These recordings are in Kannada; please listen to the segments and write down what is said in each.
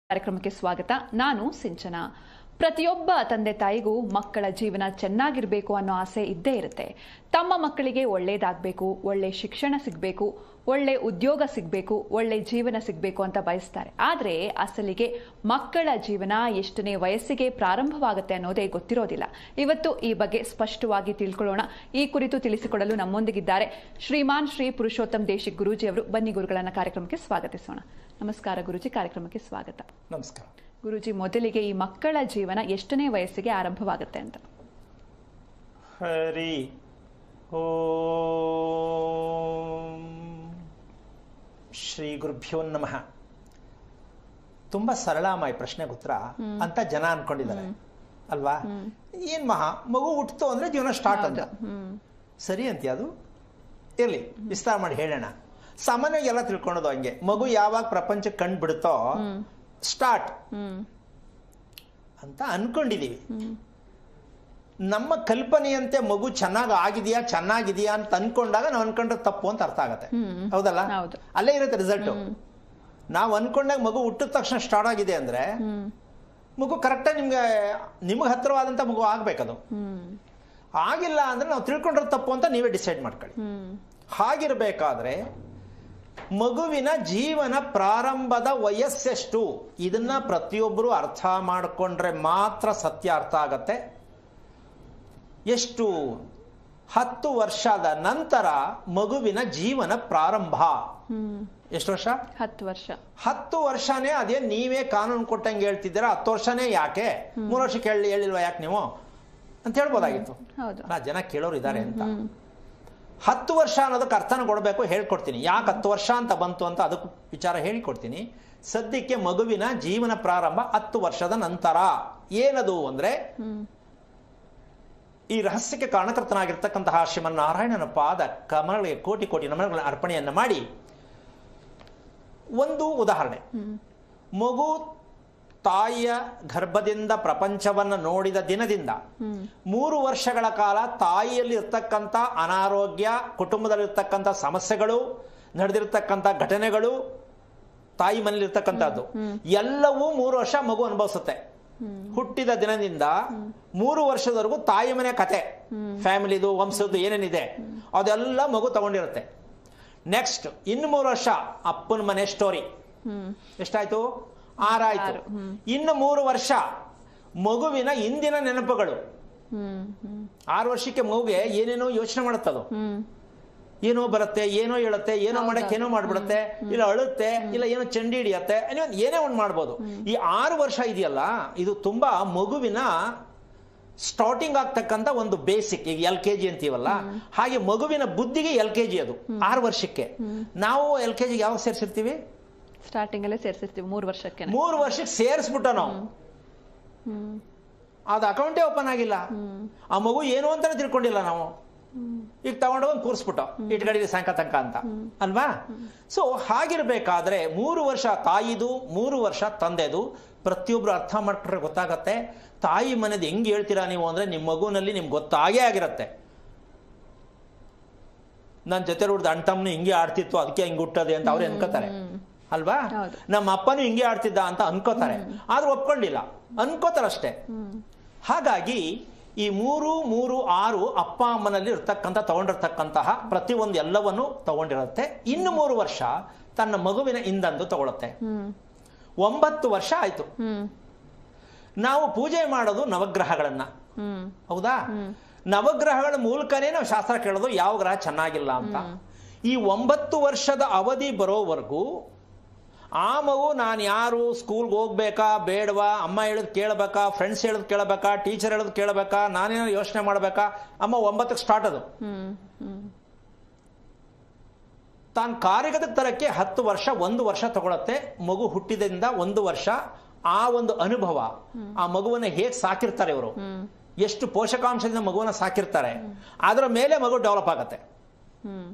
ಕಾರ್ಯಕ್ರಮಕ್ಕೆ ಸ್ವಾಗತ. ನಾನು ಸಿಂಚನಾ. ಪ್ರತಿಯೊಬ್ಬ ತಂದೆ ತಾಯಿಗೂ ಮಕ್ಕಳ ಜೀವನ ಚೆನ್ನಾಗಿರಬೇಕು ಅನ್ನೋ ಆಸೆ ಇದ್ದೇ ಇರುತ್ತೆ. ತಮ್ಮ ಮಕ್ಕಳಿಗೆ ಒಳ್ಳೇದಾಗಬೇಕು, ಒಳ್ಳೆ ಶಿಕ್ಷಣ ಸಿಗಬೇಕು, ಒಳ್ಳೆ ಉದ್ಯೋಗ ಸಿಗಬೇಕು, ಒಳ್ಳೆ ಜೀವನ ಸಿಗಬೇಕು ಅಂತ ಬಯಸ್ತಾರೆ. ಆದರೆ ಅಸಲಿಗೆ ಮಕ್ಕಳ ಜೀವನ ಎಷ್ಟನೇ ವಯಸ್ಸಿಗೆ ಪ್ರಾರಂಭವಾಗುತ್ತೆ ಅನ್ನೋದೇ ಗೊತ್ತಿರೋದಿಲ್ಲ. ಇವತ್ತು ಈ ಬಗ್ಗೆ ಸ್ಪಷ್ಟವಾಗಿ ತಿಳ್ಕೊಳ್ಳೋಣ. ಈ ಕುರಿತು ತಿಳಿಸಿಕೊಡಲು ನಮ್ಮೊಂದಿಗಿದ್ದಾರೆ ಶ್ರೀಮಾನ್ ಶ್ರೀ ಪುರುಷೋತ್ತಮ್ ದೇಶಿಕ್ ಗುರೂಜಿ ಅವರು. ಬನ್ನಿ ಗುರುಗಳನ್ನ ಕಾರ್ಯಕ್ರಮಕ್ಕೆ ಸ್ವಾಗತಿಸೋಣ. ನಮಸ್ಕಾರ ಗುರೂಜಿ, ಕಾರ್ಯಕ್ರಮಕ್ಕೆ ಸ್ವಾಗತ. ನಮಸ್ಕಾರ ಗುರೂಜಿ, ಮೊದಲಿಗೆ ಈ ಮಕ್ಕಳ ಜೀವನ ಎಷ್ಟನೇ ವಯಸ್ಸಿಗೆ ಆರಂಭವಾಗುತ್ತೆ ಅಂತ? ಹರಿ ಓಂ ಶ್ರೀ ಗುರುಭ್ಯೋ ನಮಃ. ತುಂಬಾ ಸರಳಾಮಯ ಪ್ರಶ್ನೆಗೆ ಉತ್ತರ ಅಂತ ಜನ ಅನ್ಕೊಂಡಿದ್ದಾರೆ ಅಲ್ವಾ? ಏನ್ ಮಗು ಹುಟ್ಟಿತು ಅಂದ್ರೆ ಜೀವನ ಸ್ಟಾರ್ಟ್ ಅಂತ ಸರಿ ಅಂತೀಯ? ಅದು ಇರ್ಲಿ, ವಿಸ್ತಾರ ಮಾಡಿ ಹೇಳೋಣ. ಸಾಮಾನ್ಯವಾಗಿ ಎಲ್ಲ ತಿಳ್ಕೊಳ್ಳೋದು ಹಂಗೆ, ಮಗು ಯಾವಾಗ ಪ್ರಪಂಚಕ್ಕೆ ಕಂಡು ಬಿಡುತ್ತೋ ಸ್ಟಾರ್ಟ್ ಅಂತ ಅನ್ಕೊಂಡಿದೀವಿ. ನಮ್ಮ ಕಲ್ಪನೆಯಂತೆ ಮಗು ಚೆನ್ನಾಗಿದೆಯಾ ಅಂತ ಅನ್ಕೊಂಡಾಗ ನಾವು ಅನ್ಕೊಂಡ್ರೆ ತಪ್ಪು ಅಂತ ಅರ್ಥ ಆಗತ್ತೆ. ಹೌದಲ್ಲ? ಅಲ್ಲೇ ಇರುತ್ತೆ ರಿಸಲ್ಟ್. ನಾವು ಅನ್ಕೊಂಡಾಗ ಮಗು ಹುಟ್ಟಿದ ತಕ್ಷಣ ಸ್ಟಾರ್ಟ್ ಆಗಿದೆ ಅಂದ್ರೆ ಮಗು ಕರೆಕ್ಟಾಗಿ ನಿಮ್ಗೆ ಹತ್ರವಾದಂತ ಮಗು ಆಗ್ಬೇಕದು. ಆಗಿಲ್ಲ ಅಂದ್ರೆ ನಾವು ತಿಳ್ಕೊಂಡ್ರೆ ತಪ್ಪು ಅಂತ ನೀವೇ ಡಿಸೈಡ್ ಮಾಡ್ಕೊಳ್ಳಿ. ಹಾಗಿರ್ಬೇಕಾದ್ರೆ ಮಗುವಿನ ಜೀವನ ಪ್ರಾರಂಭದ ವಯಸ್ಸೆಷ್ಟು, ಇದನ್ನ ಪ್ರತಿಯೊಬ್ಬರು ಅರ್ಥ ಮಾಡಿಕೊಂಡ್ರೆ ಮಾತ್ರ ಸತ್ಯ ಅರ್ಥ ಆಗತ್ತೆ. ಎಷ್ಟು? 10 ವರ್ಷದ ನಂತರ ಮಗುವಿನ ಜೀವನ ಪ್ರಾರಂಭ. ಎಷ್ಟು ವರ್ಷ? 10 ವರ್ಷ. 10 ವರ್ಷನೇ. ಅದೇ ನೀವೇ ಕಾನೂನು ಕೊಟ್ಟಂಗೆ ಹೇಳ್ತಿದ್ದೀರಾ. 10 ವರ್ಷನೇ ಯಾಕೆ, 3 ವರ್ಷಕ್ಕೆ ಹೇಳಿಲ್ವಾ ಯಾಕೆ ನೀವು ಅಂತ ಹೇಳ್ಬೋದಾಗಿತ್ತು. ಜನ ಕೇಳೋರು ಇದ್ದಾರೆ ಅಂತ. 10 ವರ್ಷ ಅನ್ನೋದಕ್ಕೆ ಅರ್ಥನ ಕೊಡಬೇಕು, ಹೇಳ್ಕೊಡ್ತೀನಿ. ಯಾಕೆ 10 ವರ್ಷ ಅಂತ ಬಂತು ಅಂತ ಅದಕ್ಕೂ ವಿಚಾರ ಹೇಳಿಕೊಡ್ತೀನಿ. ಸದ್ಯಕ್ಕೆ ಮಗುವಿನ ಜೀವನ ಪ್ರಾರಂಭ 10 ವರ್ಷದ ನಂತರ. ಏನದು ಅಂದ್ರೆ, ಈ ರಹಸ್ಯಕ್ಕೆ ಕಾರಣಕರ್ತನಾಗಿರ್ತಕ್ಕಂತಹ ಶ್ರೀಮನ್ನಾರಾಯಣನ ಪಾದ ಕಮಲಗಳಿಗೆ ಕೋಟಿ ಕೋಟಿ ನಮನಗಳ ಅರ್ಪಣೆಯನ್ನು ಮಾಡಿ ಒಂದು ಉದಾಹರಣೆ. ಮಗು ತಾಯಿಯ ಗರ್ಭದಿಂದ ಪ್ರಪಂಚವನ್ನು ನೋಡಿದ ದಿನದಿಂದ 3 ವರ್ಷಗಳ ಕಾಲ ತಾಯಿಯಲ್ಲಿ ಇರ್ತಕ್ಕಂಥ ಅನಾರೋಗ್ಯ, ಕುಟುಂಬದಲ್ಲಿರ್ತಕ್ಕಂಥ ಸಮಸ್ಯೆಗಳು, ನಡೆದಿರ್ತಕ್ಕಂಥ ಘಟನೆಗಳು, ತಾಯಿ ಮನೇಲಿ ಇರ್ತಕ್ಕಂಥದ್ದು ಎಲ್ಲವೂ 3 ವರ್ಷ ಮಗು ಅನುಭವಿಸುತ್ತೆ. ಹುಟ್ಟಿದ ದಿನದಿಂದ 3 ವರ್ಷದವರೆಗೂ ತಾಯಿ ಮನೆ ಕತೆ, ಫ್ಯಾಮಿಲಿದು, ವಂಶದ್ದು ಏನೇನಿದೆ ಅದೆಲ್ಲ ಮಗು ತಗೊಂಡಿರುತ್ತೆ. ನೆಕ್ಸ್ಟ್ ಇನ್ನು 3 ವರ್ಷ ಅಪ್ಪನ ಮನೆ ಸ್ಟೋರಿ. ಎಷ್ಟಾಯ್ತು? 6 ಆಯ್ತು. ಇನ್ನು 3 ವರ್ಷ ಮಗುವಿನ ಇಂದಿನ ನೆನಪುಗಳು. 6 ವರ್ಷಕ್ಕೆ ಮಗುಗೆ ಏನೇನೋ ಯೋಚನೆ ಮಾಡುತ್ತದು. ಏನೋ ಬರುತ್ತೆ, ಏನೋ ಹೇಳುತ್ತೆ, ಏನೋ ಮಾಡಕ್ಕೆ ಏನೋ ಮಾಡ್ಬಿಡುತ್ತೆ, ಇಲ್ಲ ಅಳುತ್ತೆ, ಇಲ್ಲ ಏನೋ ಚಂಡಿ ಹಿಡಿಯತ್ತೆ, ಏನೇ ಒಂದು ಮಾಡ್ಬೋದು. ಈ 6 ವರ್ಷ ಇದೆಯಲ್ಲ, ಇದು ತುಂಬಾ ಮಗುವಿನ ಸ್ಟಾರ್ಟಿಂಗ್ ಆಗ್ತಕ್ಕಂಥ ಒಂದು ಬೇಸಿಕ್. ಈಗ LKG ಅಂತೀವಲ್ಲ, ಹಾಗೆ ಮಗುವಿನ ಬುದ್ಧಿಗೆ LKG ಅದು 6 ವರ್ಷಕ್ಕೆ. ನಾವು LKG ಯಾವಾಗ ಸೇರಿಸಿರ್ತೀವಿ? ಸ್ಟಾರ್ಟಿಂಗ್ ಅಲ್ಲೇ ಸೇರಿಸಿರ್ತೀವಿ 3 ವರ್ಷಕ್ಕೆ. 3 ವರ್ಷಕ್ಕೆ ಸೇರಿಸ್ಬಿಟ್ಟ ನಾವು, ಅದು ಅಕೌಂಟೇ ಓಪನ್ ಆಗಿಲ್ಲ. ಆ ಮಗು ಏನು ಅಂತಾನೆ ತಿಳ್ಕೊಂಡಿಲ್ಲ ನಾವು. ಈಗ ತಗೊಂಡೋಗಿ ಕೂರಿಸ್ಬಿಟ್ಟು ಇಟ್ಗಡಿಗೆ ಸಾಯಂಕಾಲ ತನಕ ಅಂತ ಅಲ್ವಾ? ಸೊ ಹಾಗಿರ್ಬೇಕಾದ್ರೆ 3 ವರ್ಷ ತಾಯಿದು, 3 ವರ್ಷ ತಂದೆದು. ಪ್ರತಿಯೊಬ್ರು ಅರ್ಥ ಮಾಡ್ಕೊಂಡ್ರೆ ಗೊತ್ತಾಗತ್ತೆ. ತಾಯಿ ಮನೆದು ಹೆಂಗ್ ಹೇಳ್ತೀರಾ ನೀವು ಅಂದ್ರೆ, ನಿಮ್ಮ ಮಗುನಲ್ಲಿ ನಿಮ್ಗೆ ಗೊತ್ತಾಗೇ ಆಗಿರತ್ತೆ. ನನ್ನ ಜೊತೆ ಹುಡ್ದು ಅಣ್ತಮ್ಮನು ಹಿಂಗೆ ಆಡ್ತಿತ್ತು, ಅದಕ್ಕೆ ಹಿಂಗೆ ಹುಟ್ಟದೆ ಅಂತ ಅವ್ರು ಅನ್ಕೋತಾರೆ ಅಲ್ವಾ? ನಮ್ಮ ಅಪ್ಪನು ಹಿಂಗೆ ಆಡ್ತಿದ್ದ ಅಂತ ಅನ್ಕೋತಾರೆ, ಆದ್ರೂ ಒಪ್ಕೊಂಡಿಲ್ಲ, ಅನ್ಕೋತಾರಷ್ಟೇ. ಹಾಗಾಗಿ ಈ 3, 3, 6 ಅಪ್ಪ ಅಮ್ಮನಲ್ಲಿ ತಗೊಂಡಿರ್ತಕ್ಕಂತಹ ಪ್ರತಿಯೊಂದು ಎಲ್ಲವನ್ನು ತಗೊಂಡಿರುತ್ತೆ. ಇನ್ನು 3 ವರ್ಷ ತನ್ನ ಮಗುವಿನ ಇಂದಂದು ತಗೊಳುತ್ತೆ. 9 ವರ್ಷ ಆಯ್ತು. ನಾವು ಪೂಜೆ ಮಾಡೋದು ನವಗ್ರಹಗಳನ್ನ, ಹೌದಾ? ನವಗ್ರಹಗಳ ಮೂಲಕನೇ ನಾವು ಶಾಸ್ತ್ರ ಕೇಳೋದು ಯಾವ ಗ್ರಹ ಚೆನ್ನಾಗಿಲ್ಲ ಅಂತ. ಈ 9 ವರ್ಷದ ಅವಧಿ ಬರೋವರೆಗೂ ಆ ಮಗು ನಾನು ಯಾರು, ಸ್ಕೂಲ್ಗೆ ಹೋಗ್ಬೇಕಾ ಬೇಡವಾ, ಅಮ್ಮ ಹೇಳೋದು ಕೇಳಬೇಕಾ, ಫ್ರೆಂಡ್ಸ್ ಹೇಳೋದು ಕೇಳಬೇಕಾ, ಟೀಚರ್ ಹೇಳೋದು ಕೇಳಬೇಕಾ, ನಾನೇನಾದ್ರು ಯೋಚನೆ ಮಾಡಬೇಕಾ, ಅಮ್ಮ 9ಕ್ಕೆ ಸ್ಟಾರ್ಟ್ ಅದು. ತಾನು ಕಾರ್ಯಗತಕ್ಕೆ ತರಕ್ಕೆ 10 ವರ್ಷ, 1 ವರ್ಷ ತಗೊಳತ್ತೆ. ಮಗು ಹುಟ್ಟಿದಿಂದ 1 ವರ್ಷ ಆ ಒಂದು ಅನುಭವ, ಆ ಮಗುವನ್ನ ಹೇಗೆ ಸಾಕಿರ್ತಾರೆ ಇವರು, ಎಷ್ಟು ಪೋಷಕಾಂಶದಿಂದ ಮಗುವನ್ನ ಸಾಕಿರ್ತಾರೆ, ಅದರ ಮೇಲೆ ಮಗು ಡೆವಲಪ್ ಆಗತ್ತೆ.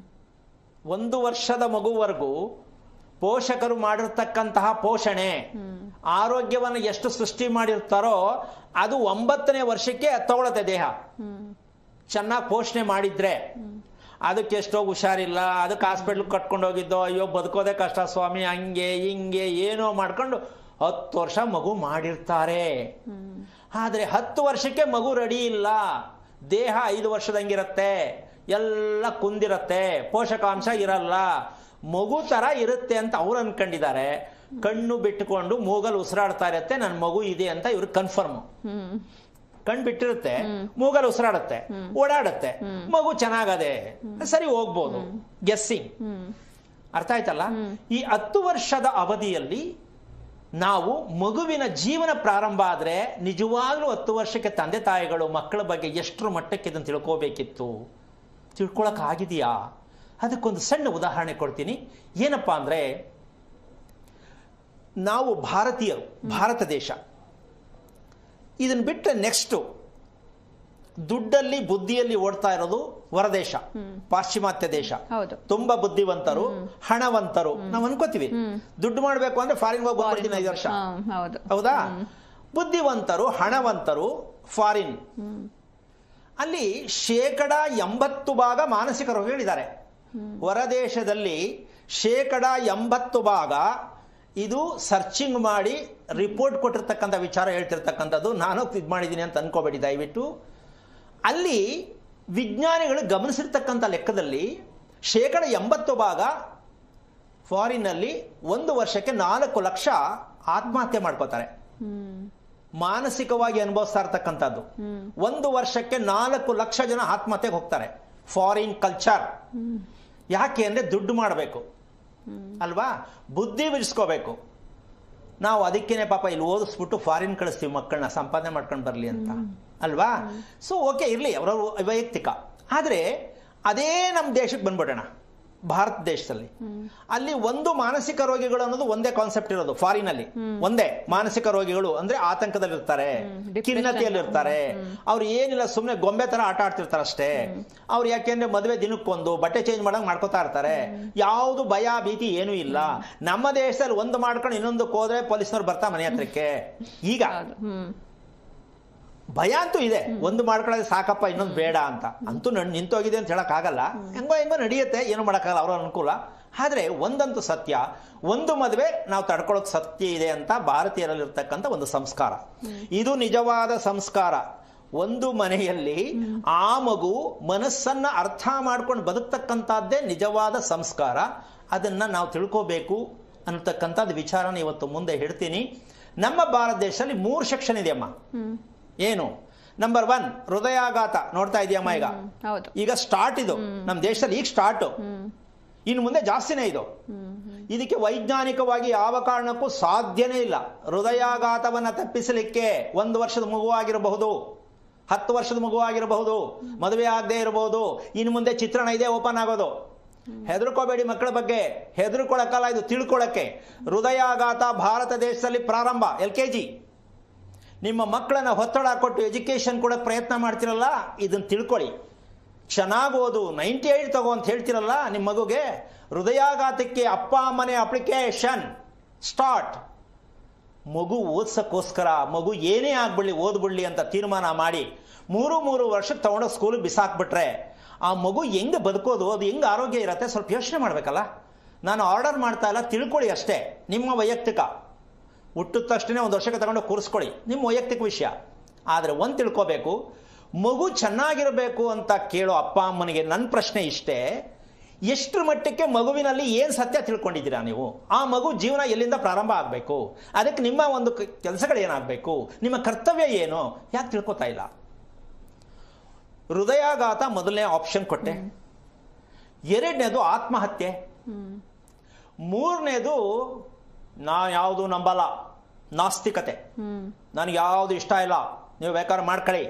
1 ವರ್ಷದ ಮಗುವರೆಗೂ ಪೋಷಕರು ಮಾಡಿರ್ತಕ್ಕಂತಹ ಪೋಷಣೆ, ಆರೋಗ್ಯವನ್ನು ಎಷ್ಟು ಸೃಷ್ಟಿ ಮಾಡಿರ್ತಾರೋ ಅದು 9ನೇ ವರ್ಷಕ್ಕೆ ತಗೊಳತ್ತೆ ದೇಹ. ಚೆನ್ನಾಗಿ ಪೋಷಣೆ ಮಾಡಿದ್ರೆ. ಅದಕ್ಕೆ ಎಷ್ಟೋ ಹುಷಾರಿಲ್ಲ, ಅದಕ್ಕೆ ಹಾಸ್ಪಿಟ್ಲ್ ಕಟ್ಕೊಂಡು ಹೋಗಿದ್ದೋ, ಅಯ್ಯೋ ಬದುಕೋದೇ ಕಷ್ಟ ಸ್ವಾಮಿ, ಹಂಗೆ ಹಿಂಗೆ ಏನೋ ಮಾಡ್ಕೊಂಡು 10 ವರ್ಷ ಮಗು ಮಾಡಿರ್ತಾರೆ. ಆದರೆ 10 ವರ್ಷಕ್ಕೆ ಮಗು ರೆಡಿ ಇಲ್ಲ. ದೇಹ 5 ವರ್ಷದಂಗಿರತ್ತೆ, ಎಲ್ಲ ಕುಂದಿರತ್ತೆ, ಪೋಷಕಾಂಶ ಇರಲ್ಲ, ಮಗು ತರ ಇರುತ್ತೆ ಅಂತ ಅವ್ರು ಅನ್ಕೊಂಡಿದ್ದಾರೆ. ಕಣ್ಣು ಬಿಟ್ಟುಕೊಂಡು ಮೂಗಲ್ ಉಸಿರಾಡ್ತಾ ಇರತ್ತೆ, ನನ್ನ ಮಗು ಇದೆ ಅಂತ ಇವ್ರಿಗೆ ಕನ್ಫರ್ಮ್. ಕಣ್ ಬಿಟ್ಟಿರುತ್ತೆ, ಮೂಗಲ್ ಉಸಿರಾಡುತ್ತೆ, ಓಡಾಡುತ್ತೆ, ಮಗು ಚೆನ್ನಾಗದೆ, ಸರಿ ಹೋಗ್ಬೋದು, ಗೆಸ್ಸಿಂಗ್. ಅರ್ಥ ಆಯ್ತಲ್ಲ? ಈ 10 ವರ್ಷದ ಅವಧಿಯಲ್ಲಿ ನಾವು ಮಗುವಿನ ಜೀವನ ಪ್ರಾರಂಭ ಆದ್ರೆ ನಿಜವಾಗ್ಲೂ 10 ವರ್ಷಕ್ಕೆ ತಂದೆ ತಾಯಿಗಳು ಮಕ್ಕಳ ಬಗ್ಗೆ ಎಷ್ಟರ ಮಟ್ಟಕ್ಕೆ ಇದನ್ನು ತಿಳ್ಕೋಬೇಕಿತ್ತು, ತಿಳ್ಕೊಳಕ್ ಆಗಿದೆಯಾ? ಅದಕ್ಕೊಂದು ಸಣ್ಣ ಉದಾಹರಣೆ ಕೊಡ್ತೀನಿ. ಏನಪ್ಪಾ ಅಂದ್ರೆ, ನಾವು ಭಾರತೀಯರು, ಭಾರತ ದೇಶ ಇದನ್ನ ಬಿಟ್ಟರೆ ನೆಕ್ಸ್ಟ್ ದುಡ್ಡಲ್ಲಿ ಬುದ್ಧಿಯಲ್ಲಿ ಓಡ್ತಾ ಇರೋದು ಹೊರದೇಶ, ಪಾಶ್ಚಿಮಾತ್ಯ ದೇಶ. ತುಂಬಾ ಬುದ್ಧಿವಂತರು, ಹಣವಂತರು. ನಾವು ಅನ್ಕೋತೀವಿ ದುಡ್ಡು ಮಾಡ್ಬೇಕು ಅಂದ್ರೆ ಫಾರಿನ್ ಹೋಗಿ ಬಂದ್ಬಿಡ್ತೀನಿ 5 ವರ್ಷ, ಹೌದಾ? ಬುದ್ಧಿವಂತರು, ಹಣವಂತರು, ಫಾರಿನ್. ಅಲ್ಲಿ 80% ಮಾನಸಿಕ ರೋಗಿಗಳಿದ್ದಾರೆ. ಹೊರದೇಶದಲ್ಲಿ 80% ಇದು ಸರ್ಚಿಂಗ್ ಮಾಡಿ ರಿಪೋರ್ಟ್ ಕೊಟ್ಟಿರ್ತಕ್ಕಂಥ ವಿಚಾರ ಹೇಳ್ತಿರ್ತಕ್ಕಂಥದ್ದು. ನಾನು ಇದು ಮಾಡಿದ್ದೀನಿ ಅಂತ ಅನ್ಕೋಬೇಡಿ ದಯವಿಟ್ಟು. ಅಲ್ಲಿ ವಿಜ್ಞಾನಿಗಳು ಗಮನಿಸಿರ್ತಕ್ಕಂಥ ಲೆಕ್ಕದಲ್ಲಿ 80% ಫಾರಿನ್ನಲ್ಲಿ 1 ವರ್ಷಕ್ಕೆ 4 ಲಕ್ಷ ಆತ್ಮಹತ್ಯೆ ಮಾಡ್ಕೋತಾರೆ. ಮಾನಸಿಕವಾಗಿ ಅನುಭವಿಸ್ತಾ ಇರ್ತಕ್ಕಂಥದ್ದು. 1 ವರ್ಷಕ್ಕೆ 4 ಲಕ್ಷ ಜನ ಆತ್ಮಹತ್ಯೆಗೆ ಹೋಗ್ತಾರೆ. Foreign culture. ಯಾಕೆ ಅಂದ್ರೆ ದುಡ್ಡು ಮಾಡಬೇಕು ಅಲ್ವಾ, ಬುದ್ಧಿ ಬಿಡಿಸ್ಕೋಬೇಕು. ನಾವು ಅದಕ್ಕೇನೆ ಪಾಪ ಇಲ್ಲಿ ಓದಿಸ್ಬಿಟ್ಟು ಫಾರಿನ್ ಕಳಿಸ್ತೀವಿ ಮಕ್ಕಳನ್ನ, ಸಂಪಾದನೆ ಮಾಡ್ಕೊಂಡು ಬರಲಿ ಅಂತ ಅಲ್ವಾ. ಸೊ ಓಕೆ, ಇರಲಿ, ಅವರ ವೈಯಕ್ತಿಕ. ಆದರೆ ಅದೇ ನಮ್ಮ ದೇಶಕ್ಕೆ ಬಂದ್ಬಿಡೋಣ, ಭಾರತ ದೇಶದಲ್ಲಿ. ಅಲ್ಲಿ ಒಂದು ಮಾನಸಿಕ ರೋಗಿಗಳು ಅನ್ನೋದು ಒಂದೇ ಕಾನ್ಸೆಪ್ಟ್ ಇರೋದು. ಫಾರಿನ್ ಅಲ್ಲಿ ಒಂದೇ ಮಾನಸಿಕ ರೋಗಿಗಳು ಅಂದ್ರೆ ಆತಂಕದಲ್ಲಿ ಇರ್ತಾರೆ, ಖಿನ್ನತೆಯಲ್ಲಿ ಇರ್ತಾರೆ. ಅವ್ರು ಏನಿಲ್ಲ, ಸುಮ್ಮನೆ ಗೊಂಬೆ ತರ ಆಟ ಆಡ್ತಿರ್ತಾರೆ ಅಷ್ಟೇ. ಅವ್ರು ಯಾಕೆಂದ್ರೆ ಮದುವೆ ದಿನಕ್ಕೊಂದು ಬಟ್ಟೆ ಚೇಂಜ್ ಮಾಡಂಗ್ ಮಾಡ್ಕೋತಾ ಇರ್ತಾರೆ. ಯಾವುದು ಭಯ ಭೀತಿ ಏನೂ ಇಲ್ಲ. ನಮ್ಮ ದೇಶದಲ್ಲಿ ಒಂದು ಮಾಡ್ಕೊಂಡು ಇನ್ನೊಂದಕ್ಕೆ ಹೋದ್ರೆ ಪೊಲೀಸ್ನವ್ರು ಬರ್ತಾ ಮನೆ ಹತ್ರಕ್ಕೆ. ಈಗ ಭಯ ಅಂತೂ ಇದೆ, ಒಂದು ಮಾಡ್ಕೊಳ್ಳೋದು ಸಾಕಪ್ಪ, ಇನ್ನೊಂದು ಬೇಡ ಅಂತ. ಅಂತೂ ನಿಂತೋಗಿದೆ ಅಂತ ಹೇಳಕ್ ಆಗಲ್ಲ, ಹೆಂಗೋ ನಡೆಯುತ್ತೆ, ಏನು ಮಾಡೋಕ್ಕಾಗಲ್ಲ, ಅವ್ರ ಅನುಕೂಲ. ಆದ್ರೆ ಒಂದಂತೂ ಸತ್ಯ, ಒಂದು ಮದುವೆ ನಾವು ತಡ್ಕೊಳ್ಳೋದು ಸತ್ಯ ಇದೆ ಅಂತ ಭಾರತೀಯರಲ್ಲಿರ್ತಕ್ಕಂಥ ಒಂದು ಸಂಸ್ಕಾರ. ಇದು ನಿಜವಾದ ಸಂಸ್ಕಾರ. ಒಂದು ಮನೆಯಲ್ಲಿ ಆ ಮಗು ಮನಸ್ಸನ್ನ ಅರ್ಥ ಮಾಡ್ಕೊಂಡು ಬದುಕ್ತಕ್ಕಂಥದ್ದೇ ನಿಜವಾದ ಸಂಸ್ಕಾರ. ಅದನ್ನ ನಾವು ತಿಳ್ಕೋಬೇಕು ಅನ್ನತಕ್ಕಂಥದ್ದು ವಿಚಾರನ ಇವತ್ತು ಮುಂದೆ ಹೇಳ್ತೀನಿ. ನಮ್ಮ ಭಾರತ ದೇಶದಲ್ಲಿ 3 ಸೆಕ್ಷನ್ ಇದೆಯಮ್ಮ. ಏನು? ನಂಬರ್ 1 ಹೃದಯಾಘಾತ. ನೋಡ್ತಾ ಇದೆಯಮ್ಮ ಈಗ ಸ್ಟಾರ್ಟ್ ಇದು ನಮ್ಮ ದೇಶದಲ್ಲಿ, ಈಗ ಸ್ಟಾರ್ಟ್. ಇನ್ನು ಮುಂದೆ ಜಾಸ್ತಿನೇ ಇದು. ಇದಕ್ಕೆ ವೈಜ್ಞಾನಿಕವಾಗಿ ಯಾವ ಕಾರಣಕ್ಕೂ ಸಾಧ್ಯನೇ ಇಲ್ಲ. ಹೃದಯಾಘಾತವನ್ನ ತಪ್ಪಿಸಲಿಕ್ಕೆ 1 ವರ್ಷದ ಮಗು ಆಗಿರಬಹುದು, 10 ವರ್ಷದ ಮಗು ಆಗಿರಬಹುದು, ಮದುವೆ ಆಗದೆ ಇರಬಹುದು. ಇನ್ನು ಮುಂದೆ ಚಿತ್ರಣ ಇದೆ ಓಪನ್ ಆಗೋದು. ಹೆದರ್ಕೋಬೇಡಿ ಮಕ್ಕಳ ಬಗ್ಗೆ, ಹೆದರ್ಕೊಳಕ್ಕಲ್ಲ, ಇದು ತಿಳ್ಕೊಳಕ್ಕೆ. ಹೃದಯಾಘಾತ ಭಾರತ ದೇಶದಲ್ಲಿ ಪ್ರಾರಂಭ. LKG. ನಿಮ್ಮ ಮಕ್ಕಳನ್ನ ಒತ್ತಡ ಕೊಟ್ಟು ಎಜುಕೇಶನ್ ಕೊಡೋಕೆ ಪ್ರಯತ್ನ ಮಾಡ್ತಿರಲ್ಲ, ಇದನ್ನ ತಿಳ್ಕೊಳ್ಳಿ. ಚೆನ್ನಾಗಿ ಓದು, 98 ತಗೋ ಅಂತ ಹೇಳ್ತಿರಲ್ಲ ನಿಮ್ಮ ಮಗುಗೆ, ಹೃದಯಾಘಾತಕ್ಕೆ ಅಪ್ಪ ಅಮ್ಮನೆ ಅಪ್ಲಿಕೇಶನ್ ಸ್ಟಾರ್ಟ್. ಮಗು ಓದ್ಸಕ್ಕೋಸ್ಕರ, ಮಗು ಏನೇ ಆಗ್ಬಿಡ್ಲಿ ಓದ್ಬಿಡ್ಲಿ ಅಂತ ತೀರ್ಮಾನ ಮಾಡಿ 3 ವರ್ಷಕ್ಕೆ ತಗೊಂಡೋಗಿ ಸ್ಕೂಲಿಗೆ ಬಿಸಾಕ್ಬಿಟ್ರೆ ಆ ಮಗು ಹೆಂಗೆ ಬದುಕೋದು, ಅದು ಹೆಂಗೆ ಆರೋಗ್ಯ ಇರತ್ತೆ, ಸ್ವಲ್ಪ ಯೋಚನೆ ಮಾಡ್ಬೇಕಲ್ಲ. ನಾನು ಆರ್ಡರ್ ಮಾಡ್ತಾ ಇಲ್ಲ, ತಿಳ್ಕೊಳ್ಳಿ ಅಷ್ಟೇ. ನಿಮ್ಮ ವೈಯಕ್ತಿಕ, ಹುಟ್ಟಿದ ತಕ್ಷಣ 1 ವರ್ಷಕ್ಕೆ ತಗೊಂಡು ಕೂರಿಸ್ಕೊಳ್ಳಿ, ನಿಮ್ಮ ವೈಯಕ್ತಿಕ ವಿಷಯ. ಆದರೆ ಒಂದು ತಿಳ್ಕೋಬೇಕು, ಮಗು ಚೆನ್ನಾಗಿರಬೇಕು ಅಂತ ಕೇಳೋ ಅಪ್ಪ ಅಮ್ಮನಿಗೆ ನನ್ನ ಪ್ರಶ್ನೆ ಇಷ್ಟೇ: ಎಷ್ಟರ ಮಟ್ಟಕ್ಕೆ ಮಗುವಿನಲ್ಲಿ ಏನು ಸತ್ಯ ತಿಳ್ಕೊಂಡಿದ್ದೀರಾ ನೀವು? ಆ ಮಗು ಜೀವನ ಎಲ್ಲಿಂದ ಪ್ರಾರಂಭ ಆಗಬೇಕು, ಅದಕ್ಕೆ ನಿಮ್ಮ ಒಂದು ಕೆಲಸಗಳು ಏನಾಗಬೇಕು, ನಿಮ್ಮ ಕರ್ತವ್ಯ ಏನು, ಯಾಕೆ ತಿಳ್ಕೊತಾ ಇಲ್ಲ? ಹೃದಯಾಘಾತ ಮೊದಲನೇ ಆಪ್ಷನ್ ಕೊಟ್ಟೆ. 2ನೇದು ಆತ್ಮಹತ್ಯೆ. 3ನೇದು ನಾ ಯಾವುದು ನಂಬಲ್ಲ, ನಾಸ್ತಿಕತೆ. ನನಗೆ ಯಾವುದು ಇಷ್ಟ ಇಲ್ಲ, ನೀವು ಬೇಕಾದ್ರೆ ಮಾಡ್ಕೊಳ್ಳಿ.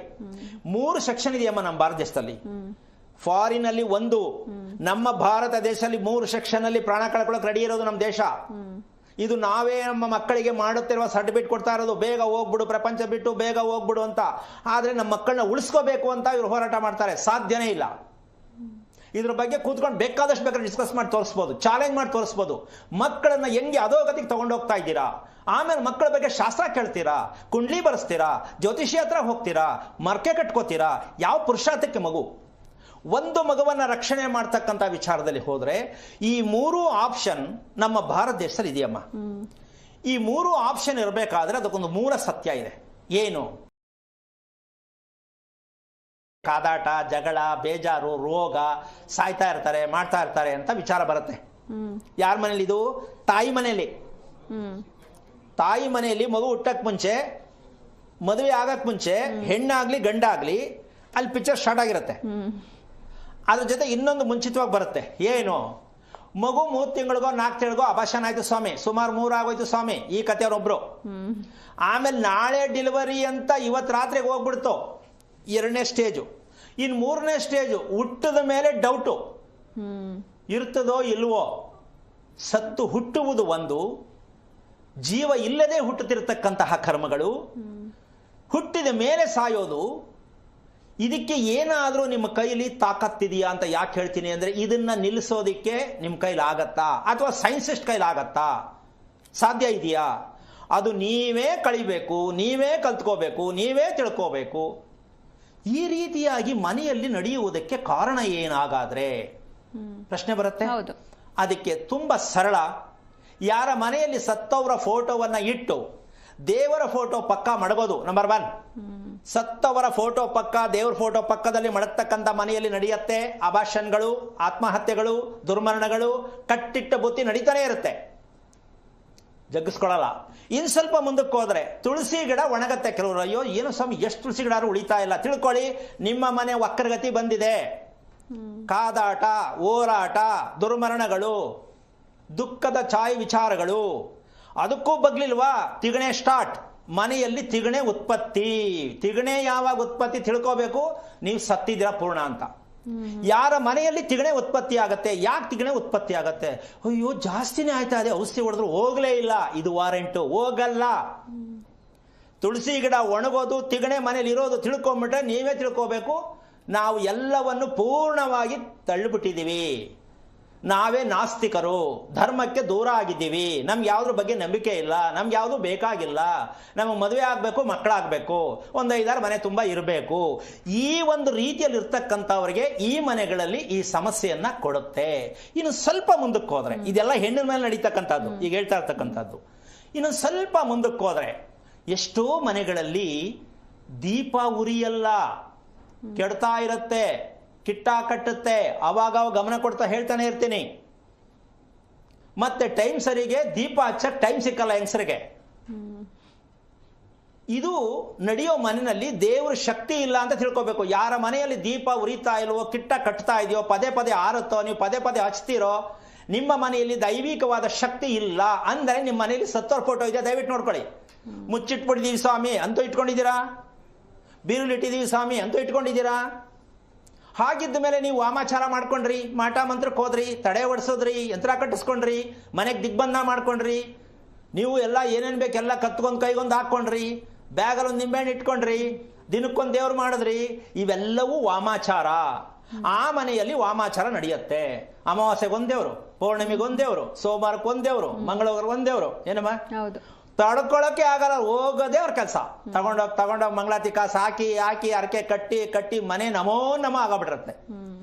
3 ಸೆಕ್ಷನ್ ಇದೆಯಮ್ಮ ನಮ್ಮ ಭಾರತ ದೇಶದಲ್ಲಿ. ಫಾರಿನ್ ಅಲ್ಲಿ 1, ನಮ್ಮ ಭಾರತ ದೇಶದಲ್ಲಿ 3 ಸೆಕ್ಷನ್ ಅಲ್ಲಿ ಪ್ರಾಣ ಕಳ್ಕೊಳ್ಳೋಕೆ ರೆಡಿ ಇರೋದು ನಮ್ಮ ದೇಶ. ಇದು ನಾವೇ ನಮ್ಮ ಮಕ್ಕಳಿಗೆ ಮಾಡುತ್ತಿರುವ ಸರ್ಟಿಫಿಕೇಟ್ ಕೊಡ್ತಾ ಇರೋದು, ಬೇಗ ಹೋಗ್ಬಿಡು ಪ್ರಪಂಚ ಬಿಟ್ಟು, ಬೇಗ ಹೋಗ್ಬಿಡು ಅಂತ. ಆದ್ರೆ ನಮ್ಮ ಮಕ್ಕಳನ್ನ ಉಳಿಸ್ಕೋಬೇಕು ಅಂತ ಇವರು ಹೋರಾಟ ಮಾಡ್ತಾರೆ. ಸಾಧ್ಯನೇ ಇಲ್ಲ. ಇದ್ರ ಬಗ್ಗೆ ಕೂತ್ಕೊಂಡು ಬೇಕಾದಷ್ಟು ಬೇಕಾದ್ರೆ ಡಿಸ್ಕಸ್ ಮಾಡಿ ತೋರಿಸ್ಬೋದು, ಚಾಲೆಂಜ್ ಮಾಡಿ ತೋರಿಸ್ಬೋದು. ಮಕ್ಕಳನ್ನ ಹೆಂಗೆ ಅಧೋಗತಿಗೆ ತಗೊಂಡೋಗ್ತಾ ಇದ್ದೀರಾ, ಆಮೇಲೆ ಮಕ್ಕಳ ಬಗ್ಗೆ ಶಾಸ್ತ್ರ ಕೇಳ್ತೀರಾ, ಕುಂಡ್ಲಿ ಬರೆಸ್ತೀರಾ, ಜ್ಯೋತಿಷಿ ಹತ್ರ ಹೋಗ್ತೀರಾ, ಮರ್ಕೆ ಕಟ್ಕೋತೀರಾ. ಯಾವ ಪುರುಷಾರ್ಥಕ್ಕೆ ಮಗು? ಒಂದು ಮಗುವನ್ನ ರಕ್ಷಣೆ ಮಾಡ್ತಕ್ಕಂಥ ವಿಚಾರದಲ್ಲಿ ಹೋದ್ರೆ ಈ 3 ಆಪ್ಷನ್ ನಮ್ಮ ಭಾರತ ದೇಶದಲ್ಲಿ ಇದೆಯಮ್ಮ. ಈ 3 ಆಪ್ಷನ್ ಇರಬೇಕಾದ್ರೆ ಅದಕ್ಕೊಂದು ಮೂಲ ಸತ್ಯ ಇದೆ. ಏನು? ಕಾದಾಟ, ಜಗಳ, ಬೇಜಾರು, ರೋಗ, ಸಾಯ್ತಾ ಇರ್ತಾರೆ, ಮಾಡ್ತಾ ಇರ್ತಾರೆ ಅಂತ ವಿಚಾರ ಬರುತ್ತೆ. ಯಾರ ಮನೇಲಿ ಇದು? ತಾಯಿ ಮನೆಯಲ್ಲಿ. ತಾಯಿ ಮನೆಯಲ್ಲಿ ಮಗು ಹುಟ್ಟಕ್ ಮುಂಚೆ, ಮದುವೆ ಆಗಕ್ ಮುಂಚೆ, ಹೆಣ್ಣಾಗ್ಲಿ ಗಂಡಾಗ್ಲಿ ಅಲ್ಲಿ ಪಿಕ್ಚರ್ ಸ್ಟಾರ್ಟ್ ಆಗಿರುತ್ತೆ. ಅದ್ರ ಜೊತೆ ಇನ್ನೊಂದು ಮುಂಚಿತವಾಗಿ ಬರುತ್ತೆ. ಏನು? ಮಗು 3 ತಿಂಗಳಿಗೋ 4 ತಿಂಗಳಿಗೋ ಅಭಾಷಣ ಆಯ್ತು ಸ್ವಾಮಿ, ಸುಮಾರು 3 ಆಗೋಯ್ತು ಸ್ವಾಮಿ, ಈ ಕಥೆಯವ್ರೊಬ್ರು. ಆಮೇಲೆ ನಾಳೆ ಡೆಲಿವರಿ ಅಂತ ಇವತ್ತು ರಾತ್ರಿಗೆ ಹೋಗ್ಬಿಡ್ತು, 2ನೇ ಸ್ಟೇಜು. ಇನ್ನು 3ನೇ ಸ್ಟೇಜು ಹುಟ್ಟದ ಮೇಲೆ ಡೌಟು, ಇರ್ತದೋ ಇಲ್ವೋ. ಸತ್ತು ಹುಟ್ಟುವುದು ಒಂದು, ಜೀವ ಇಲ್ಲದೆ ಹುಟ್ಟುತ್ತಿರತಕ್ಕಂತಹ ಕರ್ಮಗಳು, ಹುಟ್ಟಿದ ಮೇಲೆ ಸಾಯೋದು. ಇದಕ್ಕೆ ಏನಾದರೂ ನಿಮ್ಮ ಕೈಲಿ ತಾಕತ್ತಿದೆಯಾ ಅಂತ ಯಾಕೆ ಹೇಳ್ತೀನಿ ಅಂದರೆ, ಇದನ್ನ ನಿಲ್ಲಿಸೋದಿಕ್ಕೆ ನಿಮ್ಮ ಕೈಲಿ ಆಗತ್ತಾ, ಅಥವಾ ಸೈನ್ಸಿಸ್ಟ್ ಕೈಲಿ ಆಗತ್ತಾ? ಸಾಧ್ಯ ಇದೆಯಾ? ಅದು ನೀವೇ ಕಳಿಬೇಕು, ನೀವೇ ಕಲ್ತ್ಕೋಬೇಕು, ನೀವೇ ತಿಳ್ಕೋಬೇಕು. ಈ ರೀತಿಯಾಗಿ ಮನೆಯಲ್ಲಿ ನಡೆಯುವುದಕ್ಕೆ ಕಾರಣ ಏನಾಗಾದ್ರೆ ಪ್ರಶ್ನೆ ಬರುತ್ತೆ. ಅದಕ್ಕೆ ತುಂಬಾ ಸರಳ. ಯಾರ ಮನೆಯಲ್ಲಿ ಸತ್ತವರ ಫೋಟೋವನ್ನ ಇಟ್ಟು ದೇವರ ಫೋಟೋ ಪಕ್ಕ ಮಡಗೋದು ನಂಬರ್ 1. ಸತ್ತವರ ಫೋಟೋ ಪಕ್ಕ, ದೇವರ ಫೋಟೋ ಪಕ್ಕದಲ್ಲಿ ಮಡಗ್ತಕ್ಕಂಥ ಮನೆಯಲ್ಲಿ ನಡೆಯುತ್ತೆ ಅಭಾಷನ್ಗಳು, ಆತ್ಮಹತ್ಯೆಗಳು, ದುರ್ಮರಣಗಳು, ಕಟ್ಟಿಟ್ಟ ಬುತ್ತಿ ನಡೀತಾನೆ ಇರುತ್ತೆ, ಜಗ್ಗಿಸ್ಕೊಳ್ಳಲ್ಲ. ಇನ್ ಸ್ವಲ್ಪ ಮುಂದಕ್ಕೆ ಹೋದ್ರೆ ತುಳಸಿ ಗಿಡ ಒಣಗತ್ತೆ. ಕೆಲವರು ಅಯ್ಯೋ ಏನು ಸ್ವಾಮಿ ಎಷ್ಟು ತುಳಸಿ ಗಿಡ ಉಳಿತಾ ಇಲ್ಲ. ತಿಳ್ಕೊಳ್ಳಿ, ನಿಮ್ಮ ಮನೆ ವಕ್ರಗತಿ ಬಂದಿದೆ. ಕಾದಾಟ, ಹೋರಾಟ, ದುರ್ಮರಣಗಳು, ದುಃಖದ ಛಾಯೆ ವಿಚಾರಗಳು, ಅದಕ್ಕೂ ಬಗ್ಲಿಲ್ವಾ? ತಿಗಣೆ ಸ್ಟಾರ್ಟ್. ಮನೆಯಲ್ಲಿ ತಿಗಣೆ ಉತ್ಪತ್ತಿ. ತಿಗಣೆ ಯಾವಾಗ ಉತ್ಪತ್ತಿ ತಿಳ್ಕೋಬೇಕು? ನೀವು ಸತ್ತಿದ್ದೀರಾ ಪೂರ್ಣ ಅಂತ. ಯಾರ ಮನೆಯಲ್ಲಿ ತಿಗಣೆ ಉತ್ಪತ್ತಿ ಆಗತ್ತೆ? ಯಾಕೆ ತಿಗಣೆ ಉತ್ಪತ್ತಿ ಆಗತ್ತೆ? ಅಯ್ಯೋ ಜಾಸ್ತಿನೇ ಆಯ್ತಾ ಇದೆ, ಔಷಧಿ ಹೊಡೆದ್ರು ಹೋಗ್ಲೇ ಇಲ್ಲ, ಇದು ವಾರೆಂಟು. ಹೋಗಲ್ಲ. ತುಳಸಿ ಗಿಡ ಒಣಗೋದು, ತಿಗಣೆ ಮನೇಲಿ ಇರೋದು ತಿಳ್ಕೊಂಬಿಟ್ರೆ ನೀವೇ ತಿಳ್ಕೋಬೇಕು, ನಾವು ಎಲ್ಲವನ್ನು ಪೂರ್ಣವಾಗಿ ತಳ್ಳಿಬಿಟ್ಟಿದ್ದೀವಿ, ನಾವೇ ನಾಸ್ತಿಕರು, ಧರ್ಮಕ್ಕೆ ದೂರ ಆಗಿದ್ದೀವಿ, ನಮ್ಗೆ ಯಾವುದ್ರ ಬಗ್ಗೆ ನಂಬಿಕೆ ಇಲ್ಲ, ನಮ್ಗೆ ಯಾವುದು ಬೇಕಾಗಿಲ್ಲ, ನಮಗೆ ಮದುವೆ ಆಗಬೇಕು, ಮಕ್ಕಳಾಗಬೇಕು, ಒಂದು 5-6 ಮನೆ ತುಂಬ ಇರಬೇಕು. ಈ ಒಂದು ರೀತಿಯಲ್ಲಿ ಇರ್ತಕ್ಕಂಥವ್ರಿಗೆ ಈ ಮನೆಗಳಲ್ಲಿ ಈ ಸಮಸ್ಯೆಯನ್ನ ಕೊಡುತ್ತೆ. ಇನ್ನು ಸ್ವಲ್ಪ ಮುಂದಕ್ಕೆ ಹೋದ್ರೆ, ಇದೆಲ್ಲ ಹೆಣ್ಣಿನ ಮೇಲೆ ನಡೀತಕ್ಕಂಥದ್ದು, ಈಗ ಹೇಳ್ತಾ ಇರ್ತಕ್ಕಂಥದ್ದು. ಇನ್ನು ಸ್ವಲ್ಪ ಮುಂದಕ್ಕೆ ಹೋದ್ರೆ ಎಷ್ಟೋ ಮನೆಗಳಲ್ಲಿ ದೀಪ ಉರಿಯಲ್ಲ, ಕೆಡ್ತಾ ಇರುತ್ತೆ, ಕಿಟ್ಟ ಕಟ್ಟುತ್ತೆ. ಅವಾಗ ಗಮನ ಕೊಡ್ತಾ ಹೇಳ್ತಾನೆ ಇರ್ತೀನಿ. ಮತ್ತೆ ಟೈಮ್ ಸರಿಗೆ ದೀಪ ಹಚ್ಚಕ್ ಟೈಮ್ ಸಿಕ್ಕಲ್ಲ ಹೆಂಗಸರಿಗೆ. ಇದು ನಡೆಯೋ ಮನೆಯಲ್ಲಿ ದೇವ್ರ ಶಕ್ತಿ ಇಲ್ಲ ಅಂತ ತಿಳ್ಕೋಬೇಕು. ಯಾರ ಮನೆಯಲ್ಲಿ ದೀಪ ಉರಿತಾ ಇಲ್ವೋ, ಕಿಟ್ಟ ಕಟ್ತಾ ಇದೆಯೋ, ಪದೇ ಪದೇ ಆರುತ್ತೋ, ನೀವು ಪದೇ ಪದೇ ಹಚ್ತೀರೋ, ನಿಮ್ಮ ಮನೆಯಲ್ಲಿ ದೈವಿಕವಾದ ಶಕ್ತಿ ಇಲ್ಲ ಅಂದರೆ ನಿಮ್ಮ ಮನೆಯಲ್ಲಿ ಸತ್ತೋರ್ ಫೋಟೋ ಇದೆ, ದಯವಿಟ್ಟು ನೋಡ್ಕೊಳ್ಳಿ. ಮುಚ್ಚಿಟ್ಬಿಟ್ಟಿದೀವಿ ಸ್ವಾಮಿ ಅಂತೂ ಇಟ್ಕೊಂಡಿದ್ದೀರಾ, ಬೀರುಲಿಟ್ಟಿದೀವಿ ಸ್ವಾಮಿ ಅಂತೂ ಇಟ್ಕೊಂಡಿದ್ದೀರಾ. ಹಾಗಿದ್ದ ಮೇಲೆ ನೀವು ವಾಮಾಚಾರ ಮಾಡ್ಕೊಂಡ್ರಿ, ಮಾಟ ಮಂತ್ರಕ್ಕೆ ಹೋದ್ರಿ, ತಡೆ ಹೊಡ್ಸೋದ್ರಿ, ಯಂತ್ರ ಕಟ್ಟಿಸ್ಕೊಂಡ್ರಿ, ಮನೆಗೆ ದಿಗ್ಬಂಧ ಮಾಡ್ಕೊಂಡ್ರಿ, ನೀವು ಎಲ್ಲ ಏನೇನು ಬೇಕೆಲ್ಲ ಕತ್ಕೊಂಡ್ ಕೈಗೊಂದು ಹಾಕೊಂಡ್ರಿ, ಬ್ಯಾಗಲ್ಲಿ ಒಂದು ನಿಂಬೆಹಣ್ಣು ಇಟ್ಕೊಂಡ್ರಿ, ದಿನಕ್ಕೊಂದು ದೇವ್ರು ಮಾಡಿದ್ರಿ, ಇವೆಲ್ಲವೂ ವಾಮಾಚಾರ. ಆ ಮನೆಯಲ್ಲಿ ವಾಮಾಚಾರ ನಡೆಯುತ್ತೆ. ಅಮಾವಾಸ್ಯೆಗೊಂದೇವ್ರು, ಪೌರ್ಣಿಮೆಗೊಂದೇವ್ರು, ಸೋಮವಾರಕ್ಕೊಂದೇವ್ರು, ಮಂಗಳವಾರಕ್ಕೊಂದೇವ್ರು. ಏನಮ್ಮ? ತಡ್ಕೊಳಕ್ಕೆ ಆಗಲ್ಲ, ಹೋಗೋದೇ ಅವ್ರ ಕೆಲಸ. ತಗೊಂಡೋಗಿ ಮಂಗಳಾತಿ ಕಾಸು ಹಾಕಿ ಹಾಕಿ ಅರಕೆ ಕಟ್ಟಿ ಕಟ್ಟಿ ಮನೆ ನಮೋ ನಮ ಆಗಬಿಟ್ಟಿರುತ್ತೆ.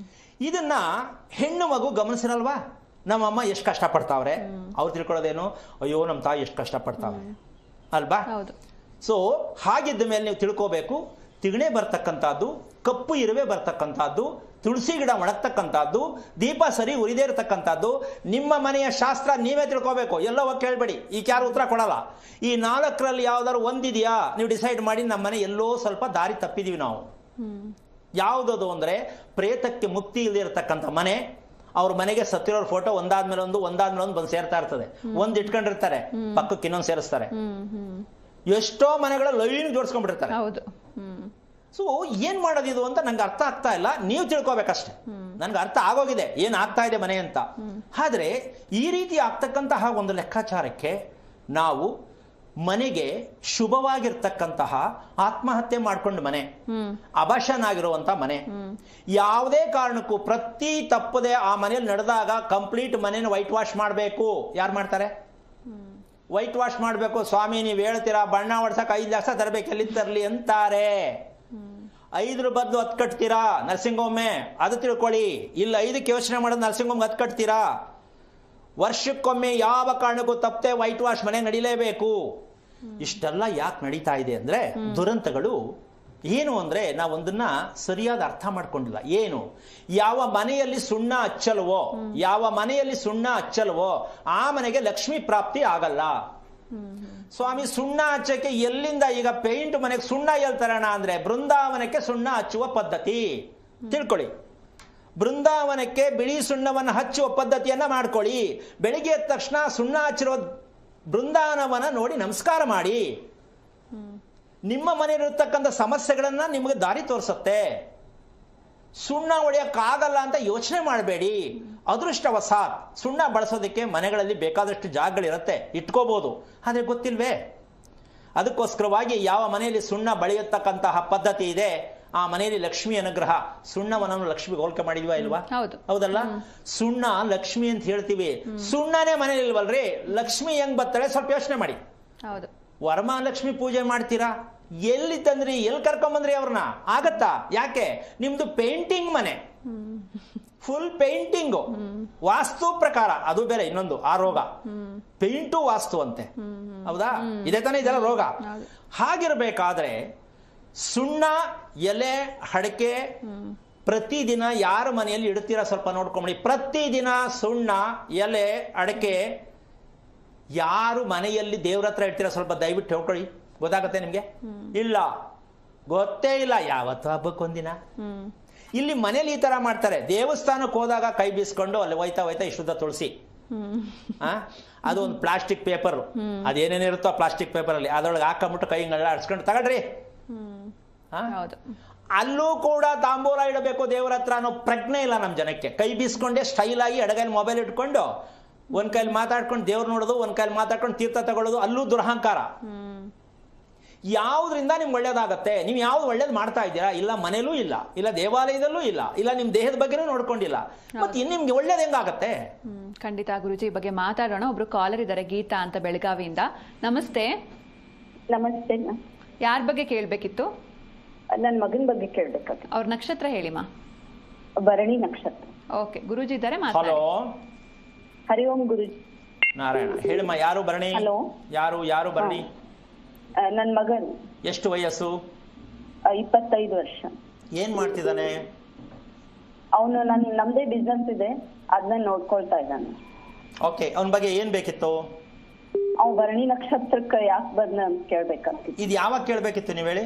ಇದನ್ನ ಹೆಣ್ಣು ಮಗು ಗಮನಿಸಿರಲ್ವಾ? ನಮ್ಮಮ್ಮ ಎಷ್ಟು ಕಷ್ಟಪಡ್ತಾವ್ರೆ, ಅವ್ರು ತಿಳ್ಕೊಳ್ಳೋದೇನು, ಅಯ್ಯೋ ನಮ್ಮ ತಾಯಿ ಎಷ್ಟು ಕಷ್ಟಪಡ್ತಾವ್ರೆ ಅಲ್ವಾ? ಸೊ ಹಾಗಿದ್ದ ಮೇಲೆ ನೀವು ತಿಳ್ಕೋಬೇಕು, ತಿಗಣೆ ಬರ್ತಕ್ಕಂಥದ್ದು, ಕಪ್ಪು ಇರುವೆ ಬರ್ತಕ್ಕಂಥದ್ದು, ತುಳಸಿ ಗಿಡ ಒಣಗ್ತಕ್ಕಂಥದ್ದು, ದೀಪ ಸರಿ ಉರಿದೇ ಇರತಕ್ಕಂಥದ್ದು, ನಿಮ್ಮ ಮನೆಯ ಶಾಸ್ತ್ರ ನೀವೇ ತಿಳ್ಕೋಬೇಕು. ಎಲ್ಲೋ ಹೋಗಿ ಕೇಳಬೇಡಿ, ಈಗ ಯಾರು ಉತ್ತರ ಕೊಡಲ್ಲ. ಈ 4ರಲ್ಲಿ ಯಾವ್ದಾದ್ರು ಒಂದಿದೆಯಾ ನೀವು ಡಿಸೈಡ್ ಮಾಡಿ. ನಮ್ಮ ಮನೆ ಎಲ್ಲೋ ಸ್ವಲ್ಪ ದಾರಿ ತಪ್ಪಿದೀವಿ ನಾವು. ಯಾವುದದು ಅಂದ್ರೆ ಪ್ರೇತಕ್ಕೆ ಮುಕ್ತಿ ಇಲ್ಲದೆ ಇರತಕ್ಕಂಥ ಮನೆ. ಅವ್ರ ಮನೆಗೆ ಸತ್ತಿರೋರ್ ಫೋಟೋ ಒಂದಾದ್ಮೇಲೆ ಒಂದು ಬಂದು ಸೇರ್ತಾ ಇರ್ತದೆ. ಒಂದ್ ಇಟ್ಕೊಂಡಿರ್ತಾರೆ, ಪಕ್ಕಕ್ಕೆ ಇನ್ನೊಂದು ಸೇರಿಸ್ತಾರೆ. ಎಷ್ಟೋ ಮನೆಗಳ ಲೈನ್ ಜೋಡಿಸ್ಕೊಂಡ್ಬಿಟ್ಟಿರ್ತಾರೆ. ಸೊ ಏನ್ ಮಾಡೋದಿದು ಅಂತ ನಂಗೆ ಅರ್ಥ ಆಗ್ತಾ ಇಲ್ಲ. ನೀವು ತಿಳ್ಕೊಬೇಕಷ್ಟೆ. ನನ್ಗೆ ಅರ್ಥ ಆಗೋಗಿದೆ ಏನ್ ಆಗ್ತಾ ಇದೆ ಮನೆ ಅಂತ. ಆದ್ರೆ ಈ ರೀತಿ ಆಗ್ತಕ್ಕಂತಹ ಒಂದು ಲೆಕ್ಕಾಚಾರಕ್ಕೆ ನಾವು ಮನೆಗೆ ಶುಭವಾಗಿರ್ತಕ್ಕಂತಹ ಆತ್ಮಹತ್ಯೆ ಮಾಡ್ಕೊಂಡು ಮನೆ, ಅಭಾಷನಾಗಿರುವಂತ ಮನೆ, ಯಾವುದೇ ಕಾರಣಕ್ಕೂ ಪ್ರತಿ ತಪ್ಪದೆ ಆ ಮನೆಯಲ್ಲಿ ನಡೆದಾಗ ಕಂಪ್ಲೀಟ್ ಮನೆಯನ್ನು ವೈಟ್ ವಾಶ್ ಮಾಡಬೇಕು. ಯಾರು ಮಾಡ್ತಾರೆ? ವೈಟ್ ವಾಶ್ ಮಾಡಬೇಕು. ಸ್ವಾಮಿ ನೀವು ಹೇಳ್ತೀರಾ ಬಣ್ಣ ಹೊಡ್ಸಕ್ 5 ಲಕ್ಷ ತರಬೇಕು, ಎಲ್ಲಿ ತರಲಿ ಅಂತಾರೆ. 5 ಬದಲು 10 ಕಟ್ತೀರಾ ನರ್ಸಿಂಗ್ ಹೋಮೆ, ಅದು ತಿಳ್ಕೊಳ್ಳಿ. ಇಲ್ಲ 5ಕ್ಕೆ ಯೋಚನೆ ಮಾಡೋದು ನರ್ಸಿಂಗ್ ಹೋಮ್ 10 ಕಟ್ತೀರಾ. ವರ್ಷಕ್ಕೊಮ್ಮೆ ಯಾವ ಕಾರಣಕ್ಕೂ ತಪ್ಪದೆ ವೈಟ್ ವಾಶ್ ಮನೆ ನಡಿಲೇಬೇಕು. ಇಷ್ಟೆಲ್ಲ ಯಾಕೆ ನಡೀತಾ ಇದೆ ಅಂದ್ರೆ ದುರಂತಗಳು ಏನು ಅಂದ್ರೆ ನಾವೊಂದನ್ನ ಸರಿಯಾದ ಅರ್ಥ ಮಾಡ್ಕೊಂಡಿಲ್ಲ. ಏನು, ಯಾವ ಮನೆಯಲ್ಲಿ ಸುಣ್ಣ ಹಚ್ಚಲ್ವೋ, ಯಾವ ಮನೆಯಲ್ಲಿ ಸುಣ್ಣ ಹಚ್ಚಲ್ವೋ ಆ ಮನೆಗೆ ಲಕ್ಷ್ಮೀ ಪ್ರಾಪ್ತಿ ಆಗಲ್ಲ. ಸ್ವಾಮಿ, ಸುಣ್ಣ ಹಚ್ಚಕ್ಕೆ ಎಲ್ಲಿಂದ? ಈಗ ಪೇಂಟ್ ಮನೆಗೆ ಸುಣ್ಣ ಎಲ್ತಾರಣ ಅಂದ್ರೆ ಬೃಂದಾವನಕ್ಕೆ ಸುಣ್ಣ ಹಚ್ಚುವ ಪದ್ಧತಿ ತಿಳ್ಕೊಳ್ಳಿ. ಬೃಂದಾವನಕ್ಕೆ ಬಿಳಿ ಸುಣ್ಣವನ್ನು ಹಚ್ಚುವ ಪದ್ಧತಿಯನ್ನ ಮಾಡ್ಕೊಳ್ಳಿ. ಬೆಳಿಗ್ಗೆ ಎದ್ದ ತಕ್ಷಣ ಸುಣ್ಣ ಹಚ್ಚಿರೋ ಬೃಂದಾವನವನ್ನ ನೋಡಿ ನಮಸ್ಕಾರ ಮಾಡಿ. ನಿಮ್ಮ ಮನೆಯಲ್ಲಿರ್ತಕ್ಕಂಥ ಸಮಸ್ಯೆಗಳನ್ನ ನಿಮಗೆ ದಾರಿ ತೋರಿಸುತ್ತೆ. ಸುಣ್ಣ ಹೊಡೆಯಕ್ಕಾಗಲ್ಲ ಅಂತ ಯೋಚನೆ ಮಾಡಬೇಡಿ. ಅದೃಷ್ಟವಶಾತ್ ಸುಣ್ಣ ಬಳಸೋದಕ್ಕೆ ಮನೆಗಳಲ್ಲಿ ಬೇಕಾದಷ್ಟು ಜಾಗಗಳಿರುತ್ತೆ, ಇಟ್ಕೋಬಹುದು. ಆದರೆ ಗೊತ್ತಿಲ್ವೇ? ಅದಕ್ಕೋಸ್ಕರವಾಗಿ ಯಾವ ಮನೆಯಲ್ಲಿ ಸುಣ್ಣ ಬಳಿಯತಕ್ಕಂತಹ ಪದ್ಧತಿ ಇದೆ ಆ ಮನೆಯಲ್ಲಿ ಲಕ್ಷ್ಮಿ ಅನುಗ್ರಹ. ಸುಣ್ಣವನ್ನು ಲಕ್ಷ್ಮಿಗೆ ಹೋಲಿಕೆ ಮಾಡಿದ್ವಾ ಇಲ್ವಾ? ಹೌದಲ್ಲ? ಸುಣ್ಣ ಲಕ್ಷ್ಮಿ ಅಂತ ಹೇಳ್ತೀವಿ, ಸುಣ್ಣನೇ ಮನೇಲಿ ಇಲ್ವಲ್ರಿ, ಲಕ್ಷ್ಮಿ ಹೆಂಗ್ ಬರ್ತಾಳೆ? ಸ್ವಲ್ಪ ಯೋಚನೆ ಮಾಡಿ. ವರಮಹಾಲಕ್ಷ್ಮಿ ಪೂಜೆ ಮಾಡ್ತೀರಾ, ಎಲ್ಲಿ ತಂದ್ರಿ, ಎಲ್ಲಿ ಕರ್ಕೊಂಬಂದ್ರಿ ಅವ್ರನ್ನ? ಆಗತ್ತಾ? ಯಾಕೆ? ನಿಮ್ದು ಪೇಂಟಿಂಗ್ ಮನೆ, ಫುಲ್ ಪೇಂಟಿಂಗು, ವಾಸ್ತು ಪ್ರಕಾರ ಅದು ಬೇರೆ ಇನ್ನೊಂದು ಆ ರೋಗ. ಪೇಂಟು ವಾಸ್ತು ಅಂತೆ, ಹೌದಾ? ಇದೇ ತಾನೇ ಇದೆಲ್ಲ ರೋಗ. ಹಾಗಿರ್ಬೇಕಾದ್ರೆ ಸುಣ್ಣ, ಎಲೆ, ಅಡಕೆ ಪ್ರತಿದಿನ ಯಾರ ಮನೆಯಲ್ಲಿ ಇಡ್ತೀರಾ ಸ್ವಲ್ಪ ನೋಡ್ಕೊಂಬಿಡಿ. ಪ್ರತಿದಿನ ಸುಣ್ಣ, ಎಲೆ, ಅಡಕೆ ಯಾರು ಮನೆಯಲ್ಲಿ ದೇವ್ರ ಹತ್ರ ಇಡ್ತೀರಾ ಸ್ವಲ್ಪ ದಯವಿಟ್ಟು ಹೇಳ್ಕೊಳ್ಳಿ. ಗೊತ್ತಾಗತ್ತೆ ನಿಮ್ಗೆ? ಇಲ್ಲ, ಗೊತ್ತೇ ಇಲ್ಲ. ಯಾವತ್ತು ಹಬ್ಬಕ್ಕೊಂದಿನ ಇಲ್ಲಿ ಮನೇಲಿ ಈ ತರ ಮಾಡ್ತಾರೆ. ದೇವಸ್ಥಾನಕ್ಕೆ ಹೋದಾಗ ಕೈ ಬೀಸ್ಕೊಂಡು ಅಲ್ಲಿ ಹೋಯ್ತಾ ಇಷ್ಟುದ್ದ ತುಳಸಿ, ಅದು ಒಂದು ಪ್ಲಾಸ್ಟಿಕ್ ಪೇಪರ್, ಅದೇನೇನಿರುತ್ತೋ ಆ ಪ್ಲಾಸ್ಟಿಕ್ ಪೇಪರ್ ಅಲ್ಲಿ ಅದ್ರೊಳಗೆ ಹಾಕೊಂಬಿಟ್ಟು ಕೈಗಳನ್ನ ಆಡ್ಸ್ಕೊಂಡು ತಗೊಳ್ರಿ. ಅಲ್ಲೂ ಕೂಡ ತಾಂಬೂಲ ಇಡಬೇಕು ದೇವರ ಹತ್ರ ಅನ್ನೋ ಪ್ರಜ್ಞೆ ಇಲ್ಲ ನಮ್ ಜನಕ್ಕೆ. ಕೈ ಬೀಸ್ಕೊಂಡೆ ಸ್ಟೈಲ್ ಆಗಿ ಎಡಗೈಲಿ ಮೊಬೈಲ್ ಇಟ್ಕೊಂಡು ಒಂದ್ ಕೈಲಿ ಮಾತಾಡ್ಕೊಂಡು ದೇವ್ರು ನೋಡೋದು, ಒಂದ್ ಕೈಲಿ ಮಾತಾಡ್ಕೊಂಡು ತೀರ್ಥ ತಗೊಳ್ಳೋದು, ಅಲ್ಲೂ ದುರಹಂಕಾರ. ಯಾವ್ದ್ರಿಂದ ನಿಮ್ಗೆ ಒಳ್ಳೇದಾಗತ್ತೆ? ನೀವು ಯಾವ್ದು ಒಳ್ಳೇದು ಮಾಡ್ತಾ ಇದ್ದೀರಾ? ಇಲ್ಲ ಮನೇಲೂ ಇಲ್ಲ, ಇಲ್ಲ ದೇವಾಲಯದಲ್ಲೂ ಇಲ್ಲ, ಇಲ್ಲ ನಿಮ್ ದೇಹದ ಬಗ್ಗೆನೂ ನೋಡ್ಕೊಂಡಿಲ್ಲ, ಮತ್ತೆ ಇನ್ ನಿಮ್ಗೆ ಒಳ್ಳೇದು ಹೆಂಗಾಗತ್ತೆ? ಖಂಡಿತ ಗುರುಜಿ, ಈ ಬಗ್ಗೆ ಮಾತಾಡೋಣ. ಒಬ್ರು ಕಾಲರ್ ಇದ್ದಾರೆ, ಗೀತಾ ಅಂತ ಬೆಳಗಾವಿಯಿಂದ. ನಮಸ್ತೆ. ನಮಸ್ತೆ. ಯಾರ ಬಗ್ಗೆ ಕೇಳ್ಬೇಕಿತ್ತು? ನನ್ನ ಮಗನ ಬಗ್ಗೆ ಕೇಳ್ಬೇಕಾಗಿತ್ತು. ಅವ್ರ ನಕ್ಷತ್ರ ಹೇಳಿಮಾ. ಭರಣಿ ನಕ್ಷತ್ರ. ಓಕೆ, ಗುರುಜಿ ಇದ್ದಾರೆ, ಹಲೋ. ಹರಿ ಓಂ ಗುರುಜಿ. ನಾರಾಯಣ. ಹೇಳಿಮ್ಮ, ಯಾರು ಭರಣಿ? ಹಲೋ. ಯಾರು ಭರಣಿ? ನನ್ನ ಮಗನು. ಎಷ್ಟು ವಯಸ್ಸು? 25 ವರ್ಷ. ಏನ್ ಮಾಡ್ತಿದ್ದಾನೆ? ಅವನು ನಮ್ದೇ ಬಿಸ್ನೆಸ್ ಇದೆ, ಅದನ್ನ ನೋಡ್ಕೊಳ್ತಾ ಇದ್ದಾನೆ. ಓಕೆ, ಅವನ ಬಗ್ಗೆ ಏನ್ ಬೇಕಿತ್ತು? ಅವ್ ಭರಣಿ ನಕ್ಷತ್ರಕ್ಕೆ ಯಾಕೆ ಬಂದ ಅಂತ ಕೇಳ್ಬೇಕಾಗಿತ್ತು. ಇದು ಯಾವಾಗ ಕೇಳ್ಬೇಕಿತ್ತು ನೀವು ಹೇಳಿ?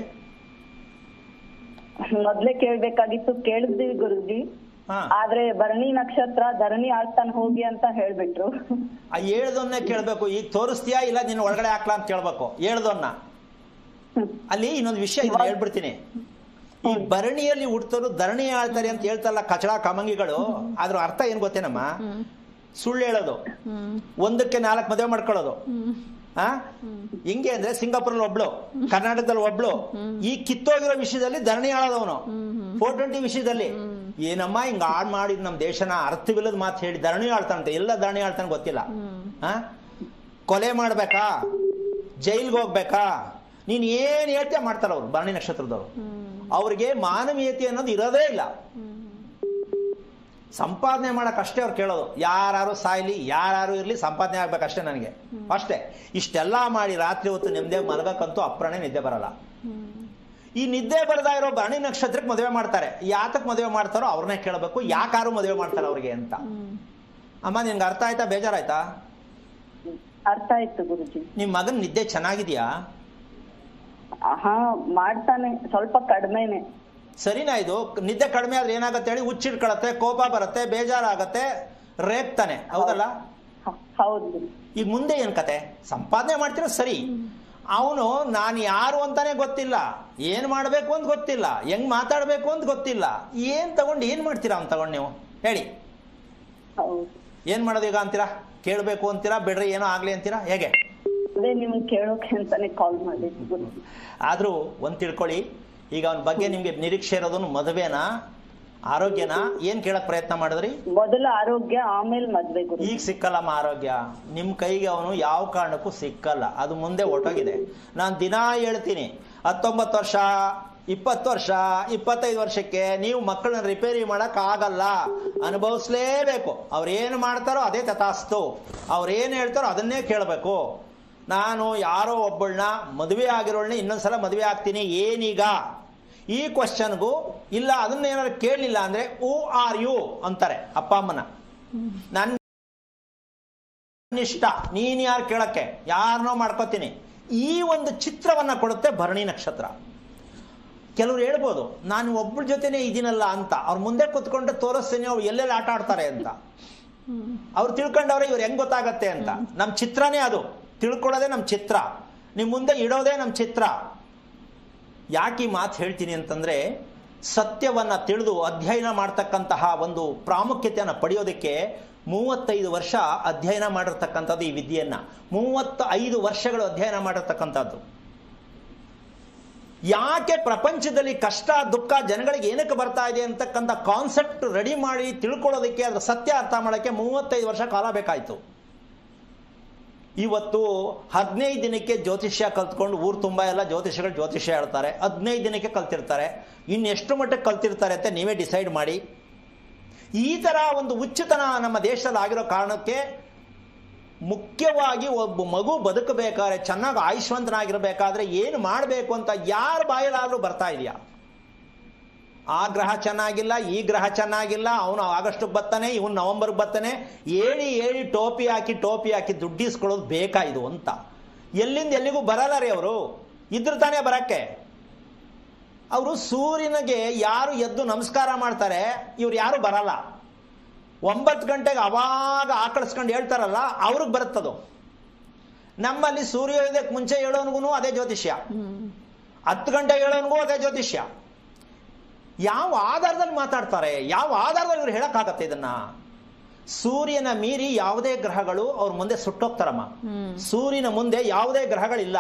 ಮೊದ್ಲೇ ಕೇಳ್ಬೇಕಾಗಿತ್ತು, ಕೇಳಿದ್ವಿ ಗುರುಜಿ. ಆದ್ರೆ ಭರಣಿ ನಕ್ಷತ್ರ ಧರಣಿ ಆಳ್ತಾನ ಹೋಗಿ ಅಂತ ಹೇಳ್ಬಿಟ್ರು. ಹೇಳ್ದೊನ್ನೇ ಕೇಳ್ಬೇಕು. ಈಗ ತೋರಿಸ್ತೀಯಾ ಇಲ್ಲ ನಿನ್ನ ಒಳಗಡೆ ಹಾಕ್ಲಾ ಅಂತ ಕೇಳ್ಬೇಕು. ಹೇಳ್ದೊನ್ನ ಅಲ್ಲಿ ಇನ್ನೊಂದು ವಿಷಯ ಇದನ್ನ ಹೇಳ್ಬಿಡ್ತೀನಿ. ಈ ಭರಣಿಯಲ್ಲಿ ಹುಡ್ತರು ಧರಣಿ ಆಳ್ತಾರೆ ಅಂತ ಹೇಳ್ತಲ್ಲ ಕಚಡ ಕಮಂಗಿಗಳು. ಅದ್ರ ಅರ್ಥ ಏನ್ ಗೊತ್ತೇನಮ್ಮ? ಸುಳ್ಳು ಹೇಳೋದು, ಒಂದಕ್ಕೆ 4 ಮದುವೆ ಮಾಡ್ಕೊಳ್ಳೋದು. ಹಿಂಗೆ ಅಂದ್ರೆ ಸಿಂಗಾಪುರಲ್ಲಿ ಒಬ್ಳು, ಕರ್ನಾಟಕದಲ್ಲಿ ಒಬ್ಳು, ಈ ಕಿತ್ತೋಗಿರೋ ವಿಷಯದಲ್ಲಿ ಧರಣಿ ಆಳೋದವನು. 420 ವಿಷಯದಲ್ಲಿ ಏನಮ್ಮ ಹಿಂಗ ಹಾಡ್ ಮಾಡಿದ್ ನಮ್ ದೇಶನ ಅರ್ಥವಿಲ್ಲದ ಮಾತು ಹೇಳಿ ಧರಣಿ ಆಳ್ತಾನಂತೆ. ಎಲ್ಲ ಧರಣಿ ಆಳ್ತಾನೆ ಗೊತ್ತಿಲ್ಲ. ಕೊಲೆ ಮಾಡ್ಬೇಕಾ, ಜೈಲ್ಗೆ ಹೋಗ್ಬೇಕಾ, ನೀನ್ ಏನ್ ಹೇಳ್ತೀಯ ಮಾಡ್ತಾರ ಅವ್ರು ಭರಣಿ ನಕ್ಷತ್ರದವ್ರು. ಅವ್ರಿಗೆ ಮಾನವೀಯತೆ ಅನ್ನೋದು ಇರೋದೇ ಇಲ್ಲ. ಸಂಪಾದನೆ ಮಾಡಕ್ ಅಷ್ಟೇ ಅವ್ರು ಕೇಳೋದು. ಯಾರು ಸಾಯ್ಲಿ, ಯಾರು ಇರ್ಲಿ, ಸಂಪಾದನೆ ಆಗ್ಬೇಕಷ್ಟೇ ನನಗೆ, ಅಷ್ಟೇ. ಇಷ್ಟೆಲ್ಲ ಮಾಡಿ ರಾತ್ರಿ ಹೊತ್ತು ನೆಮ್ಮದಿ ಮಲಗಕ್ಕಂತೂ ಅಪ್ರಾಣೆ ನಿದ್ದೆ ಬರಲ್ಲ. ಈ ನಿದ್ದೆ ಬರದಾ ಇರೋ ಭರಣಿ ನಕ್ಷತ್ರಕ್ಕೆ ಮದುವೆ ಮಾಡ್ತಾರೆ. ಯಾತಕ್ ಮದುವೆ ಮಾಡ್ತಾರೋ ಅವ್ರನ್ನೇ ಕೇಳಬೇಕು, ಯಾಕಾರು ಮದುವೆ ಮಾಡ್ತಾರೆ ಅವ್ರಿಗೆ ಅಂತ. ಅಮ್ಮ, ನಿನ್ಗೆ ಅರ್ಥ ಆಯ್ತಾ? ಬೇಜಾರಾಯ್ತಾ? ಅರ್ಥ ಆಯ್ತು ಗುರುಜಿ. ನಿಮ್ ಮಗನ್ ನಿದ್ದೆ ಚೆನ್ನಾಗಿದ್ಯಾ? ಹಾ, ಮಾಡ್ತಾನೆ, ಸ್ವಲ್ಪ ಕಡಿಮೆನೆ. ಸರಿನಾ? ಇದು ನಿದ್ದೆ ಕಡಿಮೆ ಆದ್ರೆ ಏನಾಗತ್ತೆ ಹೇಳಿ? ಹುಚ್ಚಿಡ್ಕೊಳತ್ತೆ, ಕೋಪ ಬರುತ್ತೆ, ಬೇಜಾರಾಗತ್ತೆ, ರೇಗ್ತಾನೆ, ಹೌದಲ್ಲ? ಹೌದು. ಈಗ ಮುಂದೆ ಏನ್ ಕತೆ? ಸಂಪಾದನೆ ಮಾಡ್ತಿರೋ ಸರಿ, ಅವನು ನಾನು ಯಾರು ಅಂತಾನೆ ಗೊತ್ತಿಲ್ಲ, ಏನ್ ಮಾಡ್ಬೇಕು ಅಂತ ಗೊತ್ತಿಲ್ಲ, ಹೆಂಗ್ ಮಾತಾಡ್ಬೇಕು ಅಂತ ಗೊತ್ತಿಲ್ಲ. ಏನ್ ತಗೊಂಡು ಏನ್ ಮಾಡ್ತೀರಾ ಅವ್ನು ತಗೊಂಡು ನೀವು ಹೇಳಿ? ಏನ್ ಮಾಡೋದು ಈಗ ಅಂತೀರಾ? ಕೇಳ್ಬೇಕು ಅಂತೀರಾ, ಬಿಡ್ರಿ ಏನೋ ಆಗ್ಲಿ ಅಂತೀರಾ, ಹೇಗೆ? ನಿಮ್ಗೆ ಕೇಳೋಕೆ ಅಂತಾನೆ ಕಾಲ್ ಮಾಡಿದ್ದು. ಆದ್ರೂ ಒಂದ್ ತಿಳ್ಕೊಳ್ಳಿ, ಈಗ ಅವನ ಬಗ್ಗೆ ನಿಮ್ಗೆ ನಿರೀಕ್ಷೆ ಇರೋದನ್ನು ಮದುವೆನಾ, ಆರೋಗ್ಯನ? ಏನ್ ಕೇಳಕ್ ಪ್ರಯತ್ನ ಮಾಡಿದ್ರಿ? ಮೊದಲ ಆರೋಗ್ಯ, ಆಮೇಲೆ ಮದ್ವೆ. ಈಗ ಸಿಕ್ಕಲ್ಲಮ್ಮ ಆರೋಗ್ಯ. ನಿಮ್ ಕೈಗೆ ಅವನು ಯಾವ ಕಾರಣಕ್ಕೂ ಸಿಕ್ಕಲ್ಲ, ಅದು ಮುಂದೆ ಹೊಟ್ಟೋಗಿದೆ. ನಾನು ದಿನಾ ಹೇಳ್ತೀನಿ, 19 ವರ್ಷ 20 ವರ್ಷ 25 ವರ್ಷಕ್ಕೆ ನೀವು ಮಕ್ಕಳನ್ನ ರಿಪೇರಿ ಮಾಡೋಕ್ಕಾಗಲ್ಲ, ಅನುಭವಿಸ್ಲೇಬೇಕು. ಅವ್ರೇನು ಮಾಡ್ತಾರೋ ಅದೇ ತಥಾಸ್ತು, ಅವ್ರೇನು ಹೇಳ್ತಾರೋ ಅದನ್ನೇ ಕೇಳಬೇಕು. ನಾನು ಯಾರೋ ಒಬ್ಬಳನ್ನ ಮದುವೆ ಆಗಿರೋಳನ್ನ ಇನ್ನೊಂದ್ಸಲ ಮದುವೆ ಆಗ್ತೀನಿ ಏನೀಗ, ಈ ಕ್ವಶನ್ಗೂ ಇಲ್ಲ ಅದನ್ನೇನಾದ್ರು ಕೇಳಲಿಲ್ಲ ಅಂದರೆ ಹೂ ಆರ್ ಯು ಅಂತಾರೆ ಅಪ್ಪ ಅಮ್ಮನ. ನನ್ನ ಇಷ್ಟ, ನೀನು ಯಾರು ಕೇಳಕ್ಕೆ, ಯಾರನ್ನೋ ಮಾಡ್ಕೋತೀನಿ. ಈ ಒಂದು ಚಿತ್ರವನ್ನು ಕೊಡುತ್ತೆ ಭರಣಿ ನಕ್ಷತ್ರ. ಕೆಲವ್ರು ಹೇಳ್ಬೋದು ನಾನು ಒಬ್ಬಳ ಜೊತೆನೇ ಇದೀನಲ್ಲ ಅಂತ, ಅವ್ರ ಮುಂದೆ ಕೂತ್ಕೊಂಡ್ರೆ ತೋರಿಸ್ತೀನಿ ಅವ್ರು ಎಲ್ಲೆಲ್ಲಿ ಆಟ ಆಡ್ತಾರೆ ಅಂತ. ಅವ್ರು ತಿಳ್ಕೊಂಡವ್ರೆ ಇವ್ರು ಹೆಂಗ್ ಗೊತ್ತಾಗತ್ತೆ ಅಂತ. ನಮ್ಮ ಚಿತ್ರನೇ ಅದು, ತಿಳ್ಕೊಳ್ಳೋದೇ ನಮ್ಮ ಚಿತ್ರ, ನಿಮ್ಮ ಮುಂದೆ ಇಡೋದೇ ನಮ್ಮ ಚಿತ್ರ. ಯಾಕೆ ಈ ಮಾತು ಹೇಳ್ತೀನಿ ಅಂತಂದ್ರೆ, ಸತ್ಯವನ್ನ ತಿಳಿದು ಅಧ್ಯಯನ ಮಾಡ್ತಕ್ಕಂತಹ ಒಂದು ಪ್ರಾಮುಖ್ಯತೆಯನ್ನು ಪಡೆಯೋದಕ್ಕೆ 35 ವರ್ಷ ಅಧ್ಯಯನ ಮಾಡಿರ್ತಕ್ಕಂಥದ್ದು ಈ ವಿದ್ಯೆಯನ್ನ. 35 ವರ್ಷಗಳು ಅಧ್ಯಯನ ಮಾಡಿರ್ತಕ್ಕಂಥದ್ದು. ಯಾಕೆ ಪ್ರಪಂಚದಲ್ಲಿ ಕಷ್ಟ ದುಃಖ ಜನಗಳಿಗೆ ಏನಕ್ಕೆ ಬರ್ತಾ ಇದೆ ಅಂತಕ್ಕಂಥ ಕಾನ್ಸೆಪ್ಟ್ ರೆಡಿ ಮಾಡಿ ತಿಳ್ಕೊಳ್ಳೋದಕ್ಕೆ, ಅದರ ಸತ್ಯ ಅರ್ಥ ಮಾಡೋಕ್ಕೆ 35 ವರ್ಷ ಕಾಲ ಬೇಕಾಯಿತು. ಇವತ್ತು 15 ದಿನಕ್ಕೆ ಜ್ಯೋತಿಷ್ಯ ಕಲ್ತ್ಕೊಂಡು ಊರು ತುಂಬ ಎಲ್ಲ ಜ್ಯೋತಿಷ್ಯಗಳು ಜ್ಯೋತಿಷ್ಯ ಹೇಳ್ತಾರೆ. 15 ದಿನಕ್ಕೆ ಕಲ್ತಿರ್ತಾರೆ. ಇನ್ನೆಷ್ಟು ಮಟ್ಟಕ್ಕೆ ಕಲ್ತಿರ್ತಾರೆ ಅಂತ ನೀವೇ ಡಿಸೈಡ್ ಮಾಡಿ. ಈ ಥರ ಒಂದು ಹುಚ್ಚುತನ ನಮ್ಮ ದೇಶದಲ್ಲಿ ಆಗಿರೋ ಕಾರಣಕ್ಕೆ ಮುಖ್ಯವಾಗಿ ಒಬ್ಬ ಮಗು ಬದುಕಬೇಕಾದ್ರೆ, ಚೆನ್ನಾಗಿ ಆಯುಷ್ವಂತನಾಗಿರ್ಬೇಕಾದ್ರೆ ಏನು ಮಾಡಬೇಕು ಅಂತ ಯಾರ ಬಾಯಲ್ಲಾದರೂ ಬರ್ತಾ ಇದೆಯಾ? ಆ ಗ್ರಹ ಚೆನ್ನಾಗಿಲ್ಲ, ಈ ಗ್ರಹ ಚೆನ್ನಾಗಿಲ್ಲ, ಅವನು ಆಗಸ್ಟ್ಗೆ ಬರ್ತಾನೆ, ಇವನು ನವಂಬರ್ಗೆ ಬರ್ತಾನೆ, ಹೇಳಿ ಟೋಪಿ ಹಾಕಿ ದುಡ್ಡಿಸ್ಕೊಳ್ಳೋದು ಬೇಕಾ ಇದು ಅಂತ. ಎಲ್ಲಿಂದ ಎಲ್ಲಿಗೂ ಬರಲ್ಲ ರೀ ಅವರು, ಇದ್ರ ತಾನೇ ಬರಕ್ಕೆ. ಅವರು ಸೂರ್ಯನಿಗೆ ಯಾರು ಎದ್ದು ನಮಸ್ಕಾರ ಮಾಡ್ತಾರೆ, ಇವ್ರು ಯಾರು ಬರಲ್ಲ. 9 ಗಂಟೆಗೆ ಅವಾಗ ಆಕಳಿಸ್ಕೊಂಡು ಹೇಳ್ತಾರಲ್ಲ, ಅವ್ರಿಗೆ ಬರುತ್ತದು. ನಮ್ಮಲ್ಲಿ ಸೂರ್ಯೋದಯಕ್ಕೆ ಮುಂಚೆ ಹೇಳೋನ್ಗೂ ಅದೇ ಜ್ಯೋತಿಷ್ಯ, 10 ಗಂಟೆಗೆ ಹೇಳೋನ್ಗೂ ಅದೇ ಜ್ಯೋತಿಷ್ಯ. ಯಾವ ಆಧಾರದಲ್ಲಿ ಮಾತಾಡ್ತಾರೆ, ಯಾವ ಆಧಾರದಲ್ಲಿ ಇವ್ರು ಹೇಳಕ್ಕಾಗತ್ತೆ ಇದನ್ನ? ಸೂರ್ಯನ ಮೀರಿ ಯಾವುದೇ ಗ್ರಹಗಳು ಅವ್ರ ಮುಂದೆ ಸುಟ್ಟೋಗ್ತಾರಮ್ಮ. ಸೂರ್ಯನ ಮುಂದೆ ಯಾವುದೇ ಗ್ರಹಗಳಿಲ್ಲ.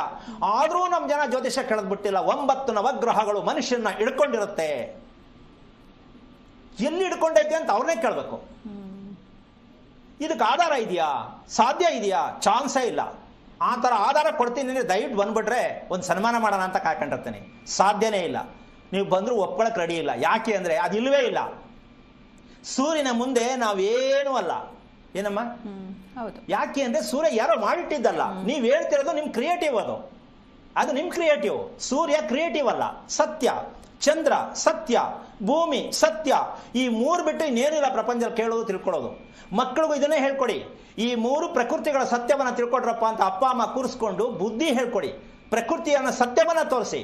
ಆದ್ರೂ ನಮ್ಮ ಜನ ಜ್ಯೋತಿಷ್ಯ ಕೇಳದ್ಬಿಟ್ಟಿಲ್ಲ. 9 ನವಗ್ರಹಗಳು ಮನುಷ್ಯನ ಹಿಡ್ಕೊಂಡಿರುತ್ತೆ. ಎಲ್ಲಿ ಹಿಡ್ಕೊಂಡೈತೆ ಅಂತ ಅವ್ರನ್ನೇ ಕೇಳಬೇಕು. ಇದಕ್ಕೆ ಆಧಾರ ಇದೆಯಾ? ಸಾಧ್ಯ ಇದೆಯಾ? ಚಾನ್ಸೇ ಇಲ್ಲ. ಆ ಥರ ಆಧಾರ ಕೊಡ್ತೀನಿ ಅಂದರೆ ದಯವಿಟ್ಟು ಬಂದ್ಬಿಟ್ರೆ ಒಂದು ಸನ್ಮಾನ ಮಾಡೋಣ ಅಂತ ಕಾಯ್ಕೊಂಡಿರ್ತೀನಿ. ಸಾಧ್ಯನೇ ಇಲ್ಲ. ನೀವು ಬಂದರೂ ಒಪ್ಕೊಳಕ್ಕೆ ರೆಡಿ ಇಲ್ಲ. ಯಾಕೆ ಅಂದರೆ ಅದಿಲ್ವೇ ಇಲ್ಲ. ಸೂರ್ಯನ ಮುಂದೆ ನಾವೇನೂ ಅಲ್ಲ. ಏನಮ್ಮ? ಹೌದು. ಯಾಕೆ ಅಂದರೆ ಸೂರ್ಯ ಯಾರೋ ಮಾಡಿಟ್ಟಿದ್ದಲ್ಲ. ನೀವು ಹೇಳ್ತಿರೋದು ನಿಮ್ಮ ಕ್ರಿಯೇಟಿವ್, ಅದು ನಿಮ್ಮ ಕ್ರಿಯೇಟಿವ್. ಸೂರ್ಯ ಕ್ರಿಯೇಟಿವ್ ಅಲ್ಲ, ಸತ್ಯ. ಚಂದ್ರ ಸತ್ಯ, ಭೂಮಿ ಸತ್ಯ. ಈ 3 ಬಿಟ್ಟು ಇನ್ನೇನಿಲ್ಲ ಪ್ರಪಂಚದಲ್ಲಿ ಕೇಳೋದು ತಿಳ್ಕೊಳ್ಳೋದು. ಮಕ್ಕಳಿಗೂ ಇದನ್ನೇ ಹೇಳ್ಕೊಡಿ. ಈ 3 ಪ್ರಕೃತಿಗಳ ಸತ್ಯವನ್ನು ತಿಳ್ಕೊಡ್ರಪ್ಪ ಅಂತ ಅಪ್ಪ ಅಮ್ಮ ಕೂರಿಸ್ಕೊಂಡು ಬುದ್ಧಿ ಹೇಳ್ಕೊಡಿ. ಪ್ರಕೃತಿಯನ್ನು ಸತ್ಯವನ್ನು ತೋರಿಸಿ.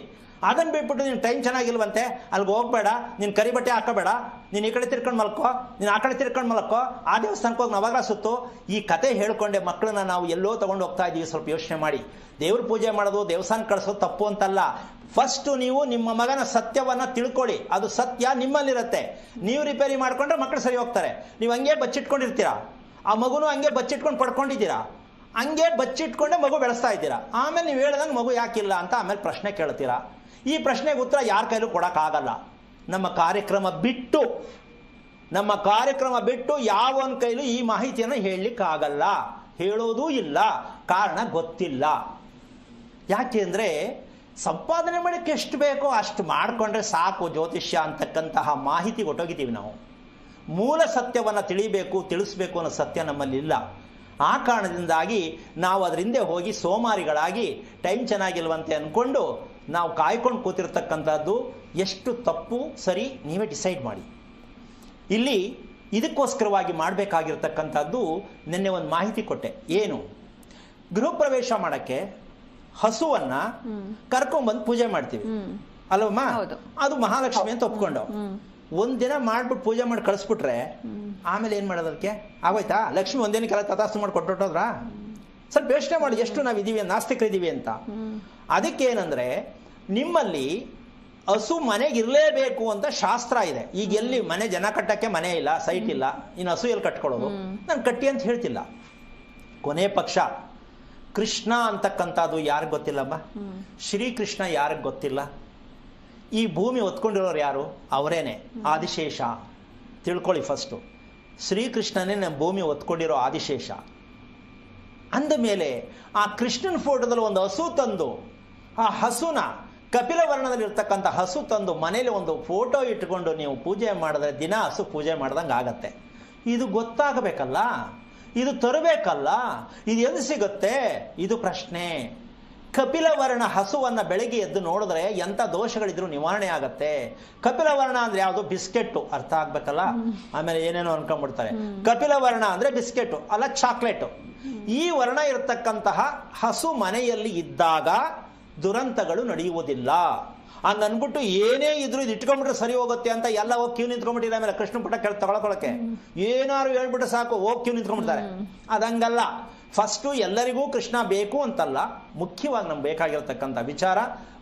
ಅದನ್ನು ಬಿಟ್ಬಿಟ್ಟು ನೀನು ಟೈಮ್ ಚೆನ್ನಾಗಿಲ್ವಂತೆ ಅಲ್ಲಿಗೆ ಹೋಗ್ಬೇಡ, ನೀನು ಕರಿ ಬಟ್ಟೆ ಹಾಕೋಬೇಡ, ನೀನು ಈ ಕಡೆ ತಿರ್ಕೊಂಡು ಮಲ್ಕೋ, ನೀನು ಆ ಕಡೆ ತಿರ್ಕೊಂಡು ಮಲ್ಕೋ, ಆ ದೇವಸ್ಥಾನಕ್ಕೆ ಹೋಗಿ ನವಗ್ರಹ ಸುತ್ತು, ಈ ಕತೆ ಹೇಳ್ಕೊಂಡೆ ಮಕ್ಕಳನ್ನ ನಾವು ಎಲ್ಲೋ ತಗೊಂಡು ಹೋಗ್ತಾ ಇದ್ದೀವಿ. ಸ್ವಲ್ಪ ಯೋಚನೆ ಮಾಡಿ. ದೇವ್ರ ಪೂಜೆ ಮಾಡೋದು, ದೇವಸ್ಥಾನ ಕಳಿಸೋದು ತಪ್ಪು ಅಂತಲ್ಲ. ಫಸ್ಟ್ ನೀವು ನಿಮ್ಮ ಮಗನ ಸತ್ಯವನ್ನ ತಿಳ್ಕೊಳ್ಳಿ. ಅದು ಸತ್ಯ ನಿಮ್ಮಲ್ಲಿರುತ್ತೆ. ನೀವು ರಿಪೇರಿ ಮಾಡ್ಕೊಂಡ್ರೆ ಮಕ್ಕಳು ಸರಿ ಹೋಗ್ತಾರೆ. ನೀವು ಹಂಗೆ ಬಚ್ಚಿಟ್ಕೊಂಡಿರ್ತೀರಾ, ಆ ಮಗುನು ಹಂಗೆ ಬಚ್ಚಿಟ್ಕೊಂಡು ಪಡ್ಕೊಂಡಿದ್ದೀರಾ, ಹಂಗೆ ಬಚ್ಚಿಟ್ಕೊಂಡೆ ಮಗು ಬೆಳೆಸ್ತಾ ಇದ್ದೀರಾ. ಆಮೇಲೆ ನೀವು ಹೇಳ್ದಂಗೆ ಮಗು ಯಾಕಿಲ್ಲ ಅಂತ ಆಮೇಲೆ ಪ್ರಶ್ನೆ ಕೇಳ್ತೀರಾ. ಈ ಪ್ರಶ್ನೆಗೆ ಉತ್ತರ ಯಾರ ಕೈಲೂ ಕೊಡೋಕ್ಕಾಗಲ್ಲ. ನಮ್ಮ ಕಾರ್ಯಕ್ರಮ ಬಿಟ್ಟು ಯಾವನ ಕೈಲೂ ಈ ಮಾಹಿತಿಯನ್ನು ಹೇಳಲಿಕ್ಕಾಗಲ್ಲ, ಹೇಳೋದೂ ಇಲ್ಲ. ಕಾರಣ ಗೊತ್ತಿಲ್ಲ. ಯಾಕೆ ಅಂದರೆ ಸಂಪಾದನೆ ಮಾಡೋಕ್ಕೆ ಎಷ್ಟು ಬೇಕೋ ಅಷ್ಟು ಮಾಡಿಕೊಂಡ್ರೆ ಸಾಕು ಜ್ಯೋತಿಷ್ಯ ಅಂತಕ್ಕಂತಹ ಮಾಹಿತಿ ಹೊಟ್ಟೋಗಿದ್ದೀವಿ ನಾವು. ಮೂಲ ಸತ್ಯವನ್ನು ತಿಳಿಸ್ಬೇಕು ಅನ್ನೋ ಸತ್ಯ ನಮ್ಮಲ್ಲಿ ಇಲ್ಲ. ಆ ಕಾರಣದಿಂದಾಗಿ ನಾವು ಅದರ ಹಿಂದೆ ಹೋಗಿ ಸೋಮಾರಿಗಳಾಗಿ ಟೈಮ್ ಚೆನ್ನಾಗಿಲ್ವಂತೆ ಅಂದ್ಕೊಂಡು ನಾವು ಕಾಯ್ಕೊಂಡು ಕೂತಿರ್ತಕ್ಕಂಥದ್ದು ಎಷ್ಟು ತಪ್ಪು ಸರಿ ನೀವೇ ಡಿಸೈಡ್ ಮಾಡಿ. ಇಲ್ಲಿ ಇದಕ್ಕೋಸ್ಕರವಾಗಿ ಮಾಡಬೇಕಾಗಿರ್ತಕ್ಕಂಥದ್ದು ನಿನ್ನೆ ಒಂದು ಮಾಹಿತಿ ಕೊಟ್ಟೆ. ಏನು? ಗೃಹ ಪ್ರವೇಶ ಮಾಡೋಕ್ಕೆ ಹಸುವನ್ನ ಕರ್ಕೊಂಡ್ಬಂದು ಪೂಜೆ ಮಾಡ್ತೀವಿ ಅಲ್ವಮ್ಮ? ಅದು ಮಹಾಲಕ್ಷ್ಮಿ ಅಂತ ಒಪ್ಕೊಂಡು ಒಂದಿನ ಮಾಡ್ಬಿಟ್ಟು ಪೂಜೆ ಮಾಡಿ ಕಳಿಸ್ಬಿಟ್ರೆ ಆಮೇಲೆ ಏನ್ ಮಾಡೋದು? ಅದಕ್ಕೆ ಆಗೋಯ್ತಾ? ಲಕ್ಷ್ಮಿ ಒಂದೇನಕ್ಕೆಲ್ಲ ತಥಾಸ್ತು ಮಾಡಿ ಕೊಟ್ಟೋದ್ರ? ಸ್ವಲ್ಪ ಯೋಚನೆ ಮಾಡಿ, ಎಷ್ಟು ನಾವಿದ್ದೀವಿ, ನಾಸ್ತಿಕರಿದ್ದೀವಿ ಅಂತ. ಅದಕ್ಕೆ ಏನಂದ್ರೆ, ನಿಮ್ಮಲ್ಲಿ ಹಸು ಮನೆಗೆ ಇರಲೇಬೇಕು ಅಂತ ಶಾಸ್ತ್ರ ಇದೆ. ಈಗ ಎಲ್ಲಿ ಮನೆ ಜನ ಕಟ್ಟಕ್ಕೆ ಮನೆ ಇಲ್ಲ, ಸೈಟ್ ಇಲ್ಲ, ಇನ್ನು ಹಸು ಎಲ್ಲಿ ಕಟ್ಕೊಳ್ಳೋದು? ನಾನು ಕಟ್ಟಿ ಅಂತ ಹೇಳ್ತಿಲ್ಲ. ಕೊನೆ ಪಕ್ಷ ಕೃಷ್ಣ ಅಂತಕ್ಕಂಥದ್ದು ಯಾರಿಗೆ ಗೊತ್ತಿಲ್ಲಮ್ಮ? ಶ್ರೀಕೃಷ್ಣ ಯಾರಿಗೆ ಗೊತ್ತಿಲ್ಲ? ಈ ಭೂಮಿ ಹೊತ್ಕೊಂಡಿರೋರು ಯಾರು? ಅವರೇನೆ, ಆದಿಶೇಷ. ತಿಳ್ಕೊಳ್ಳಿ ಫಸ್ಟು. ಶ್ರೀಕೃಷ್ಣನೇ ನಮ್ಮ ಭೂಮಿ ಹೊತ್ಕೊಂಡಿರೋ ಆದಿಶೇಷ. ಅಂದ ಮೇಲೆ ಆ ಕೃಷ್ಣನ ಫೋಟೋದಲ್ಲಿ ಒಂದು ಹಸು ತಂದು ಆ ಹಸುನ ಕಪಿಲ ವರ್ಣದಲ್ಲಿ ಇರ್ತಕ್ಕಂಥ ಹಸು ತಂದು ಮನೇಲಿ ಒಂದು ಫೋಟೋ ಇಟ್ಕೊಂಡು ನೀವು ಪೂಜೆ ಮಾಡಿದ್ರೆ ದಿನ ಹಸು ಪೂಜೆ ಮಾಡ್ದಂಗೆ ಆಗತ್ತೆ. ಇದು ಗೊತ್ತಾಗಬೇಕಲ್ಲ, ಇದು ತರಬೇಕಲ್ಲ, ಇದು ಎಲ್ಲಿ ಸಿಗುತ್ತೆ? ಇದು ಪ್ರಶ್ನೆ. ಕಪಿಲವರ್ಣ ಹಸುವನ್ನು ಬೆಳಗ್ಗೆ ಎದ್ದು ನೋಡಿದ್ರೆ ಎಂಥ ದೋಷಗಳಿದ್ರು ನಿವಾರಣೆ ಆಗತ್ತೆ. ಕಪಿಲವರ್ಣ ಅಂದ್ರೆ ಯಾವುದು? ಬಿಸ್ಕೆಟ್ಟು. ಅರ್ಥ ಆಗ್ಬೇಕಲ್ಲ. ಆಮೇಲೆ ಏನೇನೋ ಅನ್ಕೊಂಡ್ಬಿಡ್ತಾರೆ. ಕಪಿಲವರ್ಣ ಅಂದ್ರೆ ಬಿಸ್ಕೆಟ್ಟು ಅಲ್ಲ, ಚಾಕ್ಲೇಟು. ಈ ವರ್ಣ ಇರತಕ್ಕಂತಹ ಹಸು ಮನೆಯಲ್ಲಿ ಇದ್ದಾಗ ದುರಂತಗಳು ನಡೆಯುವುದಿಲ್ಲ. ಹಂಗನ್ಬಿಟ್ಟು ಏನೇ ಇದ್ರು ಇದು ಇಟ್ಕೊಂಡ್ಬಿಟ್ರೆ ಸರಿ ಹೋಗುತ್ತೆ ಅಂತ ಎಲ್ಲ ಹೋಗಿ ಕ್ಯೂ ನಿಂತ್ಕೊಂಡ್ಬಿಟ್ಟಿಲ್ಲ. ಆಮೇಲೆ ಕೃಷ್ಣ ಪುಟ ತಗೊಳಕ್ಕೆ ಏನಾರು ಹೇಳ್ಬಿಟ್ರೆ ಸಾಕು, ಹೋಗಿ ಕ್ಯೂ ನಿಂತ್ಕೊಂಡ್ಬಿಡ್ತಾರೆ. ಅದಂಗಲ್ಲ. ಫಸ್ಟು ಎಲ್ಲರಿಗೂ ಕೃಷ್ಣ ಬೇಕು ಅಂತಲ್ಲ, ಮುಖ್ಯವಾಗಿ ನಮ್ಗೆ ಬೇಕಾಗಿರ್ತಕ್ಕಂಥ ವಿಚಾರ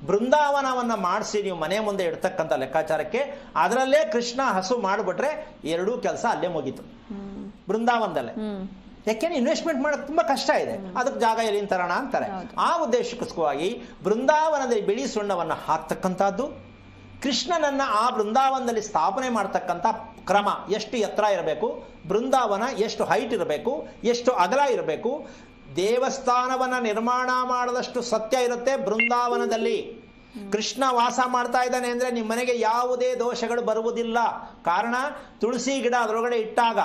ಬೃಂದಾವನವನ್ನು ಮಾಡಿಸಿ ನೀವು ಮನೆ ಮುಂದೆ ಇಡ್ತಕ್ಕಂಥ ಲೆಕ್ಕಾಚಾರಕ್ಕೆ ಅದರಲ್ಲೇ ಕೃಷ್ಣ ಹಸು ಮಾಡಿಬಿಟ್ರೆ ಎರಡೂ ಕೆಲಸ ಅಲ್ಲೇ ಮುಗೀತು ಬೃಂದಾವನದಲ್ಲೇ. ಯಾಕೆಂದ್ರೆ ಇನ್ವೆಸ್ಟ್ಮೆಂಟ್ ಮಾಡೋದು ತುಂಬಾ ಕಷ್ಟ ಇದೆ, ಅದಕ್ಕೆ ಜಾಗ ಎಲ್ಲಿ ತರೋಣ ಅಂತಾರೆ. ಆ ಉದ್ದೇಶಕ್ಕೋಸ್ಕರವಾಗಿ ಬೃಂದಾವನದಲ್ಲಿ ಬಿಳಿ ಸುಣ್ಣವನ್ನು ಹಾಕ್ತಕ್ಕಂಥದ್ದು, ಕೃಷ್ಣನನ್ನ ಆ ಬೃಂದಾವನದಲ್ಲಿ ಸ್ಥಾಪನೆ ಮಾಡ್ತಕ್ಕಂಥ ಕ್ರಮ, ಎಷ್ಟು ಎತ್ತರ ಇರಬೇಕು, ಬೃಂದಾವನ ಎಷ್ಟು ಹೈಟ್ ಇರಬೇಕು, ಎಷ್ಟು ಅಗಲ ಇರಬೇಕು. ದೇವಸ್ಥಾನವನ್ನ ನಿರ್ಮಾಣ ಮಾಡದಷ್ಟು ಸತ್ಯ ಇರುತ್ತೆ ಬೃಂದಾವನದಲ್ಲಿ. ಕೃಷ್ಣ ವಾಸ ಮಾಡ್ತಾ ಇದ್ದಾನೆ ಅಂದ್ರೆ ನಿಮ್ಮ ಮನೆಗೆ ಯಾವುದೇ ದೋಷಗಳು ಬರುವುದಿಲ್ಲ. ಕಾರಣ, ತುಳಸಿ ಗಿಡ ಅದರೊಳಗಡೆ ಇಟ್ಟಾಗ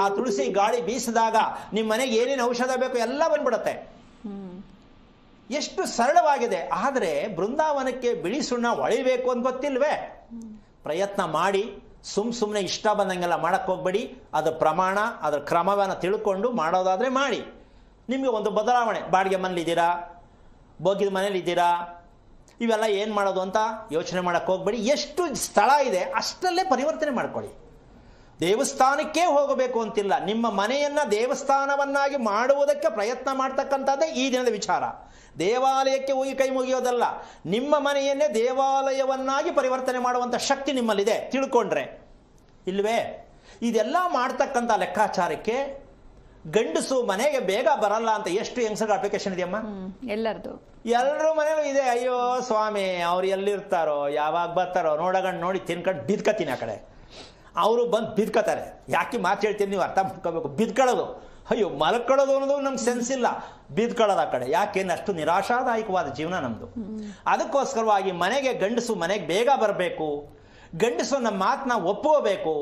ಆ ತುಳಸಿ ಗಾಳಿ ಬೀಸಿದಾಗ ನಿಮ್ಮ ಮನೆಗೆ ಏನೇನು ಔಷಧ ಬೇಕು ಎಲ್ಲ ಬಂದ್ಬಿಡುತ್ತೆ. ಎಷ್ಟು ಸರಳವಾಗಿದೆ. ಆದರೆ ಬೃಂದಾವನಕ್ಕೆ ಬಿಳಿ ಸುಣ್ಣ ಹೊಳಿಬೇಕು ಅಂತ ಗೊತ್ತಿಲ್ವೇ? ಪ್ರಯತ್ನ ಮಾಡಿ ಸುಮ್ಮನೆ ಇಷ್ಟ ಬಂದಂಗೆಲ್ಲ ಮಾಡಕ್ಕೆ ಹೋಗ್ಬೇಡಿ. ಅದರ ಪ್ರಮಾಣ, ಅದರ ಕ್ರಮವನ್ನು ತಿಳ್ಕೊಂಡು ಮಾಡೋದಾದ್ರೆ ಮಾಡಿ. ನಿಮಗೆ ಒಂದು ಬದಲಾವಣೆ, ಬಾಡಿಗೆ ಮನೇಲಿದ್ದೀರಾ, ಬೋಗಿದ ಮನೇಲಿದ್ದೀರಾ, ಇವೆಲ್ಲ ಏನು ಮಾಡೋದು ಅಂತ ಯೋಚನೆ ಮಾಡಕ್ಕೆ ಹೋಗ್ಬೇಡಿ. ಎಷ್ಟು ಸ್ಥಳ ಇದೆ ಅಷ್ಟಲ್ಲೇ ಪರಿವರ್ತನೆ ಮಾಡ್ಕೊಳ್ಳಿ. ದೇವಸ್ಥಾನಕ್ಕೆ ಹೋಗಬೇಕು ಅಂತಿಲ್ಲ, ನಿಮ್ಮ ಮನೆಯನ್ನ ದೇವಸ್ಥಾನವನ್ನಾಗಿ ಮಾಡುವುದಕ್ಕೆ ಪ್ರಯತ್ನ ಮಾಡ್ತಕ್ಕಂಥದ್ದೇ ಈ ದಿನದ ವಿಚಾರ. ದೇವಾಲಯಕ್ಕೆ ಹೋಗಿ ಕೈ ಮುಗಿಯೋದಲ್ಲ, ನಿಮ್ಮ ಮನೆಯನ್ನೇ ದೇವಾಲಯವನ್ನಾಗಿ ಪರಿವರ್ತನೆ ಮಾಡುವಂಥ ಶಕ್ತಿ ನಿಮ್ಮಲ್ಲಿದೆ, ತಿಳ್ಕೊಂಡ್ರೆ. ಇಲ್ವೇ? ಇದೆಲ್ಲ ಮಾಡ್ತಕ್ಕಂಥ ಲೆಕ್ಕಾಚಾರಕ್ಕೆ ಗಂಡಸು ಮನೆಗೆ ಬೇಗ ಬರಲ್ಲ ಅಂತ ಎಷ್ಟು ಹೆಂಗಸರ ಅಪ್ಲಿಕೇಶನ್ ಇದೆಯಮ್ಮ? ಎಲ್ಲರದು, ಎಲ್ಲರ ಮನೇಲೂ ಇದೆ. ಅಯ್ಯೋ ಸ್ವಾಮಿ, ಅವ್ರು ಎಲ್ಲಿರ್ತಾರೋ, ಯಾವಾಗ ಬರ್ತಾರೋ, ನೋಡಗಂಡು ನೋಡಿ ತಿನ್ಕೊಂಡು ಬಿದ್ಕತೀನಿ ಆ ಕಡೆ. ಅವರು ಬಂದು ಬಿದ್ಕತಾರೆ. ಯಾಕೆ ಮಾತು ಹೇಳ್ತೀನಿ ನೀವು ಅರ್ಥ ಮಾಡ್ಕೋಬೇಕು. ಬಿದ್ಕೊಳ್ಳೋದು, ಅಯ್ಯೋ ಮಲ್ಕೊಳ್ಳೋದು ಅನ್ನೋದು ನಮ್ಗೆ ಸೆನ್ಸ್ ಇಲ್ಲ, ಬಿದ್ಕೊಳ್ಳೋದು ಆ ಕಡೆ. ಯಾಕೆಂದ್ರೆ ಅಷ್ಟು ನಿರಾಶಾದಾಯಕವಾದ ಜೀವನ ನಮ್ದು. ಅದಕ್ಕೋಸ್ಕರವಾಗಿ ಮನೆಗೆ ಗಂಡಸು ಮನೆಗೆ ಬೇಗ ಬರಬೇಕು, ಗಂಡಸು ನಮ್ಮ ಮಾತನ್ನ ಒಪ್ಪಬೇಕು,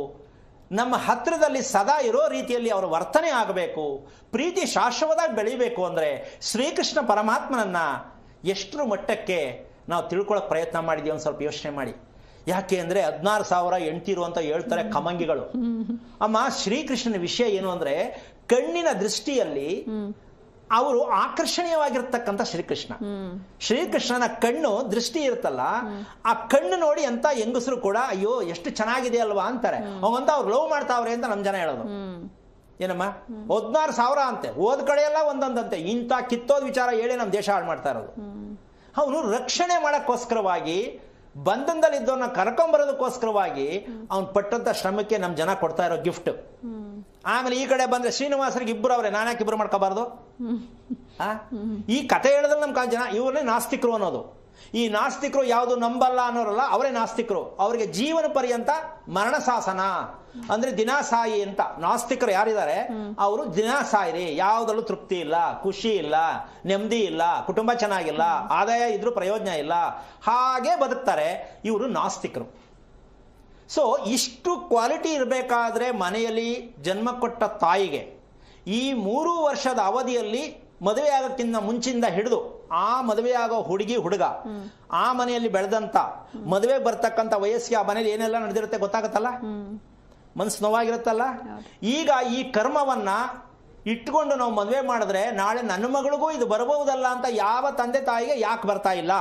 ನಮ್ಮ ಹತ್ತಿರದಲ್ಲಿ ಸದಾ ಇರೋ ರೀತಿಯಲ್ಲಿ ಅವರ ವರ್ತನೆ ಆಗಬೇಕು, ಪ್ರೀತಿ ಶಾಶ್ವತವಾಗಿ ಬೆಳಿಬೇಕು ಅಂದರೆ ಶ್ರೀಕೃಷ್ಣ ಪರಮಾತ್ಮನನ್ನ ಎಷ್ಟರ ಮಟ್ಟಕ್ಕೆ ನಾವು ತಿಳ್ಕೊಳ್ಳೋಕೆ ಪ್ರಯತ್ನ ಮಾಡಿದೀವಿ ಒಂದು ಸ್ವಲ್ಪ ಯೋಚನೆ ಮಾಡಿ. ಯಾಕೆ ಅಂದರೆ 16,000 ಹೆಂಡ್ತಿರು ಅಂತ ಹೇಳ್ತಾರೆ ಕಮಂಗಿಗಳು. ಅಮ್ಮ, ಶ್ರೀಕೃಷ್ಣನ ವಿಷಯ ಏನು ಅಂದರೆ ಕಣ್ಣಿನ ದೃಷ್ಟಿಯಲ್ಲಿ ಅವರು ಆಕರ್ಷಣೀಯವಾಗಿರ್ತಕ್ಕಂಥ ಶ್ರೀಕೃಷ್ಣ. ಶ್ರೀಕೃಷ್ಣನ ಕಣ್ಣು ದೃಷ್ಟಿ ಇರುತ್ತಲ್ಲ, ಆ ಕಣ್ಣು ನೋಡಿ ಅಂತ ಹೆಂಗಸರು ಕೂಡ ಅಯ್ಯೋ ಎಷ್ಟು ಚೆನ್ನಾಗಿದೆ ಅಲ್ವಾ ಅಂತಾರೆ. ಅವಂತ ಅವ್ರು ಲವ್ ಮಾಡ್ತಾವ್ರೆ ಅಂತ ನಮ್ ಜನ ಹೇಳೋದು. ಏನಮ್ಮ, 16,000 ಅಂತೆ, ಹೋದ ಕಡೆ ಎಲ್ಲ ಒಂದೊಂದಂತೆ. ಇಂಥ ಕಿತ್ತೋದ್ ವಿಚಾರ ಹೇಳಿ ನಮ್ಮ ದೇಶ ಹಾಳು ಮಾಡ್ತಾ ಇರೋದು. ಅವನು ರಕ್ಷಣೆ ಮಾಡಕ್ಕೋಸ್ಕರವಾಗಿ, ಬಂಧನದಲ್ಲಿದ್ದವನ್ನ ಕರ್ಕೊಂಬರೋದಕ್ಕೋಸ್ಕರವಾಗಿ ಅವ್ನು ಪಟ್ಟಂತ ಶ್ರಮಕ್ಕೆ ನಮ್ಮ ಜನ ಕೊಡ್ತಾ ಇರೋ ಗಿಫ್ಟ್. ಆಮೇಲೆ ಈ ಕಡೆ ಬಂದ್ರೆ ಶ್ರೀನಿವಾಸರಿಗೆ ಇಬ್ಬರು ಅವ್ರೆ, ನಾನ್ಯಾಕೆ ಇಬ್ಬರು ಮಾಡ್ಕೋಬಾರ್ದು? ಈ ಕಥೆ ಹೇಳಿದ್ರೆ ನಮ್ಮ ಜನ ಇವ್ರನ್ನೇ ನಾಸ್ತಿಕರು ಅನ್ನೋದು. ಈ ನಾಸ್ತಿಕರು ಯಾವುದು ನಂಬಲ್ಲ ಅನ್ನೋರಲ್ಲ, ಅವರೇ ನಾಸ್ತಿಕರು. ಅವರಿಗೆ ಜೀವನ ಪರ್ಯಂತ ಮರಣ ಶಾಸನ ಅಂದ್ರೆ ದಿನ ಸಾಯಿ ಅಂತ. ನಾಸ್ತಿಕರು ಯಾರಿದ್ದಾರೆ ಅವರು ದಿನ ಸಾಯಿರಿ, ಯಾವುದರಲ್ಲೂ ತೃಪ್ತಿ ಇಲ್ಲ, ಖುಷಿ ಇಲ್ಲ, ನೆಮ್ಮದಿ ಇಲ್ಲ, ಕುಟುಂಬ ಚೆನ್ನಾಗಿಲ್ಲ, ಆದಾಯ ಇದ್ರೂ ಪ್ರಯೋಜನ ಇಲ್ಲ, ಹಾಗೆ ಬದುಕ್ತಾರೆ. ಇವರು ನಾಸ್ತಿಕರು. ಸೊ ಇಷ್ಟು ಕ್ವಾಲಿಟಿ ಇರಬೇಕಾದ್ರೆ ಮನೆಯಲ್ಲಿ ಜನ್ಮ ಕೊಟ್ಟ ತಾಯಿಗೆ ಈ 3 ವರ್ಷದ ಅವಧಿಯಲ್ಲಿ ಮದುವೆ ಆಗೋಕ್ಕಿಂತ ಮುಂಚಿಂದ ಹಿಡಿದು ಆ ಮದುವೆ ಆಗೋ ಹುಡುಗಿ ಹುಡುಗ ಆ ಮನೆಯಲ್ಲಿ ಬೆಳೆದಂತ ಮದುವೆ ಬರ್ತಕ್ಕಂಥ ವಯಸ್ಸಿಗೆ ಆ ಮನೇಲಿ ಏನೆಲ್ಲ ನಡೆದಿರುತ್ತೆ ಗೊತ್ತಾಗತ್ತಲ್ಲ, ಮನಸ್ಸು ನೋವಾಗಿರುತ್ತಲ್ಲ. ಈಗ ಈ ಕರ್ಮವನ್ನ ಇಟ್ಕೊಂಡು ನಾವು ಮದುವೆ ಮಾಡಿದ್ರೆ ನಾಳೆ ನನ್ನ ಮಗಳಿಗೂ ಇದು ಬರಬಹುದಲ್ಲ ಅಂತ ಯಾವ ತಂದೆ ತಾಯಿಗೆ ಯಾಕೆ ಬರ್ತಾ ಇಲ್ಲ?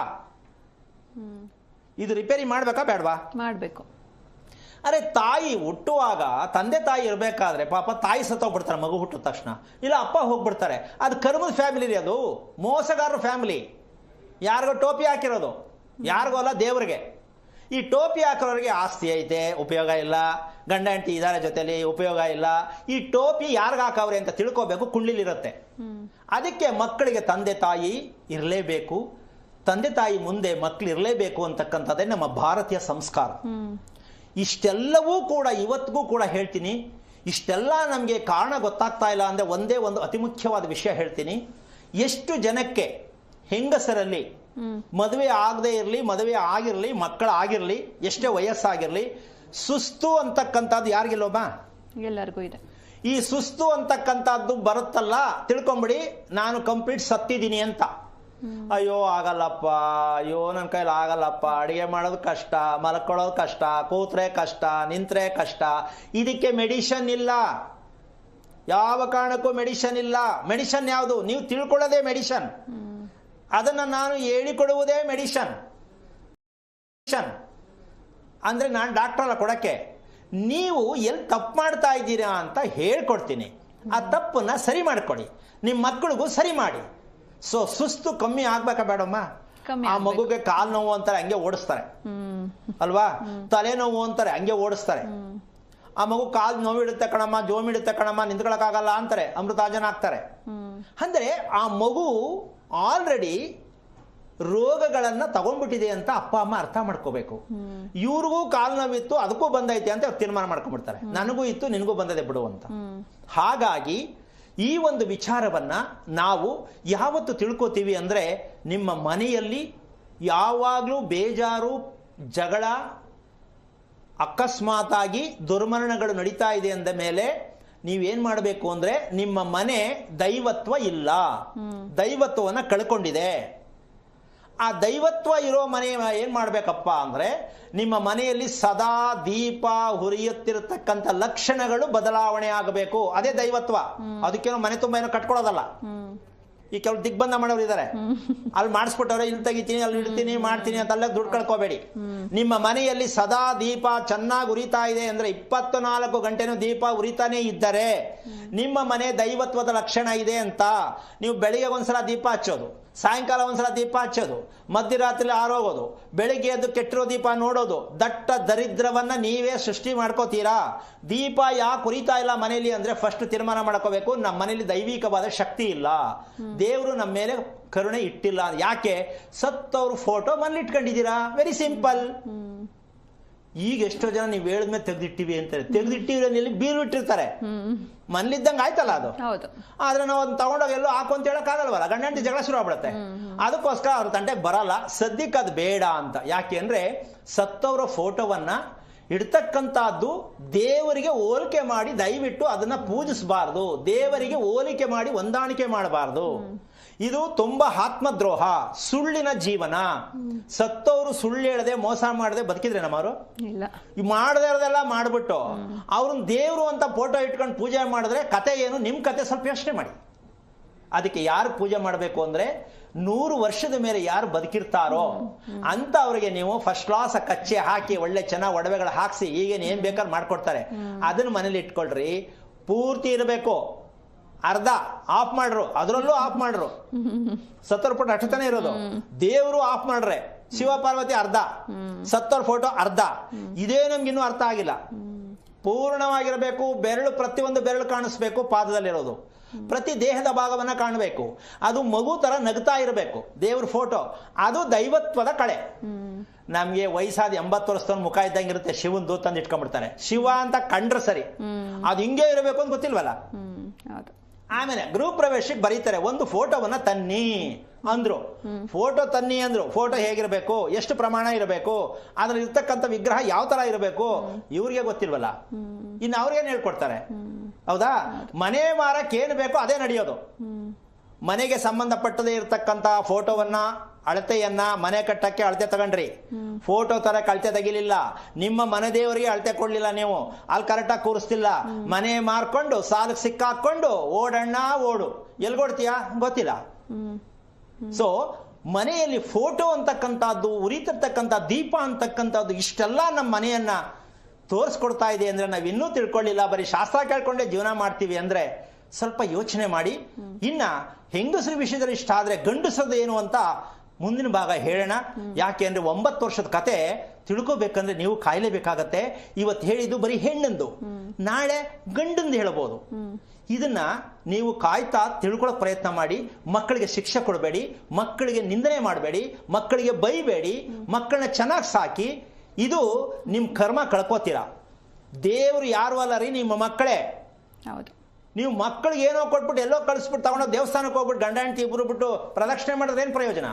ಇದು ರಿಪೇರಿ ಮಾಡ್ಬೇಕಾ ಬೇಡವಾ? ಮಾಡಬೇಕು. ಅರೆ, ತಾಯಿ ಹುಟ್ಟುವಾಗ ತಂದೆ ತಾಯಿ ಇರಬೇಕಾದ್ರೆ ಪಾಪ ತಾಯಿ ಸತ್ತೋಗ್ಬಿಡ್ತಾರೆ ಮಗು ಹುಟ್ಟಿದ ತಕ್ಷಣ, ಇಲ್ಲ ಅಪ್ಪ ಹೋಗ್ಬಿಡ್ತಾರೆ. ಅದು ಕರ್ಮದ ಫ್ಯಾಮಿಲಿ, ಅದು ಮೋಸಗಾರರ ಫ್ಯಾಮಿಲಿ. ಯಾರಿಗೋ ಟೋಪಿ ಹಾಕಿರೋದು, ಯಾರಿಗೋ ಅಲ್ಲ ದೇವ್ರಿಗೆ. ಈ ಟೋಪಿ ಹಾಕಿರೋರಿಗೆ ಆಸ್ತಿ ಐತೆ, ಉಪಯೋಗ ಇಲ್ಲ, ಗಂಡ ಹೆಂಡತಿ ಇದಾರೆ ಜೊತೆಲಿ, ಉಪಯೋಗ ಇಲ್ಲ. ಈ ಟೋಪಿ ಯಾರಿಗ ಹಾಕವ್ರೆ ಅಂತ ತಿಳ್ಕೋಬೇಕು, ಕುಂಡ್ಲಿಲಿರುತ್ತೆ. ಅದಕ್ಕೆ ಮಕ್ಕಳಿಗೆ ತಂದೆ ತಾಯಿ ಇರಲೇಬೇಕು, ತಂದೆ ತಾಯಿ ಮುಂದೆ ಮಕ್ಕಳು ಇರಲೇಬೇಕು ಅಂತಕ್ಕಂಥದ್ದೇ ನಮ್ಮ ಭಾರತೀಯ ಸಂಸ್ಕಾರ. ಇಷ್ಟೆಲ್ಲವೂ ಕೂಡ ಇವತ್ತಿಗೂ ಕೂಡ ಹೇಳ್ತೀನಿ. ಇಷ್ಟೆಲ್ಲ ನಮಗೆ ಕಾರಣ ಗೊತ್ತಾಗ್ತಾ ಇಲ್ಲ ಅಂದರೆ ಒಂದೇ ಒಂದು ಅತಿ ಮುಖ್ಯವಾದ ವಿಷಯ ಹೇಳ್ತೀನಿ. ಎಷ್ಟು ಜನಕ್ಕೆ ಹೆಂಗಸರಲ್ಲಿ ಮದುವೆ ಆಗದೆ ಇರಲಿ, ಮದುವೆ ಆಗಿರಲಿ, ಮಕ್ಕಳಾಗಿರಲಿ, ಎಷ್ಟೇ ವಯಸ್ಸಾಗಿರಲಿ, ಸುಸ್ತು ಅಂತಕ್ಕಂಥದ್ದು ಯಾರಿಗಿಲ್ಲೋಮ್ಮ? ಎಲ್ಲರಿಗೂ ಇದೆ. ಈ ಸುಸ್ತು ಅಂತಕ್ಕಂಥದ್ದು ಬರುತ್ತಲ್ಲ, ತಿಳ್ಕೊಂಬಿಡಿ ನಾನು ಕಂಪ್ಲೀಟ್ ಸತ್ತಿದ್ದೀನಿ ಅಂತ. ಅಯ್ಯೋ ಆಗಲ್ಲಪ್ಪ, ಅಯ್ಯೋ ನನ್ನ ಕೈಲಿ ಆಗಲ್ಲಪ್ಪ, ಅಡಿಗೆ ಮಾಡೋದು ಕಷ್ಟ, ಮಲ್ಕೊಳ್ಳೋದು ಕಷ್ಟ, ಕೂತ್ರೆ ಕಷ್ಟ, ನಿಂತ್ರೆ ಕಷ್ಟ. ಇದಕ್ಕೆ ಮೆಡಿಷನ್ ಇಲ್ಲ, ಯಾವ ಕಾರಣಕ್ಕೂ ಮೆಡಿಷನ್ ಇಲ್ಲ. ಮೆಡಿಷನ್ ಯಾವುದು? ನೀವು ತಿಳ್ಕೊಳ್ಳೋದೇ ಮೆಡಿಷನ್, ಅದನ್ನ ನಾನು ಹೇಳಿಕೊಡುವುದೇ ಮೆಡಿಷನ್. ಅಂದ್ರೆ ನಾನು ಡಾಕ್ಟರ್ ಅಲ್ಲ ಕೊಡಕ್ಕೆ, ನೀವು ಎಲ್ಲಿ ತಪ್ಪು ಮಾಡ್ತಾ ಇದ್ದೀರಾ ಅಂತ ಹೇಳ್ಕೊಡ್ತೀನಿ. ಆ ತಪ್ಪನ್ನ ಸರಿ ಮಾಡ್ಕೊಡಿ, ನಿಮ್ಮ ಮಕ್ಕಳಿಗೂ ಸರಿ ಮಾಡಿ. ಸೊ ಸುಸ್ತು ಕಮ್ಮಿ ಆಗ್ಬೇಕಾ ಬೇಡಮ್ಮ? ಆ ಮಗುಗೆ ಕಾಲು ನೋವು ಅಂತಾರೆ, ಹಂಗೆ ಓಡಿಸ್ತಾರೆ ಅಲ್ವಾ? ತಲೆನೋವು ಅಂತಾರೆ, ಹಂಗೆ ಓಡಿಸ್ತಾರೆ. ಆ ಮಗು ಕಾಲು ನೋವಿಡುತ್ತೆ ಕಣಮ್ಮ, ಜೋಮಿಡುತ್ತೆ ಕಣಮ್ಮ, ನಿಂತ್ಕೊಳಕ್ಕಾಗಲ್ಲ ಅಂತಾರೆ, ಅಮೃತಾಜನ ಆಗ್ತಾರೆ. ಅಂದ್ರೆ ಆ ಮಗು ಆಲ್ರೆಡಿ ರೋಗಗಳನ್ನ ತಗೊಂಡ್ಬಿಟ್ಟಿದೆ ಅಂತ ಅಪ್ಪ ಅಮ್ಮ ಅರ್ಥ ಮಾಡ್ಕೋಬೇಕು. ಇವ್ರಿಗೂ ಕಾಲು ನೋವಿತ್ತು, ಅದಕ್ಕೂ ಬಂದೈತೆ ಅಂತ ತೀರ್ಮಾನ ಮಾಡ್ಕೊಂಡ್ಬಿಡ್ತಾರೆ, ನನಗೂ ಇತ್ತು ನಿನಗೂ ಬಂದದೆ ಬಿಡು ಅಂತ. ಹಾಗಾಗಿ ಈ ಒಂದು ವಿಚಾರವನ್ನ ನಾವು ಯಾವತ್ತು ತಿಳ್ಕೋತೀವಿ ಅಂದ್ರೆ, ನಿಮ್ಮ ಮನೆಯಲ್ಲಿ ಯಾವಾಗಲೂ ಬೇಜಾರು, ಜಗಳ, ಅಕಸ್ಮಾತಾಗಿ ದುರ್ಮರಣಗಳು ನಡೀತಾ ಇದೆ ಅಂದ ಮೇಲೆ ನೀವೇನ್ ಮಾಡಬೇಕು ಅಂದ್ರೆ, ನಿಮ್ಮ ಮನೆ ದೈವತ್ವ ಇಲ್ಲ, ದೈವತ್ವವನ್ನ ಕಳ್ಕೊಂಡಿದೆ. ಆ ದೈವತ್ವ ಇರೋ ಮನೆ ಏನ್ ಮಾಡ್ಬೇಕಪ್ಪ ಅಂದ್ರೆ, ನಿಮ್ಮ ಮನೆಯಲ್ಲಿ ಸದಾ ದೀಪ ಹುರಿಯುತ್ತಿರತಕ್ಕಂಥ ಲಕ್ಷಣಗಳು ಬದಲಾವಣೆ ಆಗಬೇಕು. ಅದೇ ದೈವತ್ವ. ಅದಕ್ಕೇನೋ ಮನೆ ತುಂಬ ಏನೋ ಕಟ್ಕೊಳ್ಳೋದಲ್ಲ. ಈ ಕೆಲವು ದಿಗ್ಬಂಧ ಮಾಡೋರು ಇದ್ದಾರೆ, ಅಲ್ಲಿ ಮಾಡಿಸ್ಬಿಟ್ಟವ್ರೆ, ಇಲ್ಲಿ ತೆಗಿತೀನಿ, ಅಲ್ಲಿ ಇಡ್ತೀನಿ, ಮಾಡ್ತೀನಿ ಅಂತ ಅಲ್ಲ ದುಡ್ಡು ಕಳ್ಕೋಬೇಡಿ. ನಿಮ್ಮ ಮನೆಯಲ್ಲಿ ಸದಾ ದೀಪ ಚೆನ್ನಾಗಿ ಉರಿತಾ ಇದೆ ಅಂದ್ರೆ, 24 ಗಂಟೆನೂ ದೀಪ ಉರಿತಾನೆ ಇದ್ದರೆ ನಿಮ್ಮ ಮನೆ ದೈವತ್ವದ ಲಕ್ಷಣ ಇದೆ ಅಂತ. ನೀವು ಬೆಳಿಗ್ಗೆ ಒಂದ್ಸಲ ದೀಪ ಹಚ್ಚೋದು, ಸಾಯಂಕಾಲ ಒಂದ್ಸಲ ದೀಪ ಹಚ್ಚೋದು, ಮಧ್ಯರಾತ್ರಿ ಆರೋಗೋದು, ಬೆಳಿಗ್ಗೆ ಎದ್ದು ಕೆಟ್ಟಿರೋ ದೀಪ ನೋಡೋದು, ದಟ್ಟ ದರಿದ್ರವನ್ನ ನೀವೇ ಸೃಷ್ಟಿ ಮಾಡ್ಕೋತೀರಾ. ದೀಪ ಯಾಕೆ ಉರಿತಾ ಇಲ್ಲ ಮನೆಯಲ್ಲಿ ಅಂದ್ರೆ, ಫಸ್ಟ್ ತೀರ್ಮಾನ ಮಾಡ್ಕೋಬೇಕು, ನಮ್ಮ ಮನೆಯಲ್ಲಿ ದೈವಿಕವಾದ ಶಕ್ತಿ ಇಲ್ಲ, ದೇವರು ನಮ್ಮ ಮೇಲೆ ಕರುಣೆ ಇಟ್ಟಿಲ್ಲ. ಯಾಕೆ? ಸತ್ತವ್ರ ಫೋಟೋ ಮನೇಲಿ ಇಟ್ಕೊಂಡಿದ್ದೀರಾ. Very simple. ಈಗ ಎಷ್ಟೋ ಜನ ನೀವು ಹೇಳಿದ್ಮೇಲೆ ತೆಗೆದಿಟ್ಟಿವಿ ಅಂತಾರೆ. ತೆಗೆದಿಟ್ಟಿವಿ ಬೀರು ಇಟ್ಟಿರ್ತಾರೆ, ಮನೇಲಿದ್ದಂಗೆ ಆಯ್ತಲ್ಲ ಅದು. ಆದ್ರೆ ನಾವು ಅದನ್ನ ತಗೊಂಡೋಗಿ ಎಲ್ಲೋ ಹಾಕು ಅಂತ ಹೇಳಕ್ ಆಗಲ್ವಲ್ಲ, ಗಂಡ ಹೆಂಡತಿ ಜಗಳ ಶುರು ಆಗ್ಬಿಡುತ್ತೆ. ಅದಕ್ಕೋಸ್ಕರ ಅವ್ರ ತಂಟೆಗೆ ಬರಲ್ಲ, ಸದ್ಯಕ್ಕೆ ಅದು ಬೇಡ ಅಂತ. ಯಾಕೆ ಅಂದ್ರೆ, ಸತ್ತವರ ಫೋಟೋವನ್ನ ಇಡ್ತಕ್ಕಂಥದ್ದು ದೇವರಿಗೆ ಹೋಲಿಕೆ ಮಾಡಿ ದಯವಿಟ್ಟು ಅದನ್ನ ಪೂಜಿಸಬಾರ್ದು. ದೇವರಿಗೆ ಹೋಲಿಕೆ ಮಾಡಿ ಹೊಂದಾಣಿಕೆ ಮಾಡಬಾರ್ದು. ಇದು ತುಂಬಾ ಆತ್ಮದ್ರೋಹ, ಸುಳ್ಳಿನ ಜೀವನ. ಸತ್ತವರು ಸುಳ್ಳು ಹೇಳದೆ, ಮೋಸ ಮಾಡದೆ ಬದುಕಿದ್ರೆ ನಮ್ಮವರು ಇಲ್ಲ. ಮಾಡದೇ ಇರೋದೆಲ್ಲ ಮಾಡ್ಬಿಟ್ಟು ಅವ್ರನ್ನ ದೇವರು ಅಂತ ಫೋಟೋ ಇಟ್ಕೊಂಡು ಪೂಜೆ ಮಾಡಿದ್ರೆ ಕತೆ ಏನು? ನಿಮ್ ಕತೆ ಸ್ವಲ್ಪ ಯೋಚನೆ ಮಾಡಿ. ಅದಕ್ಕೆ ಯಾರು ಪೂಜೆ ಮಾಡಬೇಕು ಅಂದ್ರೆ, 100 ವರ್ಷದ ಮೇಲೆ ಯಾರು ಬದುಕಿರ್ತಾರೋ ಅಂತ ಅವರಿಗೆ ನೀವು ಫಸ್ಟ್ ಕ್ಲಾಸ್ ಕಚ್ಚೆ ಹಾಕಿ, ಒಳ್ಳೆ ಚೆನ್ನಾಗಿ ಒಡವೆಗಳು ಹಾಕ್ಸಿ, ಈಗೇನು ಏನ್ ಬೇಕಾದ್ರೆ ಮಾಡ್ಕೊಡ್ತಾರೆ, ಅದನ್ನ ಮನೇಲಿ ಇಟ್ಕೊಳ್ರಿ. ಪೂರ್ತಿ ಇರಬೇಕು, ಅರ್ಧ ಆಫ್ ಮಾಡ್ರು, ಅದರಲ್ಲೂ ಆಫ್ ಮಾಡ್ರು. ಸತ್ತೋರ್ ಫೋಟೋ ಅಷ್ಟೇ ಇರೋದು, ದೇವರು ಆಫ್ ಮಾಡ್ರೆ, ಶಿವ ಪಾರ್ವತಿ ಅರ್ಧ, ಸತ್ತೋರ್ ಫೋಟೋ ಅರ್ಧ. ಇದೇ ನಮ್ಗಿನ್ನೂ ಅರ್ಥ ಆಗಿಲ್ಲ. ಪೂರ್ಣವಾಗಿರಬೇಕು. ಬೆರಳು, ಪ್ರತಿಯೊಂದು ಬೆರಳು ಕಾಣಿಸ್ಬೇಕು, ಪಾದದಲ್ಲಿರೋದು ಪ್ರತಿ ದೇಹದ ಭಾಗವನ್ನ ಕಾಣಬೇಕು. ಅದು ಮಗು ತರ ನಗ್ತಾ ಇರಬೇಕು. ದೇವ್ರ ಫೋಟೋ ಅದು ದೈವತ್ವದ ಕಳೆ. ನಮ್ಗೆ ವಯಸ್ಸಾದ 80 ವರ್ಷದ ಮುಖ ಇದ್ದಂಗಿರುತ್ತೆ, ಶಿವನ್ ತಂದು ಇಟ್ಕೊಂಡ್ಬಿಡ್ತಾರೆ. ಶಿವ ಅಂತ ಕಂಡ್ರೆ ಸರಿ, ಅದು ಹಿಂಗೆ ಇರಬೇಕು ಅಂತ ಗೊತ್ತಿಲ್ವಲ್ಲ. ಆಮೇಲೆ ಗೃಹ ಪ್ರವೇಶಕ್ಕೆ ಬರೀತಾರೆ, ಒಂದು ಫೋಟೋವನ್ನ ತನ್ನಿ ಅಂದ್ರು. ಫೋಟೋ ತನ್ನಿ ಅಂದ್ರು. ಫೋಟೋ ಹೇಗಿರ್ಬೇಕು, ಎಷ್ಟು ಪ್ರಮಾಣ ಇರಬೇಕು, ಅದ್ರಲ್ಲಿ ಇರ್ತಕ್ಕಂಥ ವಿಗ್ರಹ ಯಾವ ತರ ಇರಬೇಕು, ಇವ್ರಿಗೆ ಗೊತ್ತಿಲ್ವಲ್ಲ. ಇನ್ನು ಅವ್ರಿಗೇನು ಹೇಳ್ಕೊಡ್ತಾರೆ? ಹೌದಾ? ಮನೆ ಮಾರಕ್ಕೆ ಏನು ಬೇಕೋ ಅದೇ ನಡೆಯೋದು. ಮನೆಗೆ ಸಂಬಂಧಪಟ್ಟದೇ ಇರ್ತಕ್ಕಂಥ ಫೋಟೋವನ್ನ, ಅಳತೆಯನ್ನ, ಮನೆ ಕಟ್ಟಕ್ಕೆ ಅಳತೆ ತಗೊಂಡ್ರಿ, ಫೋಟೋ ತರ ಅಳತೆ ತೆಗಿಲಿಲ್ಲ, ನಿಮ್ಮ ಮನೆ ದೇವರಿಗೆ ಅಳತೆ ಕೊಡ್ಲಿಲ್ಲ, ನೀವು ಅಲ್ಲಿ ಕರೆಕ್ಟಾಗಿ ಕೂರಿಸ್ತಿಲ್ಲ, ಮನೆ ಮಾರ್ಕೊಂಡು ಸಾಲಕ್ಕೆ ಸಿಕ್ಕಾಕೊಂಡು ಓಡಣ್ಣ ಓಡು, ಎಲ್ಗೊಡ್ತೀಯಾ ಗೊತ್ತಿಲ್ಲ. ಸೊ ಮನೆಯಲ್ಲಿ ಫೋಟೋ ಅಂತಕ್ಕಂಥದ್ದು, ಉರಿತಿರ್ತಕ್ಕಂಥ ದೀಪ ಅಂತಕ್ಕಂಥದ್ದು, ಇಷ್ಟೆಲ್ಲ ನಮ್ಮ ಮನೆಯನ್ನ ತೋರಿಸ್ಕೊಡ್ತಾ ಇದೆ ಅಂದ್ರೆ ನಾವ್ ಇನ್ನೂ ತಿಳ್ಕೊಳ್ಳಿಲ್ಲ, ಬರೀ ಶಾಸ್ತ್ರ ಕೇಳ್ಕೊಂಡೇ ಜೀವನ ಮಾಡ್ತೀವಿ ಅಂದ್ರೆ ಸ್ವಲ್ಪ ಯೋಚನೆ ಮಾಡಿ. ಇನ್ನ ಹೆಂಗಸರ ವಿಷಯದಲ್ಲಿ ಇಷ್ಟ ಆದ್ರೆ ಗಂಡಸರದು ಏನು ಅಂತ ಮುಂದಿನ ಭಾಗ ಹೇಳೋಣ. ಯಾಕೆ ಅಂದ್ರೆ 9 ವರ್ಷದ ಕತೆ ತಿಳ್ಕೋಬೇಕಂದ್ರೆ ನೀವು ಕಾಯಲೇಬೇಕಾಗತ್ತೆ. ಇವತ್ತು ಹೇಳಿದ್ದು ಬರೀ ಹೆಣ್ಣಂದು, ನಾಳೆ ಗಂಡಂದು ಹೇಳಬಹುದು. ಇದನ್ನ ನೀವು ಕಾಯ್ತಾ ತಿಳ್ಕೊಳ್ಳೋಕೆ ಪ್ರಯತ್ನ ಮಾಡಿ. ಮಕ್ಕಳಿಗೆ ಶಿಕ್ಷೆ ಕೊಡಬೇಡಿ, ಮಕ್ಕಳಿಗೆ ನಿಂದನೆ ಮಾಡಬೇಡಿ, ಮಕ್ಕಳಿಗೆ ಬೈಬೇಡಿ, ಮಕ್ಕಳನ್ನ ಚೆನ್ನಾಗಿ ಸಾಕಿ. ಇದು ನಿಮ್ ಕರ್ಮ ಕಳ್ಕೋತೀರಾ. ದೇವರು ಯಾರು ಅಲ್ಲ ರೀ, ನಿಮ್ಮ ಮಕ್ಕಳೇ. ಹೌದು. ನೀವು ಮಕ್ಕಳಿಗೆ ಏನೋ ಕೊಟ್ಬಿಟ್ಟು ಎಲ್ಲೋ ಕಳಿಸ್ಬಿಟ್ಟು ತಗೊಂಡೋಗಿ ದೇವಸ್ಥಾನಕ್ಕೆ ಹೋಗ್ಬಿಟ್ಟು ಗಂಡ ಹೆಂಡತಿ ಇಬ್ರು ಬಿಟ್ಟು ಪ್ರದಕ್ಷಿಣೆ ಮಾಡಿದ್ರೆ ಏನ್ ಪ್ರಯೋಜನ?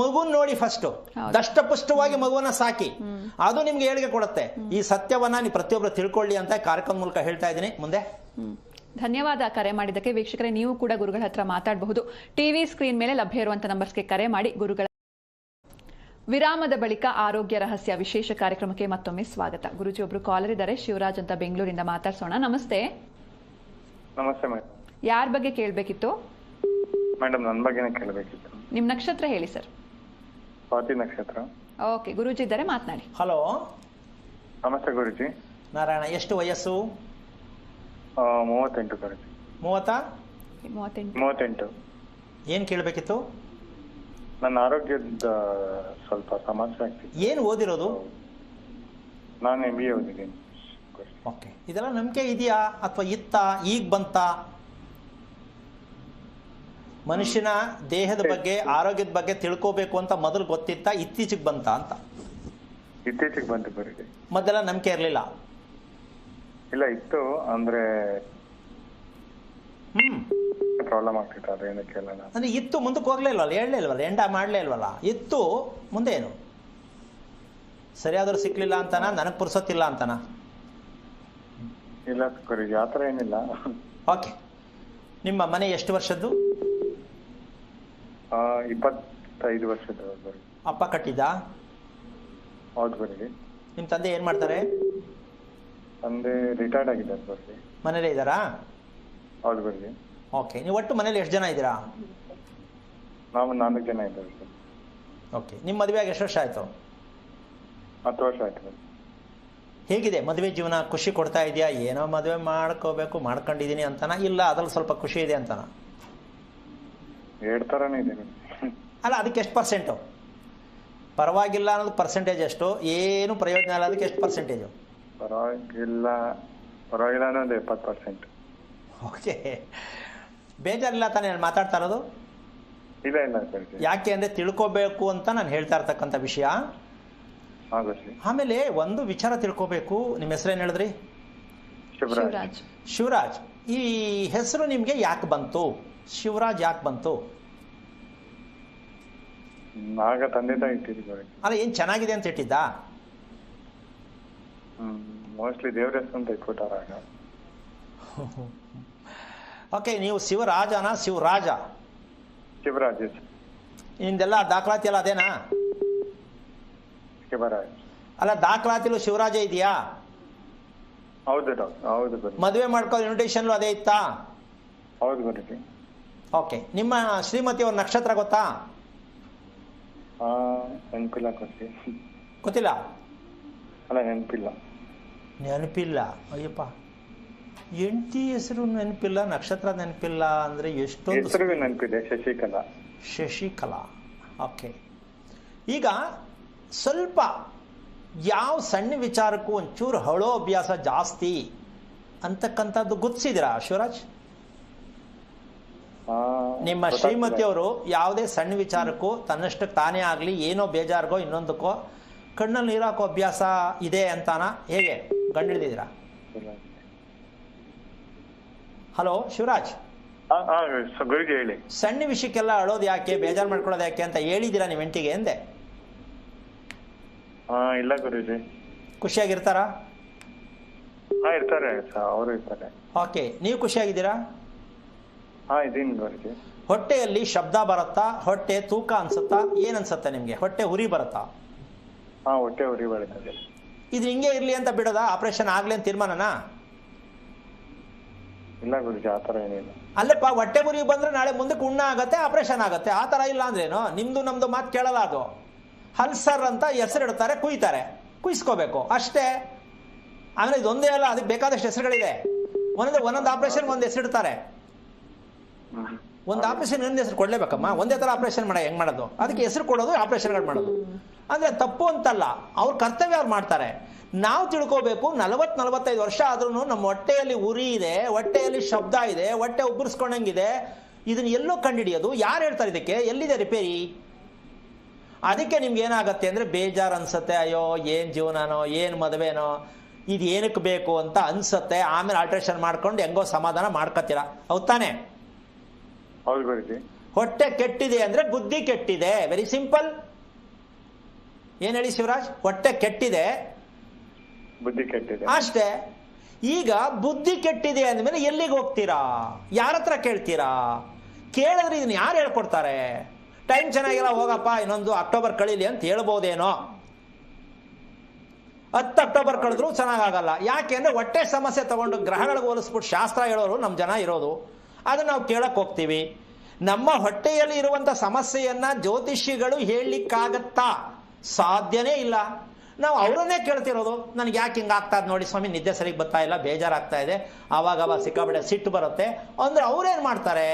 ಮಗುನ್ ನೋಡಿ ಫಸ್ಟ್ ದಷ್ಟಪುಷ್ಟವಾಗಿ ಮಗುವನ್ನ ಸಾಕಿ, ಅದು ನಿಮ್ಗೆ ಏಳಿಗೆ ಕೊಡುತ್ತೆ. ಈ ಸತ್ಯವನ್ನ ನೀವು ಪ್ರತಿಯೊಬ್ಬರು ತಿಳ್ಕೊಳ್ಳಿ ಅಂತ ಕಾರ್ಯಕ್ರಮ ಮೂಲಕ ಹೇಳ್ತಾ ಇದ್ದೀನಿ. ಮುಂದೆ ಧನ್ಯವಾದ ಕರೆ ಮಾಡಿದ್ದಕ್ಕೆ. ವೀಕ್ಷಕರೇ, ನೀವು ಕೂಡ ಗುರುಗಳ ಹತ್ರ ಮಾತಾಡಬಹುದು. ಟಿವಿ ಸ್ಕ್ರೀನ್ ಮೇಲೆ ಲಭ್ಯ ಇರುವಂತಹ ನಂಬರ್ಸ್ಗೆ ಕರೆ ಮಾಡಿ. ಗುರುಗಳ ವಿರಾಮದ ಬಳಿಕ ಆರೋಗ್ಯ ರಹಸ್ಯ ವಿಶೇಷ ಕಾರ್ಯಕ್ರಮಕ್ಕೆ ಮತ್ತೊಮ್ಮೆ ಸ್ವಾಗತ. ಗುರುಜಿ ಒಬ್ರು ಕಾಲರ್ ಇದ್ದಾರೆ, ಶಿವರಾಜ್ ಅಂತ ಬೆಂಗಳೂರಿಂದ ಮಾತಾಡ್ಸೋಣ. ನಮಸ್ತೆ. ನಮಸ್ತೆ ಮೇಡಮ್. ಯಾರ ಬಗ್ಗೆ ಕೇಳಬೇಕಿತ್ತು? ಮೇಡಮ್ ನನ್ನ ಬಗ್ಗೆನೇ ಕೇಳಬೇಕಿತ್ತು. ನಿಮ್ ನಕ್ಷತ್ರ ಹೇಳಿ ಸರ್. ಸ್ವಾತಿ ನಕ್ಷತ್ರ. ಓಕೆ, ಗುರುಜಿ ಇದ್ದಾರೆ, ಮಾತನಾಡಿ. ಹಲೋ. ನಮಸ್ತೆ ಗುರುಜಿ. ನಾರಾಯಣ, ಎಷ್ಟು ವಯಸ್ಸು? 38 ಗುರುಜಿ. 38. ಏನ್ ಕೇಳಬೇಕಿತ್ತು? ನನ್ನ ಆರೋಗ್ಯದ ಸ್ವಲ್ಪ ಸಮಸ್ಯೆ ಆಗ್ತಿದೆ. ಏನು ಓದಿರೋದು? ನಾನು MBA ಓದಿದ್ದೀನಿ. ಓಕೆ, ಇದೆಲ್ಲ ನಂಬಿಕೆ ಇದೆಯಾ ಅಥವಾ ಇತ್ತ ಈಗ ಬಂತ? ಮನುಷ್ಯನ ದೇಹದ ಬಗ್ಗೆ ಆರೋಗ್ಯದ ಬಗ್ಗೆ ತಿಳ್ಕೋಬೇಕು ಅಂತ ಮೊದಲು ಗೊತ್ತಿತ್ತ, ಇತ್ತೀಚೆಗೆ ಬಂತ ಅಂತ? ಇತ್ತೀಚೆಗೆ ಬಂತು ಗುರುಜಿ. ಮೊದಲ ನಂಬಿಕೆ ಇರಲಿಲ್ಲ? ಇಲ್ಲ, ಇತ್ತು. ಅಂದ್ರೆ ಪ್ರಾಬ್ಲಮ್ ಆಗ್ತಿತ್ತು, ಅದೇನಕ್ಕೆ ಕೇಳೋಣ ಅಂದ್ರೆ ಇತ್ತು, ಮುಂದಕ್ಕೆ ಹೋಗ್ಲೇ ಇಲ್ವಲ್ಲ, ಹೇಳಲೇ ಇಲ್ವಲ್ಲ, ಎಂಡ ಮಾಡಲೇ ಇಲ್ವಲ್ಲ. ಇತ್ತು, ಮುಂದೆ ಏನು? ಸರಿಯಾದ್ರೂ ಸಿಕ್ಲಿಲ್ಲ ಅಂತನಾ, ನನಗೆ ಪುರ್ಸೊತ್ತಿಲ್ಲ ಅಂತನಾ? ಇಲ್ಲ ಗುರುಜಿ, ಆ ಥರ ಏನಿಲ್ಲ. ಓಕೆ, ನಿಮ್ಮ ಮನೆ ಎಷ್ಟು ವರ್ಷದ್ದು? 25 ವರ್ಷದ ಗುರುಜಿ. ಅಪ್ಪ ಕಟ್ಟಿದ್ದ? ಹೌದು ಗುರುಜಿ. ನಿಮ್ಮ ತಂದೆ ಏನ್ ಮಾಡ್ತಾರೆ? ತಂದೆ ರಿಟೈರ್ಡ್ ಆಗಿದ್ದಾರೆ ಗುರುಜಿ. ಮನೇಲೇ ಇದ್ದಾರಾ? ಹೌದು ಗುರುಜಿ. ಓಕೆ, ನೀವು ಒಟ್ಟು ಮನೇಲಿ ಎಷ್ಟು ಜನ ಇದ್ದೀರಾ? ನಾವು 4 ಜನ ಇದ್ದೇವೆ ಸರ್. ಓಕೆ, ನಿಮ್ಮ ಮದುವೆಯಾಗಿ ಎಷ್ಟು ವರ್ಷ ಆಯಿತು? 10 ವರ್ಷ ಆಯ್ತು. ಹೇಗಿದೆ ಮದುವೆ ಜೀವನ? ಖುಷಿ ಕೊಡ್ತಾ ಇದೆಯಾ? ಏನೋ ಮದುವೆ ಮಾಡ್ಕೋಬೇಕು ಮಾಡ್ಕೊಂಡಿದ್ದೀನಿ ಅಂತನಾ, ಇಲ್ಲ ಅದ್ರಲ್ಲಿ ಸ್ವಲ್ಪ ಖುಷಿ ಇದೆ ಅಂತನಾ? 2 ಥರನೇ ಇದೆ. ಅಲ್ಲ, ಅದಕ್ಕೆ ಎಷ್ಟು ಪರ್ಸೆಂಟು? ಪರವಾಗಿಲ್ಲ ಅನ್ನೋದು ಪರ್ಸೆಂಟೇಜ್ ಎಷ್ಟು? ಏನು ಪ್ರಯೋಜನ ಇಲ್ಲ ಅದಕ್ಕೆ ಎಷ್ಟು ಪರ್ಸೆಂಟೇಜು? ಪರವಾಗಿಲ್ಲ ಅನ್ನೋದು 70%. ಓಕೆ, ಬೇಜಾರಿಲ್ಲ ತಾನೇ ನಾನು ಮಾತಾಡ್ತಾ ಇರೋದು? ಇಲ್ಲ ಇಲ್ಲ ಸರ್. ಯಾಕೆ ಅಂದರೆ ತಿಳ್ಕೋಬೇಕು ಅಂತ ನಾನು ಹೇಳ್ತಾ ಇರ್ತಕ್ಕಂಥ ವಿಷಯ. ಆಮೇಲೆ ಒಂದು ವಿಚಾರ ತಿಳ್ಕೋಬೇಕು. ನಿಮ್ಮ ಹೆಸರೇನು ಹೇಳಿದ್ರಿ? ಶಿವರಾಜ್. ಶಿವರಾಜ್, ಈ ಹೆಸರು ನಿಮಗೆ ಯಾಕೆ ಬಂತು? ಶಿವರಾಜ್ ಯಾಕೆ ಬಂತು? ಆಗ ತಂದೆ ತಾಯಿ ಇಟ್ಟಿದ್ದೀವಿ. ಅಲ್ಲ, ಏನು ಚೆನ್ನಾಗಿದೆ ಅಂತ ಇಟ್ಟಿದ್ದ? ಮೋಸ್ಟ್ಲಿ ದೇವ್ರ ಹೆಸರು ಅಂತ ಇಟ್ಬಿಟ್ಟಾರ ಆಗ. ಓಕೆ, ನೀವು ಶಿವರಾಜನ ಶಿವರಾಜ? ಶಿವರಾಜ್. ನಿಂದೆಲ್ಲ ದಾಖಲಾತಿ ಎಲ್ಲ ಅದೇನಾ? ಶಿವರಾಜ್. ಅಲ್ಲ, ದಾಖಲಾತಿಲು ಶಿವರಾಜ ಇದೆಯಾ? ಹೌದು ಹೌದು ಗುರು. ಮದುವೆ ಮಾಡ್ಕೋ ಇನ್ವಿಟೇಷನ್ ಅದೇ ಇತ್ತಾ? ಹೌದು ಗುರುಜಿ. ಓಕೆ, ನಿಮ್ಮ ಶ್ರೀಮತಿ ಅವ್ರ ನಕ್ಷತ್ರ ಗೊತ್ತಾ? ನೆನಪಿಲ್ಲ ಗುರುಜಿ. ಗೊತ್ತಿಲ್ಲ? ಅಲ್ಲ, ನೆನಪಿಲ್ಲ. ಅಯ್ಯಪ್ಪ, ಹೆಂಡತಿ ಹೆಸರು ನೆನಪಿಲ್ಲ, ನಕ್ಷತ್ರ ನೆನಪಿಲ್ಲ ಅಂದ್ರೆ ಎಷ್ಟೊಂದು. ಹೆಸರು ನೆನಪಿದೆ, ಶಶಿಕಲಾ. ಶಶಿಕಲಾ. ಓಕೆ, ಈಗ ಸ್ವಲ್ಪ ಯಾವ ಸಣ್ಣ ವಿಚಾರಕ್ಕೂ ಒಂಚೂರು ಹಳೋ ಅಭ್ಯಾಸ ಜಾಸ್ತಿ ಅಂತಕ್ಕಂಥದ್ದು ಗುರ್ತಿಸಿದಿರಾ ಶಿವರಾಜ್? ನಿಮ್ಮ ಶ್ರೀಮತಿಯವರು ಯಾವುದೇ ಸಣ್ಣ ವಿಚಾರಕ್ಕೂ ತನ್ನಷ್ಟಕ್ಕೆ ತಾನೇ ಆಗಲಿ ಏನೋ ಬೇಜಾರಿಗೋ ಇನ್ನೊಂದಕ್ಕೋ ಕಣ್ಣಲ್ಲಿ ನೀರಾಕೋ ಅಭ್ಯಾಸ ಇದೆ ಅಂತಾನ? ಹೇಗೆ ಕಂಡು ಹಿಡಿದಿದ್ದೀರಾ? ಹಲೋ ಶಿವರಾಜ್. ಗುರುಜಿ ಹೇಳಿ. ಸಣ್ಣ ವಿಷಯಕ್ಕೆಲ್ಲ ಅಳೋದು ಯಾಕೆ, ಬೇಜಾರು ಮಾಡ್ಕೊಳ್ಳೋದು ಯಾಕೆ ಅಂತ ಹೇಳಿದ್ದೀರಾ ನಿಮ್ಮ ಹೆಂಡತಿಗೆ ಎಂದೆ? ಇಲ್ಲ ಗುರುಜಿ. ಖುಷಿಯಾಗಿರ್ತಾರಾ? ಇರ್ತಾರೆ, ಅವರು ಇರ್ತಾರೆ. ಓಕೆ, ನೀವು ಖುಷಿಯಾಗಿದ್ದೀರಾ? ಇದೀನಿ ಗುರುಜಿ. ಹೊಟ್ಟೆಯಲ್ಲಿ ಶಬ್ದ ಬರುತ್ತಾ? ಹೊಟ್ಟೆ ತೂಕ ಅನ್ಸುತ್ತಾ? ಏನ್ ಅನ್ಸುತ್ತೆ ನಿಮ್ಗೆ? ಹೊಟ್ಟೆ ಉರಿ ಬರುತ್ತಾ? ಹೊಟ್ಟೆ ಉರಿ ಬರುತ್ತದೆ. ಇದು ಹಿಂಗೆ ಇರ್ಲಿ ಅಂತ ಬಿಡೋದಾ? ಆಪರೇಷನ್ ಆಗ್ಲಿ ಅಂತ ತೀರ್ಮಾನನಾ? ಇಲ್ಲ ಗುರುಜಿ, ಆ ಥರ ಏನಿಲ್ಲ. ಅಲ್ಲಪ್ಪ, ಹೊಟ್ಟೆ ಉರಿ ಬಂದ್ರೆ ನಾಳೆ ಮುಂದಕ್ಕೆ ಉಣ್ಣ ಆಗತ್ತೆ, ಆಪರೇಷನ್ ಆಗತ್ತೆ. ಆ ಥರ ಇಲ್ಲ ಅಂದ್ರೇನು? ನಿಮ್ದು ನಮ್ದು ಮಾತು ಕೇಳಲ್ಲ. ಅದು ಹಲ್ಸರ್ ಅಂತ ಹೆಸರಿಡ್ತಾರೆ, ಕುಯ್ತಾರೆ, ಕುಯ್ಸ್ಕೋಬೇಕು ಅಷ್ಟೇ. ಆಮೇಲೆ ಇದೊಂದೇ ಅಲ್ಲ, ಅದಕ್ಕೆ ಬೇಕಾದಷ್ಟು ಹೆಸರುಗಳಿದೆ. ಒಂದೊಂದು ಆಪರೇಷನ್ ಒಂದು ಹೆಸರಿಡ್ತಾರೆ. ಒಂದು ಆಪರೇಷನ್ ಇನ್ನೊಂದು ಹೆಸರು ಕೊಡ್ಲೇಬೇಕಮ್ಮ. ಒಂದೇ ತರ ಆಪರೇಷನ್ ಹೆಂಗ್ ಮಾಡೋದು? ಅದಕ್ಕೆ ಹೆಸರು ಕೊಡೋದು, ಆಪರೇಷನ್ಗಳು ಮಾಡೋದು. ಅಂದ್ರೆ ತಪ್ಪು ಅಂತಲ್ಲ, ಅವ್ರ ಕರ್ತವ್ಯ ಅವ್ರು ಮಾಡ್ತಾರೆ. ನಾವು ತಿಳ್ಕೋಬೇಕು, 40-45 ವರ್ಷ ಆದ್ರೂ ನಮ್ಮ ಹೊಟ್ಟೆಯಲ್ಲಿ ಉರಿ ಇದೆ, ಹೊಟ್ಟೆಯಲ್ಲಿ ಶಬ್ದ ಇದೆ, ಹೊಟ್ಟೆ ಉಬ್ಬರಿಸ್ಕೊಂಡಂಗಿದೆ. ಇದನ್ನ ಎಲ್ಲೋ ಕಂಡುಹಿಡಿಯೋದು? ಯಾರು ಹೇಳ್ತಾರೆ ಇದಕ್ಕೆ? ಎಲ್ಲಿದೆ ರಿಪೇರಿ? ಅದಕ್ಕೆ ನಿಮ್ಗೆ ಏನಾಗತ್ತೆ ಅಂದ್ರೆ ಬೇಜಾರು ಅನ್ಸುತ್ತೆ. ಅಯ್ಯೋ, ಏನ್ ಜೀವನನೋ, ಏನ್ ಮದುವೆನೋ, ಇದು ಏನಕ್ಕೆ ಬೇಕು ಅಂತ ಅನ್ಸುತ್ತೆ. ಆಮೇಲೆ ಆಲ್ಟ್ರೇಷನ್ ಮಾಡ್ಕೊಂಡು ಹೆಂಗೋ ಸಮಾಧಾನ ಮಾಡ್ಕೊತೀರ. ಹೌದ್ ತಾನೆ? ಹೌದು ಗುರುಜಿ. ಹೊಟ್ಟೆ ಕೆಟ್ಟಿದೆ ಅಂದ್ರೆ ಬುದ್ಧಿ ಕೆಟ್ಟಿದೆ. Very simple. ಏನ್ ಹೇಳಿ ಶಿವರಾಜ್? ಹೊಟ್ಟೆ ಕೆಟ್ಟಿದೆ, ಬುದ್ಧಿ ಕೆಟ್ಟಿದೆ ಅಷ್ಟೇ. ಈಗ ಬುದ್ಧಿ ಕೆಟ್ಟಿದೆ ಅಂದಮೇಲೆ ಎಲ್ಲಿಗೆ ಹೋಗ್ತೀರಾ? ಯಾರ ಹತ್ರ ಕೇಳ್ತೀರಾ? ಕೇಳಿದ್ರೆ ಇದನ್ನ ಯಾರು ಹೇಳ್ಕೊಡ್ತಾರೆ? ಟೈಮ್ ಚೆನ್ನಾಗಿಲ್ಲ, ಹೋಗಪ್ಪ ಇನ್ನೊಂದು ಅಕ್ಟೋಬರ್ ಕಳೀಲಿ ಅಂತ ಹೇಳ್ಬೋದೇನೋ. 10 ಅಕ್ಟೋಬರ್ ಕಳೆದ್ರೂ ಚೆನ್ನಾಗಾಗಲ್ಲ. ಯಾಕೆ ಅಂದ್ರೆ ಹೊಟ್ಟೆ ಸಮಸ್ಯೆ ತಗೊಂಡು ಗ್ರಹಗಳಿಗೆ ಹೋಲಿಸ್ಬಿಟ್ಟು ಶಾಸ್ತ್ರ ಹೇಳೋರು ನಮ್ಮ ಜನ ಇರೋದು. ಅದನ್ನ ನಾವು ಕೇಳಕ್ ಹೋಗ್ತೀವಿ. ನಮ್ಮ ಹೊಟ್ಟೆಯಲ್ಲಿ ಇರುವಂತ ಸಮಸ್ಯೆಯನ್ನ ಜ್ಯೋತಿಷಿಗಳು ಹೇಳಲಿಕ್ಕಾಗತ್ತಾ? ಸಾಧ್ಯನೇ ಇಲ್ಲ. ನಾವು ಅವರನ್ನೇ ಕೇಳ್ತಿರೋದು. ನನಗೆ ಯಾಕೆ ಹಿಂಗಾಗ್ತಾ ಇದೆ ನೋಡಿ ಸ್ವಾಮಿ, ನಿದ್ದೆ ಸರಿಗೆ ಬರ್ತಾ ಇಲ್ಲ, ಬೇಜಾರಾಗ್ತಾ ಇದೆ, ಆವಾಗ ಸಿಕ್ಕಾಬಿಡೆ ಸಿಟ್ಟು ಬರುತ್ತೆ ಅಂದ್ರೆ ಅವ್ರೇನ್ ಮಾಡ್ತಾರೆ?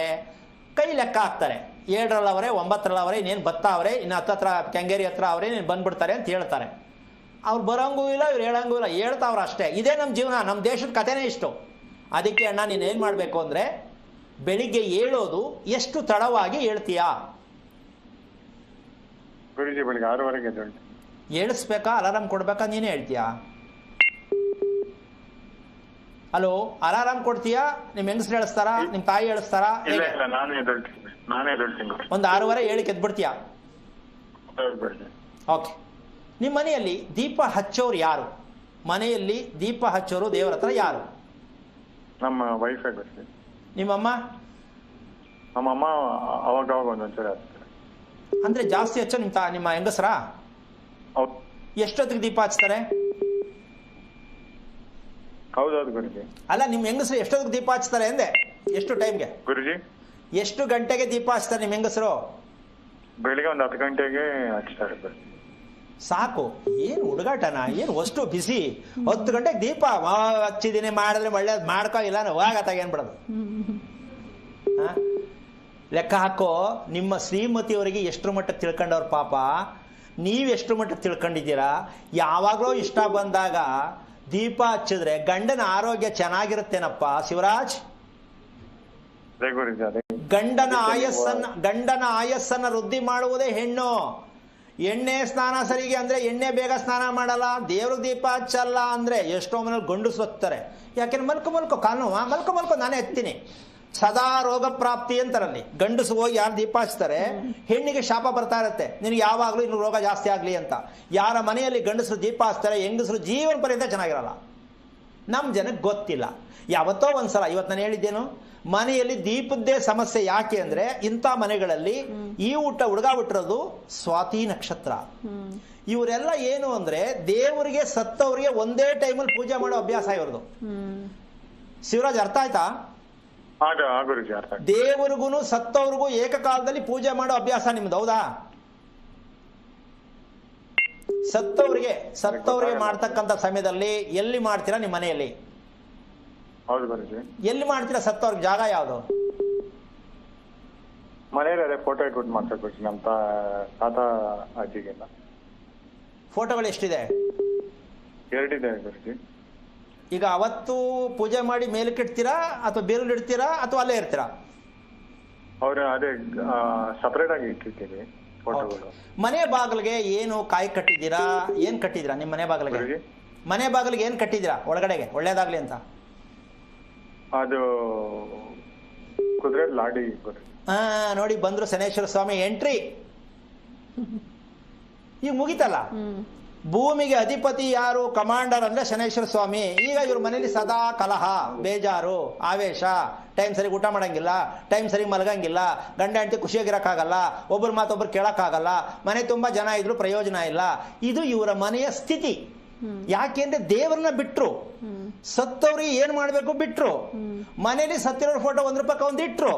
ಕೈ ಲೆಕ್ಕ ಹಾಕ್ತಾರೆ. 7ರಲ್ಲವರೇ 9ರಲ್ಲವರೇ, ಇನ್ನೇನು ಬರ್ತಾವ್ರೆ, ಇನ್ನು ಹತ್ತತ್ರ ಕೆಂಗೇರಿ ಹತ್ರ ಅವರೇ ನೀನು ಬಂದ್ಬಿಡ್ತಾರೆ ಅಂತ ಹೇಳ್ತಾರೆ. ಅವ್ರು ಬರೋಂಗೂ ಇಲ್ಲ, ಇವ್ರು ಹೇಳಂಗೂ ಇಲ್ಲ, ಹೇಳ್ತಾವ್ರ ಅಷ್ಟೇ. ಇದೇ ನಮ್ಮ ಜೀವನ, ನಮ್ಮ ದೇಶದ ಕಥೆನೇ ಇಷ್ಟು. ಅದಕ್ಕೆ ಅಣ್ಣ ನೀನು ಏನು ಮಾಡಬೇಕು ಅಂದರೆ, ಬೆಳಿಗ್ಗೆ ಏಳೋದು ಎಷ್ಟು ತಡವಾಗಿ ಹೇಳ್ತೀಯಾ? ಗುರುಜಿ ಬೆಳಿಗ್ಗೆ 6 ಎದ್ದೇಳ್ತೀನಿ. ಏಳಿಸ್ಬೇಕಾ, ಅಲಾರಾಮ್ ಕೊಡ್ಬೇಕಾ, ನೀನೇ ಹೇಳ್ತೀಯಾ? ಹಲೋ, ಅಲಾರಾಮ್ ಕೊಡ್ತೀಯಾ? ನಿಮ್ಮ ಹೆಂಗಸ್ರು ಹೇಳಿಸ್ತಾರಾ, ನಿಮ್ಮ ತಾಯಿ ಹೇಳಿಸ್ತಾರಾ? ಇಲ್ಲ ಇಲ್ಲ, ನಾನೇ ಎದ್ದೇಳ್ತೀನಿ. ಒಂದು 6:15 7ಕ್ಕೆ ಎದ್ಬಿಡ್ತೀಯಾ? ಓಕೆ. ನಿಮ್ಮ ಮನೆಯಲ್ಲಿ ದೀಪ ಹಚ್ಚೋರು ಯಾರು? ಮನೆಯಲ್ಲಿ ದೀಪ ಹಚ್ಚೋರು ದೇವರ ಹತ್ರ ಯಾರು? ನಮ್ಮ ವೈಫ್ ಗುರುಜಿ. ನಿಮ್ಮಮ್ಮ? ನಮ್ಮಮ್ಮ ಅವಾಗ ಒಂದೊಂದ್ಸರಿ ಹಚ್ತಾರೆ. ಅಂದ್ರೆ ಜಾಸ್ತಿ ಹಚ್ಚೋ ನಿಮ್ಮ ಹೆಂಗಸರಾ? ಹೌದು. ಎಷ್ಟೊತ್ತಿಗೆ ದೀಪ ಹಚ್ತಾರೆ? ಹೌದೌದು ಗುರುಜಿ. ಅಲ್ಲ, ನಿಮ್ಮ ಹೆಂಗಸರು ಎಷ್ಟೊತ್ತಿಗೆ ದೀಪ ಹಚ್ತಾರೆ ಅಂದೆ? ಎಷ್ಟು ಟೈಮ್ಗೆ? ಗುರುಜಿ ಎಷ್ಟು ಗಂಟೆಗೆ ದೀಪ ಹಚ್ತಾರೆ ನಿಮ್ಮ ಹೆಂಗಸರು? ಬೆಳಿಗ್ಗೆ ಒಂದು 10 ಗಂಟೆಗೆ ಹಚ್ತಾರೆ ಗುರುಜಿ. ಸಾಕು. ಏನು ಹುಡುಗಾಟನ, ಏನು ಅಷ್ಟು ಬಿಸಿ? 10 ಗಂಟೆಗೆ ದೀಪ ಹಚ್ಚಿದ್ದೀನಿ ಮಾಡಿದ್ರೆ ಒಳ್ಳೇದು, ಮಾಡ್ಕೋ ಇಲ್ಲ ಹೋಗ ತಗೇನ್ಬಿಡೋದು. ಲೆಕ್ಕ ಹಾಕೋ. ನಿಮ್ಮ ಶ್ರೀಮತಿಯವರಿಗೆ ಎಷ್ಟರ ಮಟ್ಟಕ್ಕೆ ತಿಳ್ಕೊಂಡವ್ರ ಪಾಪ, ನೀವೆಷ್ಟು ಮಟ್ಟಕ್ಕೆ ತಿಳ್ಕೊಂಡಿದ್ದೀರಾ? ಯಾವಾಗಲೂ ಇಷ್ಟ ಬಂದಾಗ ದೀಪ ಹಚ್ಚಿದ್ರೆ ಗಂಡನ ಆರೋಗ್ಯ ಚೆನ್ನಾಗಿರುತ್ತೇನಪ್ಪ ಶಿವರಾಜ್? ಗಂಡನ ಆಯಸ್ಸನ್ನ ವೃದ್ಧಿ ಮಾಡುವುದೇ ಹೆಣ್ಣು. ಎಣ್ಣೆ ಸ್ನಾನ ಸರಿಗೆ ಅಂದ್ರೆ ಎಣ್ಣೆ ಬೇಗ ಸ್ನಾನ ಮಾಡಲ್ಲ, ದೇವ್ರಿಗೆ ದೀಪ ಹಚ್ಚಲ್ಲ ಅಂದ್ರೆ ಎಷ್ಟೋ ಮನೇಲಿ ಗಂಡಸು ಹೋಗ್ತಾರೆ. ಯಾಕೆಂದ್ರೆ ಮಲ್ಕೊ ಕಾನು ಮಲ್ಕೊ ನಾನೇ ಎತ್ತೀನಿ, ಸದಾ ರೋಗ ಪ್ರಾಪ್ತಿ ಅಂತಾರಲ್ಲಿ. ಗಂಡಸು ಹೋಗಿ ಯಾರು ದೀಪ ಹಚ್ತಾರೆ, ಹೆಣ್ಣಿಗೆ ಶಾಪ ಬರ್ತಾ ಇರುತ್ತೆ, ನಿನಗೆ ಯಾವಾಗಲೂ ಇನ್ನು ರೋಗ ಜಾಸ್ತಿ ಆಗಲಿ ಅಂತ. ಯಾರ ಮನೆಯಲ್ಲಿ ಗಂಡಸರು ದೀಪ ಹಚ್ತಾರೆ, ಹೆಂಗಸರು ಜೀವನ ಪರ್ಯಂತ ಚೆನ್ನಾಗಿರಲ್ಲ. ನಮ್ಮ ಜನಕ್ಕೆ ಗೊತ್ತಿಲ್ಲ. ಯಾವತ್ತೋ ಒಂದ್ಸಲ, ಇವತ್ತು ನಾನು ಹೇಳಿದ್ದೇನು, ಮನೆಯಲ್ಲಿ ದೀಪದ್ದೇ ಸಮಸ್ಯೆ. ಯಾಕೆ ಅಂದ್ರೆ ಇಂಥ ಮನೆಗಳಲ್ಲಿ ಈ ಹುಡುಗ ಹುಟ್ಟಿರೋದು ಸ್ವಾತಿ ನಕ್ಷತ್ರ. ಇವರೆಲ್ಲ ಏನು ಅಂದ್ರೆ ದೇವರಿಗೆ ಸತ್ತವರಿಗೆ ಒಂದೇ ಟೈಮಲ್ಲಿ ಪೂಜೆ ಮಾಡೋ ಅಭ್ಯಾಸ ಇವ್ರದು. ಶಿವರಾಜ್, ಅರ್ಥ ಆಯ್ತಾ? ದೇವರಿಗೂ ಸತ್ತವ್ರಿಗೂ ಏಕಕಾಲದಲ್ಲಿ ಪೂಜೆ ಮಾಡೋ ಅಭ್ಯಾಸ ನಿಮ್ದು, ಹೌದಾ? ಸತ್ತವ್ರಿಗೆ ಮಾಡ್ತಕ್ಕಂಥ ಸಮಯದಲ್ಲಿ ಎಲ್ಲಿ ಮಾಡ್ತೀರಾ? ನಿಮ್ಮ ಮನೆಯಲ್ಲಿ ಎಲ್ಲಿ ಮಾಡ್ತೀರಾ? ಸತ್ತವ್ರಿಗೆ ಜಾಗ ಯಾವುದು? ಮನೆಯಲ್ಲಿ ಫೋಟೋ ಇಟ್ಬಿಟ್ಟು ಮಾಡ್ತಾರೆ ನಮ್ಮ ತಾತ ಅಜ್ಜಿಗೆಲ್ಲ. ಫೋಟೋಗಳು ಎಷ್ಟಿದೆ? 2 ಇದೆ ಗುರುಜಿ. ಈಗ ಅವತ್ತು ಪೂಜೆ ಮಾಡಿ ಮೇಲಕ್ಕೆ ಇಡ್ತೀರಾ ಅಥವಾ ಬೇರೆಲ್ಲಿ ಇಡ್ತೀರಾ ಅಥವಾ ಅಲ್ಲೇ ಇರ್ತೀರಾ? ಅದೇ ಸಪರೇಟ್ ಆಗಿ ಇಟ್ಟಿರ್ತೀವಿ ಫೋಟೋಗಳು. ಮನೆ ಬಾಗಿಲಿಗೆ ಏನು ಕಾಯಿ ಕಟ್ಟಿದ್ದೀರಾ? ಏನ್ ಕಟ್ಟಿದ್ದೀರಾ ನಿಮ್ಮ ಮನೆ ಬಾಗಿಲಿಗೆ? ಮನೆ ಬಾಗಿಲಿಗೆ ಏನ್ ಕಟ್ಟಿದ್ದೀರಾ ಒಳಗಡೆಗೆ ಒಳ್ಳೇದಾಗ್ಲಿ ಅಂತ? ಅದು ಕುದುರೆ ಲಾಡಿ. ನೋಡಿ, ಬಂದ್ರು ಶನೇಶ್ವರ ಸ್ವಾಮಿ ಎಂಟ್ರಿ. ಈಗ ಮುಗಿತಲ್ಲ. ಭೂಮಿಗೆ ಅಧಿಪತಿ ಯಾರು? ಕಮಾಂಡರ್ ಅಂದ್ರೆ ಶನೇಶ್ವರ ಸ್ವಾಮಿ. ಈಗ ಇವ್ರ ಮನೇಲಿ ಸದಾ ಕಲಹ, ಬೇಜಾರು, ಆವೇಶ, ಟೈಮ್ ಸರಿ ಊಟ ಮಾಡಂಗಿಲ್ಲ, ಟೈಮ್ ಸರಿ ಮಲಗಂಗಿಲ್ಲ, ಗಂಡ ಹೆಂಡತಿ ಖುಷಿಯಾಗಿರಕ್ಕಾಗಲ್ಲ, ಒಬ್ಬರ ಮಾತೊಬ್ಬರು ಕೇಳಕ್ಕಾಗಲ್ಲ, ಮನೆ ತುಂಬಾ ಜನ ಇದ್ರು ಪ್ರಯೋಜನ ಇಲ್ಲ. ಇದು ಇವರ ಮನೆಯ ಸ್ಥಿತಿ. ಯಾಕೆಂದ್ರೆ ದೇವರನ್ನ ಬಿಟ್ರು, ಸತ್ತವ್ರಿಗೆ ಏನ್ ಮಾಡ್ಬೇಕು ಬಿಟ್ರು, ಮನೇಲಿ ಸತ್ತಿರೋರ್ ಫೋಟೋ ₹1 ಒಂದಿಟ್ರು,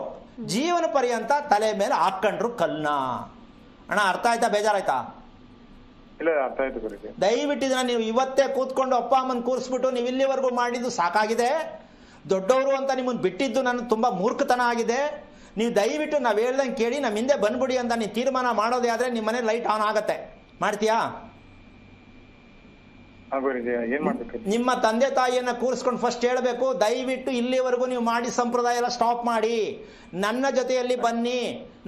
ಜೀವನ ಪರ್ಯಂತ ತಲೆ ಮೇಲೆ ಹಾಕೊಂಡ್ರು ಕಲ್ನ. ಅಣ್ಣ, ಅರ್ಥ ಆಯ್ತಾ? ಬೇಜಾರಾಯ್ತಾ? ದಯವಿಟ್ಟು ಇದನ್ನ ನೀವು ಇವತ್ತೇ ಕೂತ್ಕೊಂಡು ಅಪ್ಪ ಅಮ್ಮನ್ ಕೂರಿಸ್ಬಿಟ್ಟು ನೀವು ಇಲ್ಲಿವರೆಗೂ ಮಾಡಿದ್ದು ಸಾಕಾಗಿದೆ. ದೊಡ್ಡವರು ಅಂತ ನಿಮ್ಮನ್ನು ಬಿಟ್ಟಿದ್ದು ನನ್ನ ತುಂಬಾ ಮೂರ್ಖತನ ಆಗಿದೆ. ನೀವು ದಯವಿಟ್ಟು ನಾವ್ ಹೇಳ್ದಂಗೆ ಕೇಳಿ ನಮ್ಮ ಹಿಂದೆ ಬಂದ್ಬಿಡಿ ಅಂತ ನೀವು ತೀರ್ಮಾನ ಮಾಡೋದೇ ಆದ್ರೆ ನಿಮ್ಮ ಮನೆ ಲೈಟ್ ಆನ್ ಆಗತ್ತೆ. ಮಾಡ್ತೀಯಾ? ಗುರುಜಿ ಏನ್ ಮಾಡ್ಬೇಕು? ನಿಮ್ಮ ತಂದೆ ತಾಯಿಯನ್ನ ಕೂರಿಸ್ಕೊಂಡು ಫಸ್ಟ್ ಹೇಳಬೇಕು, ದಯವಿಟ್ಟು ಇಲ್ಲಿವರೆಗೂ ನೀವು ಮಾಡಿ ಸಂಪ್ರದಾಯ ಎಲ್ಲ ಸ್ಟಾಪ್ ಮಾಡಿ, ನನ್ನ ಜೊತೆಯಲ್ಲಿ ಬನ್ನಿ,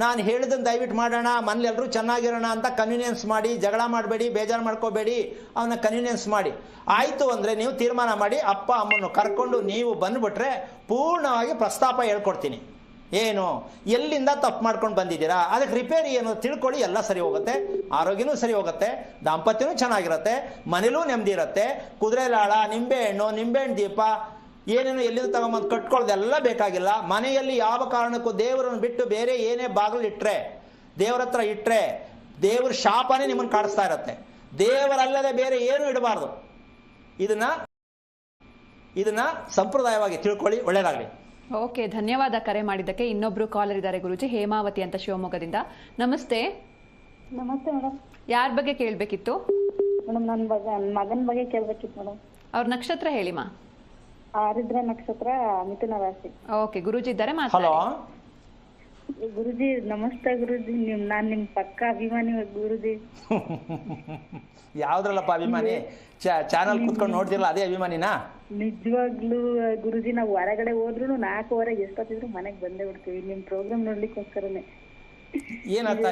ನಾನು ಹೇಳಿದ್ದನ್ನು ದಯವಿಟ್ಟು ಮಾಡೋಣ, ಮನೇಲಿ ಎಲ್ಲರೂ ಚೆನ್ನಾಗಿರೋಣ ಅಂತ ಕನ್ವಿನಿಯನ್ಸ್ ಮಾಡಿ, ಜಗಳ ಮಾಡಬೇಡಿ, ಬೇಜಾರು ಮಾಡ್ಕೋಬೇಡಿ, ಅವನ್ನ ಕನ್ವಿನಿಯನ್ಸ್ ಮಾಡಿ. ಆಯಿತು ಅಂದರೆ ನೀವು ತೀರ್ಮಾನ ಮಾಡಿ ಅಪ್ಪ ಅಮ್ಮನ್ನು ಕರ್ಕೊಂಡು ನೀವು ಬಂದುಬಿಟ್ರೆ ಪೂರ್ಣವಾಗಿ ಪ್ರಸ್ತಾಪ ಹೇಳ್ಕೊಡ್ತೀನಿ. ಏನು, ಎಲ್ಲಿಂದ ತಪ್ಪು ಮಾಡ್ಕೊಂಡು ಬಂದಿದ್ದೀರಾ, ಅದಕ್ಕೆ ರಿಪೇರಿ ಏನು ತಿಳ್ಕೊಳ್ಳಿ, ಎಲ್ಲ ಸರಿ ಹೋಗುತ್ತೆ, ಆರೋಗ್ಯನೂ ಸರಿ ಹೋಗುತ್ತೆ, ದಾಂಪತ್ಯನೂ ಚೆನ್ನಾಗಿರುತ್ತೆ, ಮನೇಲೂ ನೆಮ್ಮದಿ ಇರುತ್ತೆ. ಕುದುರೆ ಲಾಳ, ನಿಂಬೆಹಣ್ಣು, ನಿಂಬೆಹಣ್ಣು ದೀಪ ಏನೇನು ಎಲ್ಲಿಂದ ತಗೊಂಬಂದು ಕಟ್ಕೊಳ್ಳೋದೆಲ್ಲ ಬೇಕಾಗಿಲ್ಲ. ಮನೆಯಲ್ಲಿ ಯಾವ ಕಾರಣಕ್ಕೂ ದೇವರನ್ನು ಬಿಟ್ಟು ಬೇರೆ ಏನೇ ಬಾಗಿಲು ಇಟ್ಟರೆ, ದೇವರ ಹತ್ರ ಇಟ್ಟರೆ ದೇವ್ರ ಶಾಪನೇ ನಿಮ್ಮನ್ನು ಕಾಡಿಸ್ತಾ ಇರುತ್ತೆ. ದೇವರಲ್ಲದೆ ಬೇರೆ ಏನೂ ಇಡಬಾರ್ದು. ಇದನ್ನ ಸಂಪ್ರದಾಯವಾಗಿ ತಿಳ್ಕೊಳ್ಳಿ. ಒಳ್ಳೆಯದಾಗಲಿ. ಓಕೆ, ಧನ್ಯವಾದ ಕರೆ ಮಾಡಿದ್ದಕ್ಕೆ. ಇನ್ನೊಬ್ರು ಕಾಲರ್ ಇದ್ದಾರೆ ಗುರುಜಿ, ಹೇಮಾವತಿ ಅಂತ ಶಿವಮೊಗ್ಗದಿಂದ. ನಮಸ್ತೆ. ನಮಸ್ತೆ ಮೇಡಮ್. ಯಾರ ಬಗ್ಗೆ ಕೇಳಬೇಕಿತ್ತು ಮೇಡಮ್? ನನ್ನ ಮಗನ ಬಗ್ಗೆ ಕೇಳ್ಬೇಕಿತ್ತು ಮೇಡಮ್. ಅವ್ರ ನಕ್ಷತ್ರ ಹೇಳಿಮಾ. ಆರಿದ್ರ ನಕ್ಷತ್ರ, ಮಿಥುನ ರಾಶಿ. ಓಕೆ, ಗುರುಜಿ ಇದ್ದಾರೆ, ಹಲೋ ಮಾತಾಡಿ. ಗುರುಜಿ ನಮಸ್ತೆ ಗುರುಜಿ. ನಾನ್ ನಿಮ್ ಪಕ್ಕ ಅಭಿಮಾನಿ ಗುರುಜಿ. ಯಾವ್ದ್ರಲ್ಲಪ್ಪ ಅಭಿಮಾನಿ? ಚಾನಲ್ ಕುತ್ಕೊಂಡು ನೋಡ್ತಿರಲ್ಲ ಅದೇ ಅಭಿಮಾನಿನಾ? ನಿಜವಾಗ್ಲೂ ಗುರುಜಿ, ನಾವು ಹೊರಗಡೆ ಹೋದ್ರು 4:15 ಎಷ್ಟೊತ್ತಿದ್ರು ಮನೆಗ್ ಬಂದೇ ಬಿಡ್ತೀವಿ ನಿಮ್ ಪ್ರೋಗ್ರಾಮ್ ನೋಡ್ಲಿಕ್ಕೋಸ್ಕರನೇ. ಏನರ್ಥ?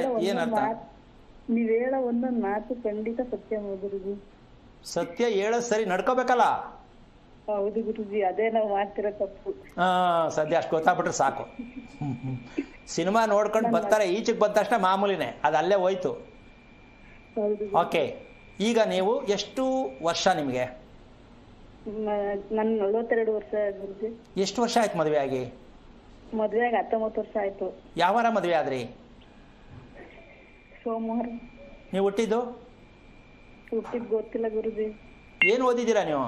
ನೀವ್ ಹೇಳೋ ಒಂದೊಂದ್ ಮಾತು ಖಂಡಿತ ಸತ್ಯ ಗುರುಜಿ. ಸತ್ಯ ಹೇಳೋದ್ ಸರಿ, ನಡ್ಕೋಬೇಕಲ್ಲ. ಹೌದು ಗುರುಜಿ, ಅದೇ ನಾವು ಮಾಡ್ತಿರೋ ತಪ್ಪು. ಸದ್ಯ ಅಷ್ಟು ಗೊತ್ತಾಗ್ಬಿಟ್ರೆ ಸಾಕು. ಸಿನಿಮಾ ನೋಡ್ಕೊಂಡು ಬರ್ತಾರೆ, ಈಚೆಗೆ ಬಂದ ತಕ್ಷಣ ಮಾಮೂಲಿನೇ, ಅದು ಅಲ್ಲೇ ಹೋಯ್ತು. ಓಕೆ, ಈಗ ನೀವು ಎಷ್ಟು ವರ್ಷ ನಿಮಗೆ? ನನ್ 42 ವರ್ಷ ಗುರುಜಿ. ಎಷ್ಟು ವರ್ಷ ಆಯ್ತು ಮದುವೆ ಆಗಿ? ಮದ್ವೆ ಆಗಿ 19 ವರ್ಷ ಆಯ್ತು. ಯಾವಾರ ಮದುವೆ ಆದ್ರಿ? ಸೋಮವಾರ. ನೀವು ಹುಟ್ಟಿದ್ದು ಗೊತ್ತಿಲ್ಲ ಗುರುಜಿ. ಏನು ಓದಿದ್ದೀರಾ ನೀವು?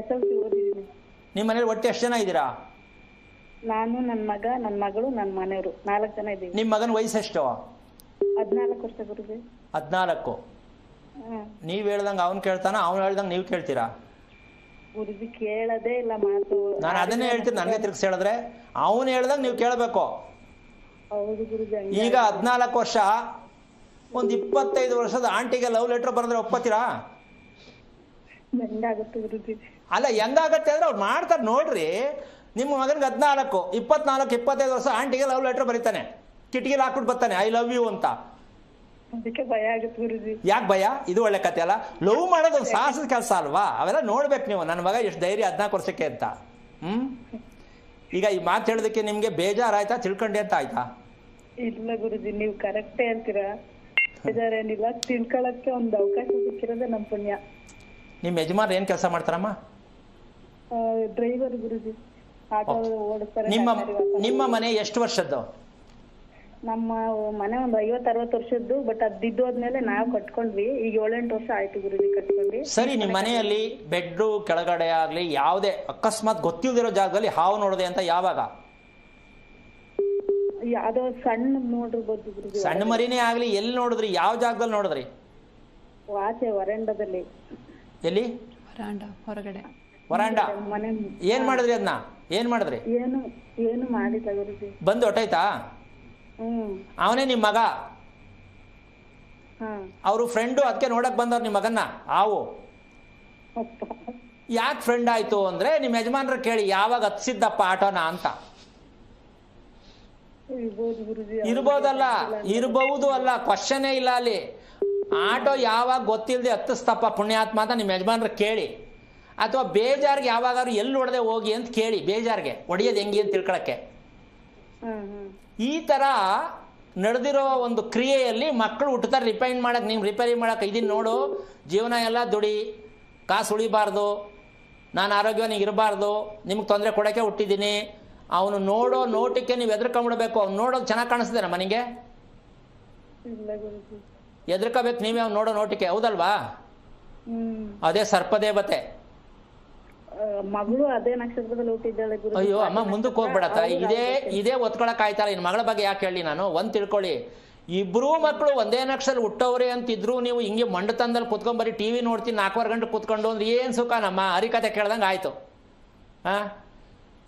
SLC ಓದಿದ್ದೀನಿ. ನಿಮ್ಮ ಮನೇಲಿ ಒಟ್ಟು ಎಷ್ಟು ಜನ ಇದ್ದೀರಾ? ನಾನು, ನನ್ನ ಮಗ, ನನ್ನ ಮಗಳು, ನನ್ನ ಮನೆಯವರು 4 ಜನ ಇದ್ದೀವಿ. ನಿಮ್ಮ ಮಗನ ವಯಸ್ಸೆಷ್ಟು? 14 ವರ್ಷ ಗುರುಜಿ. 14. ನೀವ್ ಹೇಳ್ದಂಗೆ ಅವ್ನು ಕೇಳ್ತಾನ, ಅವ್ನು ಹೇಳ್ದಂಗೆ ನೀವು ಕೇಳ್ತೀರಾ? ಗುರುಜಿ ಕೇಳದೇ ಇಲ್ಲ ಮಾತು. ನಾನು ಅದನ್ನೇ ಹೇಳ್ತೀನಿ, ನನಗೆ ತಿರ್ಗಿಸಿ ಹೇಳಿದ್ರೆ ಅವನು ಹೇಳ್ದಂಗೆ ನೀವು ಕೇಳಬೇಕು. ಹೌದು ಗುರುಜಿ. ಈಗ 14 ವರ್ಷ, ಒಂದು 25 ವರ್ಷದ ಆಂಟಿಗೆ ಲವ್ ಲೆಟರ್ ಬರೆದ್ರೆ ಒಪ್ಪತ್ತೀರಾ? ಹೆಂಗಾಗುತ್ತೆ ಗುರುಜಿ? ಅಲ್ಲ, ಹೆಂಗಾಗತ್ತೆ ಅಂದ್ರೆ ಅವ್ರು ಮಾಡ್ತಾರೆ ನೋಡ್ರಿ. ನಿಮ್ಮ ಮಗನಿಗೆ 14, 24, 25 ವರ್ಷ ಆಂಟಿಗೆ ಲವ್ ಲೆಟರ್ ಬರೀತಾನೆ, ಕಿಟಕಿಲಿ ಹಾಕ್ಬಿಟ್ಟು ಬರ್ತಾನೆ ಐ ಲವ್ ಯು ಅಂತ. ಅದಕ್ಕೆ ಭಯ ಆಗುತ್ತೆ ಗುರುಜಿ. ಯಾಕೆ ಭಯ? ಇದು ಒಳ್ಳೆ ಕತೆ ಅಲ್ಲ. ಲವ್ ಮಾಡೋದು ಒಂದು ಸಾಹಸದ ಕೆಲಸ ಅಲ್ವಾ? ಅವೆಲ್ಲ ನೋಡ್ಬೇಕು ನೀವು. ನನ್ನ ಮಗ ಎಷ್ಟು ಧೈರ್ಯ 14 ವರ್ಷಕ್ಕೆ ಅಂತ. ಈಗ ಈ ಮಾತು ಹೇಳೋದಕ್ಕೆ ನಿಮ್ಗೆ ಬೇಜಾರಾಯ್ತಾ, ತಿಳ್ಕೊಂಡೆ ಅಂತ ಆಯ್ತಾ? ಇಲ್ಲ ಗುರುಜಿ, ನೀವು ಕರೆಕ್ಟೇ ಅಂತೀರಾ. ಬೇಜಾರೇನಿಲ್ಲ, ತಿಳ್ಕೊಳಕ್ಕೆ ಒಂದು ಅವಕಾಶ ಸಿಕ್ಕಿರೋದೇ ನಮ್ಮ ಪುಣ್ಯ. ನಿಮ್ಮ ಯಜಮಾನ್ ಏನ್ ಕೆಲಸ ಮಾಡ್ತಾರಮ್ಮ? ಡ್ರೈವರ್ ಗುರುಜಿ, ಆಟೋ ಓಡಿಸ್ತಾರೆ. ನಿಮ್ಮ ಮನೆ ಎಷ್ಟು ವರ್ಷದ್ದು? ನಮ್ಮ ಮನೆ ಒಂದು 50-60 ವರ್ಷದ್ದು. ಬಟ್ ಅದ್ ಬಿದ್ದೋದ್ಮೇಲೆ ನಾವು ಕಟ್ಕೊಂಡ್ವಿ. ಈಗ 7-8 ವರ್ಷ ಆಯ್ತು ಗುರುಜಿ ಕಟ್ಕೊಂಡ್ವಿ. ಸರಿ, ನಿಮ್ಮ ಮನೆಯಲ್ಲಿ ಬೆಡ್ರು ಕೆಳಗಡೆ ಆಗ್ಲಿ ಯಾವುದೇ ಅಕಸ್ಮಾತ್ ಗೊತ್ತಿಲ್ದಿರೋ ಜಾಗದಲ್ಲಿ ಹಾವು ನೋಡಿದೆ ಅಂತ ಯಾವಾಗ? ಯಾವ್ದೋ ಸಣ್ಣ ನೋಡಿರ್ಬೋದು ಗುರುಜಿ. ಸಣ್ಣ ಮರಿನೇ ಆಗ್ಲಿ, ಎಲ್ಲಿ ನೋಡಿದ್ರಿ? ಯಾವ ಜಾಗದಲ್ಲಿ ನೋಡಿದ್ರಿ? ಆಚೆ ವರಂಡದಲ್ಲಿ. ಎಲ್ಲಿ? ಹೊರಗಡೆ ವರಾಂಡ. ಮನೆ. ಏನ್ ಮಾಡಿದ್ರಿ ಅದನ್ನ? ಏನ್ ಮಾಡಿದ್ರಿ? ಏನು ಮಾಡಿಲ್ಲ ಗುರುಜಿ. ಬಂದು ಹೊಟ್ಟೈತಾ? ಅವನೇ ನಿಮ್ಮ ಮಗ? ಅವರು ಫ್ರೆಂಡು, ಅದಕ್ಕೆ ನೋಡಕ್ ಬಂದವ್ರು ನಿಮ್ಮ ಮಗನ್ನ. ಹಾವು ಯಾಕೆ ಫ್ರೆಂಡ್ ಆಯ್ತು ಅಂದ್ರೆ, ನಿಮ್ಮ ಯಜಮಾನ್ರ ಕೇಳಿ ಯಾವಾಗ ಹತ್ಸಿದ್ದಪ್ಪ ಆಟೋನ ಅಂತ. ಇರ್ಬೋದಲ್ಲ, ಇರ್ಬಹುದು ಅಲ್ಲ, ಕ್ವಶನೇ ಇಲ್ಲ ಅಲ್ಲಿ. ಆಟೋ ಯಾವಾಗ ಗೊತ್ತಿಲ್ಲದೆ ಹತ್ತಿಸ್ತಪ್ಪ ಪುಣ್ಯಾತ್ಮ ಅಂತ ನಿಮ್ಮ ಯಜಮಾನ್ರ ಕೇಳಿ. ಅಥವಾ ಬೇಜಾರ್ಗೆ ಯಾವಾಗಾದ್ರು ಎಲ್ಲಿ ಹೊಡೆದೆ ಹೋಗಿ ಅಂತ ಕೇಳಿ. ಬೇಜಾರ್ಗೆ ಹೊಡೆಯೋದು ಹೆಂಗೆ ಅಂತ ತಿಳ್ಕೊಳಕ್ಕೆ. ಈ ತರ ನಡೆದಿರೋ ಒಂದು ಕ್ರಿಯೆಯಲ್ಲಿ ಮಕ್ಕಳು ಹುಟ್ಟುತ್ತಾರೆ. ರಿಪೇರಿ ಮಾಡಕ್ಕೆ ಇದನ್ನ ನೋಡು, ಜೀವನ ಎಲ್ಲ ದುಡಿ, ಕಾಸು ಉಳಿಬಾರ್ದು, ನಾನು ಆರೋಗ್ಯವಾಗಿ ಇರಬಾರ್ದು, ನಿಮ್ಗೆ ತೊಂದರೆ ಕೊಡೋಕ್ಕೆ ಹುಟ್ಟಿದ್ದೀನಿ. ಅವನು ನೋಡೋ ನೋಟಕ್ಕೆ ನೀವು ಎದ್ರಕೊಂಡ್ಬಿಡ್ಬೇಕು. ಅವ್ನು ನೋಡೋದು ಚೆನ್ನಾಗಿ ಕಾಣಿಸ್ತಾನೆ ಮನೆಗೆ? ಎದ್ರಕೋಬೇಕು ನೀವೇ ಅವ್ನು ನೋಡೋ ನೋಟಕ್ಕೆ, ಹೌದಲ್ವಾ? ಅದೇ ಸರ್ಪದೇವತೆ. ಮಗಳು ಅದೇ ನಕ್ಷತ್ರದಲ್ಲಿ ಹುಟ್ಟಿದ್ದಾಳೆ. ಅಯ್ಯೋ ಅಮ್ಮ, ಮುಂದಕ್ಕೆ ಹೋಗ್ಬೇಡತ್ತ. ಇದೇ ಒತ್ಕೊಳಕ್ ಆಯ್ತಲ್ಲ. ಇನ್ ಮಗಳ ಬಗ್ಗೆ ಯಾಕೆ ಹೇಳಿ ನಾನು? ಒಂದ್ ತಿಳ್ಕೊಳ್ಳಿ, ಇಬ್ರು ಮಕ್ಕಳು ಒಂದೇ ನಕ್ಷತ್ರ ಹುಟ್ಟವ್ರೆ ಅಂತಿದ್ರು ನೀವು ಹಿಂಗೆ ಮಂಡತನದಲ್ಲಿ ಕುತ್ಕೊಂಡ್ ಬರೀ ಟಿವಿ ನೋಡ್ತೀನಿ 4 ಗಂಟೆ ಕುತ್ಕೊಂಡು ಅಂದ್ರೆ ಏನ್ ಸುಖ ನಮ್ಮ ಹರಿಕತೆ ಕೇಳ್ದಂಗೆ ಆಯ್ತು.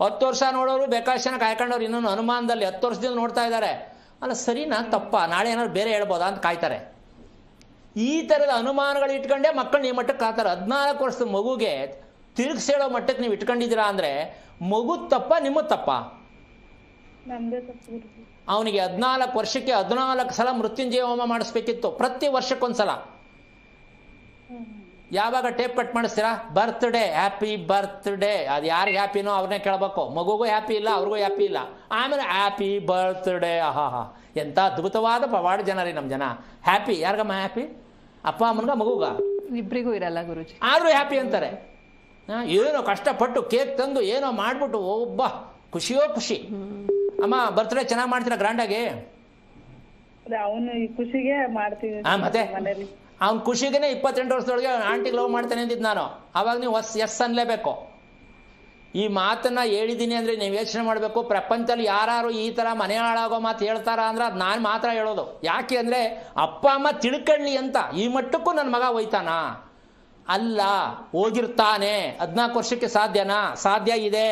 10 ವರ್ಷ ನೋಡೋರು ಬೇಕಾದಷ್ಟು ಜನ ಕಾಯ್ಕೊಂಡವ್ರು ಇನ್ನೊಂದು ಅನುಮಾನದಲ್ಲಿ 10 ವರ್ಷದಿಂದ ನೋಡ್ತಾ ಇದ್ದಾರೆ. ಅಲ್ಲ ಸರಿನಾ ತಪ್ಪಾ? ನಾಳೆ ಏನಾದ್ರು ಬೇರೆ ಹೇಳ್ಬೋದಾ ಅಂತ ಕಾಯ್ತಾರೆ. ಈ ಥರದ ಅನುಮಾನಗಳು ಇಟ್ಕೊಂಡೇ ಮಕ್ಕಳು ಈ ಮಟ್ಟಕ್ಕೆ ಆತಾರೆ. 14 ವರ್ಷದ ಮಗುಗೆ ತಿರುಗಿಸೇಳೋ ಮಟ್ಟಕ್ಕೆ ನೀವು ಇಟ್ಕೊಂಡಿದ್ದೀರಾ ಅಂದರೆ ಮಗು ತಪ್ಪ ನಿಮ್ಮ ತಪ್ಪ? ನಮ್ದೇ ತಪ್ಪು ಗುರುಜಿ. ಅವನಿಗೆ 14 ವರ್ಷಕ್ಕೆ 14 ಸಲ ಮೃತ್ಯುಂಜಯ ಹೋಮ ಮಾಡಿಸ್ಬೇಕಿತ್ತು, ಪ್ರತಿ ವರ್ಷಕ್ಕೊಂದ್ಸಲ. ಯಾವಾಗ ಟೇಪ್ ಕಟ್ ಮಾಡಿಸ್ತೀರಾ? Birthday, happy birthday. ಅದು ಯಾರಿಗೆ ಹ್ಯಾಪಿನೋ ಅವ್ರನ್ನೇ ಕೇಳಬೇಕು. ಮಗುಗೂ ಹ್ಯಾಪಿ ಇಲ್ಲ, ಅವ್ರಿಗೂ ಹ್ಯಾಪಿ ಇಲ್ಲ. ಆಮೇಲೆ ಹ್ಯಾಪಿ ಬರ್ತ್ಡೇ. ಆಹಾ, ಎಂಥ ಅದ್ಭುತವಾದ ಪವಾಡ ಜನ ರೀ ನಮ್ಮ ಜನ. ಹ್ಯಾಪಿ ಯಾರಿಗಮ್ಮ ಹ್ಯಾಪಿ? ಅಪ್ಪ ಅಮ್ಮನ್ಗ ಮಗುಗ ಇಬ್ಬರಿಗೂ ಇರಲ್ಲ ಗುರುಜಿ. ಆದರೂ ಹ್ಯಾಪಿ ಅಂತಾರೆ. ಏನೋ ಕಷ್ಟಪಟ್ಟು ಕೇಕ್ ತಂದು ಏನೋ ಮಾಡಿಬಿಟ್ಟು ಒಬ್ಬ ಖುಷಿಯೋ ಖುಷಿ. ಅಮ್ಮ ಬರ್ತ್ಡೇ ಚೆನ್ನಾಗಿ ಮಾಡ್ತೀರಾ ಗ್ರ್ಯಾಂಡಾಗಿ? ಅವನು ಈ ಖುಷಿಗೆ ಮಾಡ್ತೀವಿ ಮತ್ತೆ ಮನೇಲಿ. ಅವ್ನ ಖುಷಿಗೆ 28 ವರ್ಷದೊಳಗೆ ಆಂಟಿಗೆ ಲವ್ ಮಾಡ್ತೇನೆ ಅಂದಿದ್ದು ನಾನು. ಆವಾಗ ನೀವು ಎಸ್ ಅನ್ಲೇಬೇಕು. ಈ ಮಾತನ್ನ ಹೇಳಿದ್ದೀನಿ ಅಂದರೆ ನೀವು ಯೋಚನೆ ಮಾಡಬೇಕು. ಪ್ರಪಂಚದಲ್ಲಿ ಯಾರು ಈ ಥರ ಮನೆ ಹಾಳಾಗೋ ಮಾತು ಹೇಳ್ತಾರ ಅಂದ್ರೆ ಅದು ನಾನು ಮಾತ್ರ ಹೇಳೋದು. ಯಾಕೆ ಅಂದರೆ ಅಪ್ಪ ಅಮ್ಮ ತಿಳ್ಕೊಳ್ಳಿ ಅಂತ. ಈ ಮಟ್ಟಕ್ಕೂ ನನ್ನ ಮಗ ಹೋಯ್ತಾನ? ಅಲ್ಲ, ಹೋಗಿರ್ತಾನೆ. 14 ವರ್ಷಕ್ಕೆ ಸಾಧ್ಯನಾ? ಸಾಧ್ಯ ಇದೆ.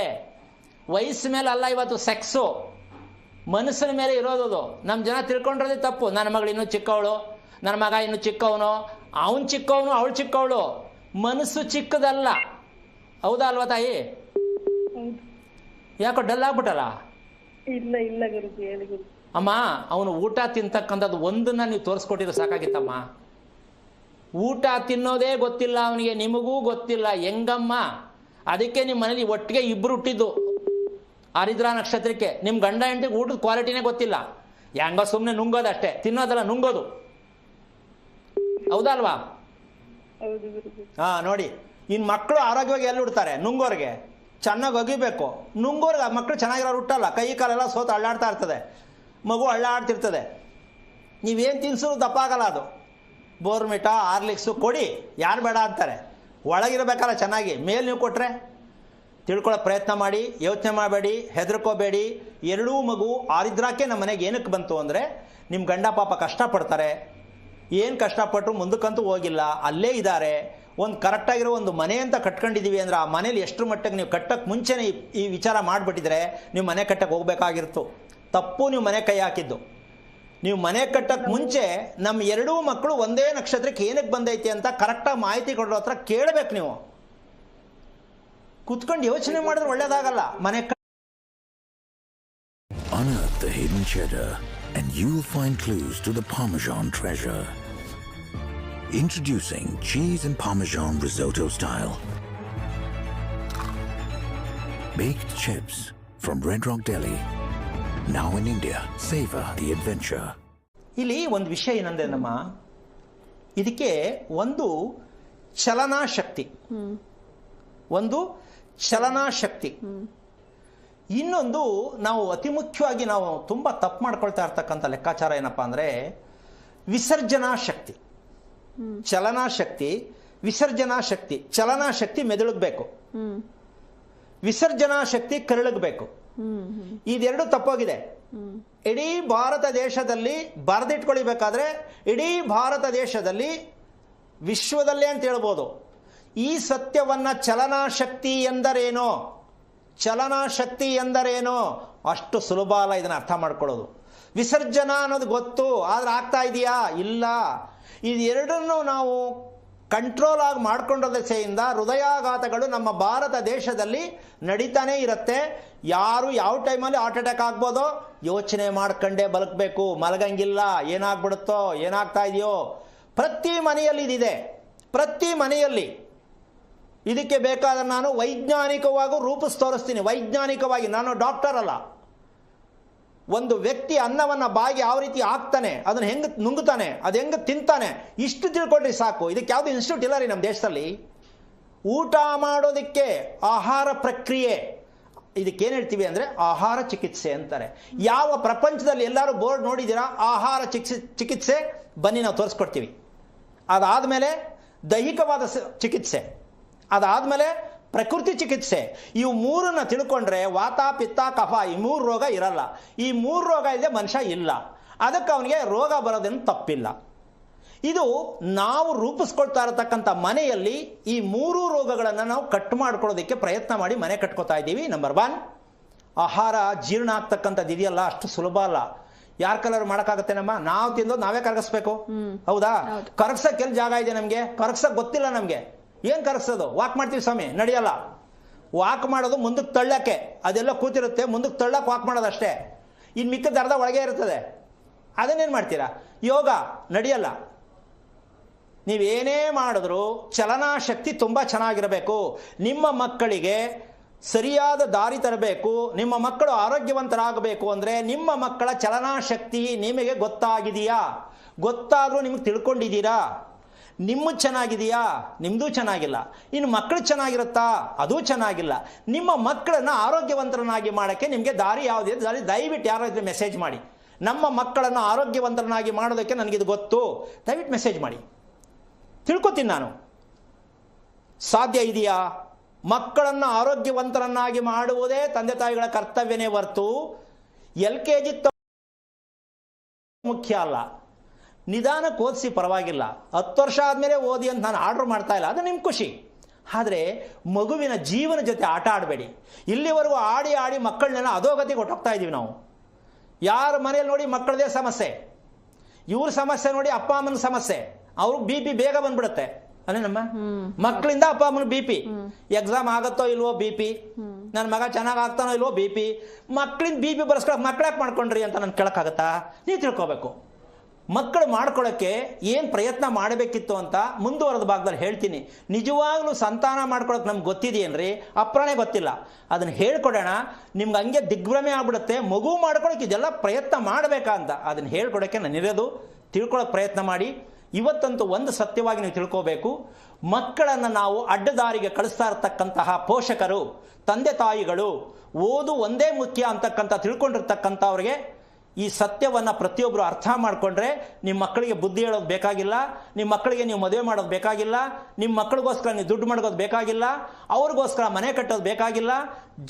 ವಯಸ್ಸು ಮೇಲೆ ಅಲ್ಲ ಇವತ್ತು ಸೆಕ್ಸು, ಮನಸ್ಸಿನ ಮೇಲೆ ಇರೋದು. ನಮ್ಮ ಜನ ತಿಳ್ಕೊಂಡಿರೋದೇ ತಪ್ಪು. ನನ್ನ ಮಗಳು ಇನ್ನೂ ಚಿಕ್ಕವಳು, ನನ್ನ ಮಗ ಇನ್ನೂ ಚಿಕ್ಕವನು, ಅವನು ಚಿಕ್ಕವನು, ಅವಳು ಚಿಕ್ಕವಳು. ಮನಸ್ಸು ಚಿಕ್ಕದಲ್ಲ. ಹೌದಾ ಅಲ್ವಾ ತಾಯಿ? ಯಾಕೋ ಡಲ್ ಆಗ್ಬಿಟ್ಟಲ್ಲ? ಇಲ್ಲ ಇಲ್ಲ ಗುರುಜಿ, ಹೇಳಿ ಗುರುಜಿ. ಅಮ್ಮ, ಅವನು ಊಟ ತಿಂತಕ್ಕಂಥದ್ದು ಒಂದನ್ನ ನೀವು ತೋರಿಸ್ಕೊಟ್ಟಿರೋ ಸಾಕಾಗಿತ್ತಮ್ಮ. ಊಟ ತಿನ್ನೋದೇ ಗೊತ್ತಿಲ್ಲ ಅವನಿಗೆ, ನಿಮಗೂ ಗೊತ್ತಿಲ್ಲ. ಹೆಂಗಮ್ಮ? ಅದಕ್ಕೆ ನಿಮ್ಮ ಮನೇಲಿ ಒಟ್ಟಿಗೆ ಇಬ್ಬರು ಹುಟ್ಟಿದ್ದು ಆರಿದ್ರ ನಕ್ಷತ್ರಕ್ಕೆ. ನಿಮ್ಮ ಗಂಡ ಹೆಂಡತಿಗೆ ಊಟದ ಕ್ವಾಲಿಟಿನೇ ಗೊತ್ತಿಲ್ಲ. ಹೆಂಗ ಸುಮ್ಮನೆ ನುಂಗೋದಷ್ಟೇ, ತಿನ್ನೋದಲ್ಲ ನುಂಗೋದು. ಹೌದಲ್ವಾ? ಹೌದು ಗುರುಜಿ. ನೋಡಿ, ಇನ್ನು ಮಕ್ಕಳು ಆರೋಗ್ಯವಾಗಿ ಎಲ್ಲಿ ಹುಡ್ತಾರೆ? ನುಂಗೋರಿಗೆ ಚೆನ್ನಾಗಿ ಒಗಿಬೇಕು. ನುಂಗೋರ್ಗೆ ಮಕ್ಕಳು ಚೆನ್ನಾಗಿರೋರು ಹುಟ್ಟಲ್ಲ. ಕೈ ಕಾಲೆಲ್ಲ ಸೋತು ಅಳ್ಳಾಡ್ತಾ ಇರ್ತದೆ, ಮಗು ಅಳ್ಳಾಡ್ತಿರ್ತದೆ. ನೀವೇನು ತಿನ್ಸಿದ್ರು ದಪ್ಪ ಆಗಲ್ಲ ಅದು. ಬೋರ್ಮಿಟಾ, ಹಾರ್ಲಿಕ್ಸು ಕೊಡಿ, ಯಾರು ಬೇಡ ಅಂತಾರೆ. ಒಳಗಿರಬೇಕಲ್ಲ ಚೆನ್ನಾಗಿ. ಮೇಲೆ ನೀವು ಕೊಟ್ಟರೆ ತಿಳ್ಕೊಳ್ಳೋ ಪ್ರಯತ್ನ ಮಾಡಿ. ಯೋಚನೆ ಮಾಡಬೇಡಿ, ಹೆದರ್ಕೋಬೇಡಿ. ಎರಡೂ ಮಗು ಆರಿದ್ರಾಕೆ ನಮ್ಮ ಮನೆಗೆ ಏನಕ್ಕೆ ಬಂತು ಅಂದರೆ, ನಿಮ್ಮ ಗಂಡ ಪಾಪ ಕಷ್ಟಪಡ್ತಾರೆ. ಏನು ಕಷ್ಟಪಟ್ಟರು ಮುಂದಕ್ಕಂತೂ ಹೋಗಿಲ್ಲ, ಅಲ್ಲೇ ಇದ್ದಾರೆ. ಒಂದು ಕರೆಕ್ಟಾಗಿರೋ ಒಂದು ಮನೆ ಅಂತ ಕಟ್ಕೊಂಡಿದ್ದೀವಿ ಅಂದರೆ ಆ ಮನೇಲಿ ಎಷ್ಟು ಮಟ್ಟಕ್ಕೆ ನೀವು ಕಟ್ಟಕ್ಕೆ ಮುಂಚೆನೇ ಈ ವಿಚಾರ ಮಾಡಿಬಿಟ್ಟಿದ್ರೆ ನೀವು ಮನೆ ಕಟ್ಟಕ್ಕೆ ಹೋಗ್ಬೇಕಾಗಿತ್ತು. ತಪ್ಪು ನೀವು ಮನೆ ಕೈ ಹಾಕಿದ್ದು. ನೀವು ಮನೆ ಕಟ್ಟಕ್ಕೆ ಮುಂಚೆ ನಮ್ಮ ಎರಡೂ ಮಕ್ಕಳು ಒಂದೇ ನಕ್ಷತ್ರಕ್ಕೆ ಏನಕ್ಕೆ ಬಂದೈತಿ ಅಂತ ಕರೆಕ್ಟಾಗಿ ಮಾಹಿತಿ ಕೊಡೋ ಹತ್ರ ಕೇಳಬೇಕು. ನೀವು ಕುತ್ಕೊಂಡು ಯೋಚನೆ ಮಾಡಿದ್ರೆ ಒಳ್ಳೇದಾಗಲ್ಲ. ಮನೆ Unearth the hidden cheddar and you'll find clues to the Parmesan treasure. Introducing cheese and Parmesan risotto style. Baked chips from Red Rock Deli. Now in India, savor the adventure. ಇಲ್ಲಿ ಒಂದು ವಿಷಯ ಏನಂದ್ರೆ ನಮ್ಮ ಇದಕ್ಕೆ ಒಂದು ಚಲನಾ ಶಕ್ತಿ, ಒಂದು ಚಲನಾ ಶಕ್ತಿ. ಇನ್ನೊಂದು ನಾವು ಅತಿ ಮುಖ್ಯವಾಗಿ ನಾವು ತುಂಬ ತಪ್ಪು ಮಾಡ್ಕೊಳ್ತಾ ಇರ್ತಕ್ಕಂಥ ಲೆಕ್ಕಾಚಾರ ಏನಪ್ಪ ಅಂದರೆ ವಿಸರ್ಜನಾ ಶಕ್ತಿ. ಚಲನಾ ಶಕ್ತಿ, ವಿಸರ್ಜನಾ ಶಕ್ತಿ. ಚಲನಾ ಶಕ್ತಿ ಮೆದುಳಗಬೇಕು, ವಿಸರ್ಜನಾ ಶಕ್ತಿ ಕರಳಗಬೇಕು. ಇದೆರಡು ತಪ್ಪೋಗಿದೆ. ಇಡೀ ಭಾರತ ದೇಶದಲ್ಲಿ ಬರೆದಿಟ್ಕೊಳ್ಬೇಕಾದ್ರೆ, ಇಡೀ ಭಾರತ ದೇಶದಲ್ಲಿ, ವಿಶ್ವದಲ್ಲೇ ಅಂತ ಹೇಳ್ಬೋದು, ಈ ಸತ್ಯವನ್ನ ಚಲನಾ ಶಕ್ತಿ ಎಂದರೇನೋ, ಚಲನಾ ಶಕ್ತಿ ಎಂದರೇನೋ ಅಷ್ಟು ಸುಲಭ ಅಲ್ಲ ಇದನ್ನು ಅರ್ಥ ಮಾಡ್ಕೊಳ್ಳೋದು. ವಿಸರ್ಜನಾ ಅನ್ನೋದು ಗೊತ್ತು, ಆದ್ರೆ ಆಗ್ತಾ ಇದೆಯಾ? ಇಲ್ಲ. ಇದೆರಡನ್ನು ನಾವು ಕಂಟ್ರೋಲ್ ಆಗಿ ಮಾಡ್ಕೊಂಡ ದೆಸೆಯಿಂದ ಹೃದಯಾಘಾತಗಳು ನಮ್ಮ ಭಾರತ ದೇಶದಲ್ಲಿ ನಡೀತಾನೆ ಇರುತ್ತೆ. ಯಾರು ಯಾವ ಟೈಮಲ್ಲಿ ಹಾರ್ಟ್ ಅಟ್ಯಾಕ್ ಆಗ್ಬೋದೋ ಯೋಚನೆ ಮಾಡ್ಕೊಂಡೇ ಬದುಕಬೇಕು. ಮಲಗಂಗಿಲ್ಲ, ಏನಾಗ್ಬಿಡುತ್ತೋ, ಏನಾಗ್ತಾ ಇದೆಯೋ. ಪ್ರತಿ ಮನೆಯಲ್ಲಿ ಇದಿದೆ, ಪ್ರತಿ ಮನೆಯಲ್ಲಿ. ಇದಕ್ಕೆ ಬೇಕಾದ್ರೆ ನಾನು ವೈಜ್ಞಾನಿಕವಾಗಿ ರೂಪಿಸಿ ತೋರಿಸ್ತೀನಿ. ವೈಜ್ಞಾನಿಕವಾಗಿ, ನಾನು ಡಾಕ್ಟರ್ ಅಲ್ಲ. ಒಂದು ವ್ಯಕ್ತಿ ಅನ್ನವನ್ನು ಬಾಯಿಗೆ ಯಾವ ರೀತಿ ಹಾಕ್ತಾನೆ, ಅದನ್ನು ಹೆಂಗೆ ನುಂಗುತ್ತಾನೆ, ಅದು ಹೆಂಗೆ ತಿಂತಾನೆ, ಇಷ್ಟು ತಿಳ್ಕೊಂಡ್ರೆ ಸಾಕು. ಇದಕ್ಕೆ ಯಾವುದು ಇನ್ಸ್ಟಿಟ್ಯೂಟ್ ಇಲ್ಲ ರೀ ನಮ್ಮ ದೇಶದಲ್ಲಿ. ಊಟ ಮಾಡೋದಕ್ಕೆ ಆಹಾರ ಪ್ರಕ್ರಿಯೆ, ಇದಕ್ಕೇನು ಹೇಳ್ತೀವಿ ಅಂದರೆ ಆಹಾರ ಚಿಕಿತ್ಸೆ ಅಂತಾರೆ. ಯಾವ ಪ್ರಪಂಚದಲ್ಲಿ ಎಲ್ಲರೂ ಬೋರ್ಡ್ ನೋಡಿದ್ದೀರಾ? ಆಹಾರ ಚಿಕಿತ್ಸೆ ಬನ್ನಿ ನಾವು ತೋರಿಸ್ಕೊಡ್ತೀವಿ. ಅದಾದಮೇಲೆ ದೈಹಿಕವಾದ ಚಿಕಿತ್ಸೆ, ಅದಾದಮೇಲೆ ಪ್ರಕೃತಿ ಚಿಕಿತ್ಸೆ. ಇವು ಮೂರನ್ನ ತಿಳ್ಕೊಂಡ್ರೆ ವಾತ, ಪಿತ್ತ, ಕಫ, ಈ 3 ರೋಗ ಇರಲ್ಲ. ಈ 3 ರೋಗ ಇಲ್ಲದೆ ಮನುಷ್ಯ ಇಲ್ಲ. ಅದಕ್ಕೆ ಅವನಿಗೆ ರೋಗ ಬರೋದೇನು ತಪ್ಪಿಲ್ಲ. ಇದು ನಾವು ರೂಪಿಸ್ಕೊಳ್ತಾ ಇರತಕ್ಕಂಥ ಮನೆಯಲ್ಲಿ ಈ 3 ರೋಗಗಳನ್ನು ನಾವು ಕಟ್ ಮಾಡ್ಕೊಳ್ಳೋದಕ್ಕೆ ಪ್ರಯತ್ನ ಮಾಡಿ ಮನೆ ಕಟ್ಕೋತಾ ಇದ್ದೀವಿ. ನಂಬರ್ 1, ಆಹಾರ ಜೀರ್ಣ ಆಗ್ತಕ್ಕಂಥದ್ದು ಇದೆಯಲ್ಲ, ಅಷ್ಟು ಸುಲಭ ಅಲ್ಲ. ಯಾರ ಕಲರ್ ಮಾಡೋಕ್ಕಾಗತ್ತೇನಮ್ಮ? ನಾವು ತಿಂದೋದು ನಾವೇ ಕರಗಿಸ್ಬೇಕು, ಹೌದಾ? ಕರಗ್ಸಕ್ಕೆ ಎಲ್ಲಿ ಜಾಗ ಇದೆ ನಮಗೆ? ಕರಗ್ಸಕ್ಕೆ ಗೊತ್ತಿಲ್ಲ ನಮಗೆ. ಏನು ಕರಗ್ಸೋದು? ವಾಕ್ ಮಾಡ್ತೀವಿ ಸ್ವಾಮಿ, ನಡೆಯಲ್ಲ. ವಾಕ್ ಮಾಡೋದು ಮುಂದಕ್ಕೆ ತಳ್ಳಕ್ಕೆ, ಅದೆಲ್ಲ ಕೂತಿರುತ್ತೆ, ಮುಂದಕ್ಕೆ ತಳ್ಳಕ್ಕೆ ವಾಕ್ ಮಾಡೋದು ಅಷ್ಟೇ. ಇನ್ನು ಮಿಕ್ಕದ ಅರ್ಧ ಒಳಗೆ ಇರ್ತದೆ. ಅದನ್ನೇನು ಮಾಡ್ತೀರಾ? ಯೋಗ ನಡೆಯಲ್ಲ. ನೀವೇನೇ ಮಾಡಿದ್ರು ಚಲನಾಶಕ್ತಿ ತುಂಬ ಚೆನ್ನಾಗಿರಬೇಕು. ನಿಮ್ಮ ಮಕ್ಕಳಿಗೆ ಸರಿಯಾದ ದಾರಿ ತರಬೇಕು, ನಿಮ್ಮ ಮಕ್ಕಳು ಆರೋಗ್ಯವಂತರಾಗಬೇಕು ಅಂದರೆ ನಿಮ್ಮ ಮಕ್ಕಳ ಚಲನಾಶಕ್ತಿ ನಿಮಗೆ ಗೊತ್ತಾಗಿದೆಯಾ? ಗೊತ್ತಾದರೂ ನಿಮಗೆ ತಿಳ್ಕೊಂಡಿದ್ದೀರಾ? ನಿಮ್ಮದು ಚೆನ್ನಾಗಿದೆಯಾ? ನಿಮ್ಮದು ಚೆನ್ನಾಗಿಲ್ಲ. ಇನ್ನು ಮಕ್ಕಳು ಚೆನ್ನಾಗಿರುತ್ತಾ? ಅದೂ ಚೆನ್ನಾಗಿಲ್ಲ. ನಿಮ್ಮ ಮಕ್ಕಳನ್ನು ಆರೋಗ್ಯವಂತರನ್ನಾಗಿ ಮಾಡೋಕ್ಕೆ ನಿಮಗೆ ದಾರಿ ಯಾವುದಿದೆ? ದಾರಿ ದಯವಿಟ್ಟು ಯಾರೋ ಇದ್ರೆ ಮೆಸೇಜ್ ಮಾಡಿ. ನಮ್ಮ ಮಕ್ಕಳನ್ನು ಆರೋಗ್ಯವಂತರನ್ನಾಗಿ ಮಾಡೋದಕ್ಕೆ ನನಗಿದು ಗೊತ್ತು, ದಯವಿಟ್ಟು ಮೆಸೇಜ್ ಮಾಡಿ, ತಿಳ್ಕೊತೀನಿ ನಾನು. ಸಾಧ್ಯ ಇದೆಯಾ? ಮಕ್ಕಳನ್ನು ಆರೋಗ್ಯವಂತರನ್ನಾಗಿ ಮಾಡುವುದೇ ತಂದೆ ತಾಯಿಗಳ ಕರ್ತವ್ಯನೇ ಹೊರತು LKG ಮುಖ್ಯ ಅಲ್ಲ. ನಿಧಾನಕ್ಕೆ ಓದಿಸಿ ಪರವಾಗಿಲ್ಲ, 10 ವರ್ಷ ಆದಮೇಲೆ ಓದಿ ಅಂತ ನಾನು ಆರ್ಡರ್ ಮಾಡ್ತಾ ಇಲ್ಲ, ಅದು ನಿಮ್ಮ ಖುಷಿ. ಆದರೆ ಮಗುವಿನ ಜೀವನ ಜೊತೆ ಆಟ ಆಡಬೇಡಿ. ಇಲ್ಲಿವರೆಗೂ ಆಡಿ ಆಡಿ ಮಕ್ಕಳನ್ನೆಲ್ಲ ಅಧೋಗತಿಗೆ ಹೊಟ್ಟೋಗ್ತಾ ಇದ್ದೀವಿ ನಾವು. ಯಾರ ಮನೇಲಿ ನೋಡಿ ಮಕ್ಕಳದೇ ಸಮಸ್ಯೆ, ಇವ್ರ ಸಮಸ್ಯೆ ನೋಡಿ ಅಪ್ಪ ಅಮ್ಮನ ಸಮಸ್ಯೆ. ಅವ್ರಿಗೆ BP ಬೇಗ ಬಂದ್ಬಿಡುತ್ತೆ ಅಲ್ಲೇನಮ್ಮ? ಮಕ್ಕಳಿಂದ ಅಪ್ಪ ಅಮ್ಮನ BP. ಎಕ್ಸಾಮ್ ಆಗುತ್ತೋ ಇಲ್ವೋ BP, ನನ್ನ ಮಗ ಚೆನ್ನಾಗಿ ಆಗ್ತಾನೋ ಇಲ್ವೋ BP. ಮಕ್ಕಳಿಂದ BP ಬರ್ಸ್ಕೊಳಕ್ಕೆ ಮಕ್ಕಳಾಕೆ ಮಾಡ್ಕೊಂಡ್ರಿ ಅಂತ ನಾನು ಕೇಳೋಕ್ಕಾಗತ್ತಾ? ನೀವು ತಿಳ್ಕೊಬೇಕು. ಮಕ್ಕಳು ಮಾಡ್ಕೊಳ್ಳೋಕ್ಕೆ ಏನು ಪ್ರಯತ್ನ ಮಾಡಬೇಕಿತ್ತು ಅಂತ ಮುಂದುವರೆದ ಭಾಗದಲ್ಲಿ ಹೇಳ್ತೀನಿ. ನಿಜವಾಗ್ಲೂ ಸಂತಾನ ಮಾಡ್ಕೊಳ್ಳೋಕೆ ನಮ್ಗೆ ಗೊತ್ತಿದೆಯೇನ್ರಿ? ಅಪ್ರಾಣೆ ಗೊತ್ತಿಲ್ಲ. ಅದನ್ನು ಹೇಳ್ಕೊಡೋಣ. ನಿಮ್ಗೆ ಹಂಗೆ ದಿಗ್ಭ್ರಮೆ ಆಗ್ಬಿಡುತ್ತೆ. ಮಗು ಮಾಡ್ಕೊಳ್ಳೋಕೆ ಇದೆಲ್ಲ ಪ್ರಯತ್ನ ಮಾಡಬೇಕಾ ಅಂತ. ಅದನ್ನು ಹೇಳ್ಕೊಡೋಕ್ಕೆ ನಾನಿರೋದು. ತಿಳ್ಕೊಳ್ಳೋಕೆ ಪ್ರಯತ್ನ ಮಾಡಿ. ಇವತ್ತಂತೂ ಒಂದು ಸತ್ಯವಾಗಿ ನೀವು ತಿಳ್ಕೋಬೇಕು, ಮಕ್ಕಳನ್ನು ನಾವು ಅಡ್ಡದಾರಿಗೆ ಕಳಿಸ್ತಾ ಇರ್ತಕ್ಕಂತಹ ಪೋಷಕರು, ತಂದೆ ತಾಯಿಗಳು, ಓದು ಒಂದೇ ಮುಖ್ಯ ಅಂತಕ್ಕಂಥ ತಿಳ್ಕೊಂಡಿರ್ತಕ್ಕಂಥವ್ರಿಗೆ ಈ ಸತ್ಯವನ್ನು ಪ್ರತಿಯೊಬ್ಬರು ಅರ್ಥ ಮಾಡಿಕೊಂಡ್ರೆ ನಿಮ್ಮ ಮಕ್ಕಳಿಗೆ ಬುದ್ಧಿ ಹೇಳೋದು ಬೇಕಾಗಿಲ್ಲ, ನಿಮ್ಮ ಮಕ್ಕಳಿಗೆ ನೀವು ಮದುವೆ ಮಾಡೋದು ಬೇಕಾಗಿಲ್ಲ, ನಿಮ್ಮ ಮಕ್ಕಳಿಗೋಸ್ಕರ ನೀವು ದುಡ್ಡು ಮಾಡೋದು ಬೇಕಾಗಿಲ್ಲ, ಅವ್ರಿಗೋಸ್ಕರ ಮನೆ ಕಟ್ಟೋದು ಬೇಕಾಗಿಲ್ಲ.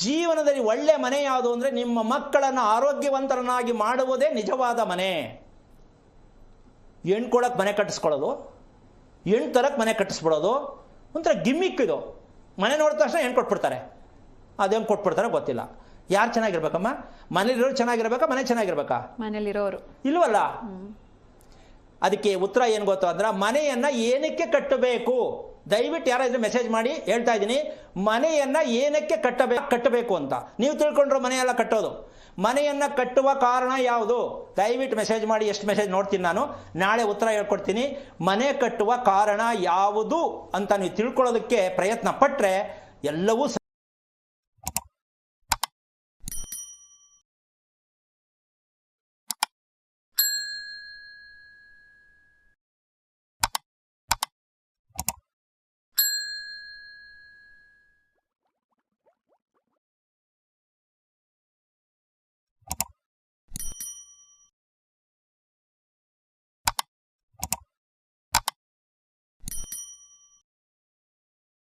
ಜೀವನದಲ್ಲಿ ಒಳ್ಳೆ ಮನೆ ಯಾವುದು ಅಂದರೆ ನಿಮ್ಮ ಮಕ್ಕಳನ್ನು ಆರೋಗ್ಯವಂತರನ್ನಾಗಿ ಮಾಡುವುದೇ ನಿಜವಾದ ಮನೆ. ಹೆಣ್ಣು ಕೊಡೋಕ್ಕೆ ಮನೆ ಕಟ್ಟಿಸ್ಕೊಳ್ಳೋದು, ಹೆಣ್ಣು ತರಕ್ಕೆ ಮನೆ ಕಟ್ಟಿಸ್ಬಿಡೋದು ಒಂಥರ ಗಿಮ್ಮಿಕ್ ಇದು. ಮನೆ ನೋಡಿದ ತಕ್ಷಣ ಹೆಣ್ಣು ಕೊಟ್ಬಿಡ್ತಾರೆ. ಅದೇನು ಕೊಟ್ಬಿಡ್ತಾರೆ ಗೊತ್ತಿಲ್ಲ. ಯಾರು ಚೆನ್ನಾಗಿರ್ಬೇಕಮ್ಮ? ಮನೇಲಿರೋರು ಚೆನ್ನಾಗಿರ್ಬೇಕಾ, ಮನೆ ಚೆನ್ನಾಗಿರ್ಬೇಕಾ? ಮನೇಲಿರೋರು ಇಲ್ವಲ್ಲ. ಅದಕ್ಕೆ ಉತ್ತರ ಏನು ಗೊತ್ತು ಅಂದ್ರೆ, ಮನೆಯನ್ನ ಏನಕ್ಕೆ ಕಟ್ಟಬೇಕು? ದಯವಿಟ್ಟು ಯಾರಾದ್ರೂ ಮೆಸೇಜ್ ಮಾಡಿ, ಹೇಳ್ತಾ ಇದ್ದೀನಿ, ಮನೆಯನ್ನ ಏನಕ್ಕೆ ಕಟ್ಟಬೇಕು ಅಂತ ನೀವು ತಿಳ್ಕೊಂಡ್ರು ಮನೆಯೆಲ್ಲ ಕಟ್ಟೋದು. ಮನೆಯನ್ನ ಕಟ್ಟುವ ಕಾರಣ ಯಾವುದು? ದಯವಿಟ್ಟು ಮೆಸೇಜ್ ಮಾಡಿ. ಎಷ್ಟು ಮೆಸೇಜ್ ನೋಡ್ತೀನಿ ನಾನು, ನಾಳೆ ಉತ್ತರ ಹೇಳ್ಕೊಡ್ತೀನಿ. ಮನೆ ಕಟ್ಟುವ ಕಾರಣ ಯಾವುದು ಅಂತ ನೀವು ತಿಳ್ಕೊಳ್ಳೋದಕ್ಕೆ ಪ್ರಯತ್ನ ಪಟ್ಟರೆ ಎಲ್ಲವೂ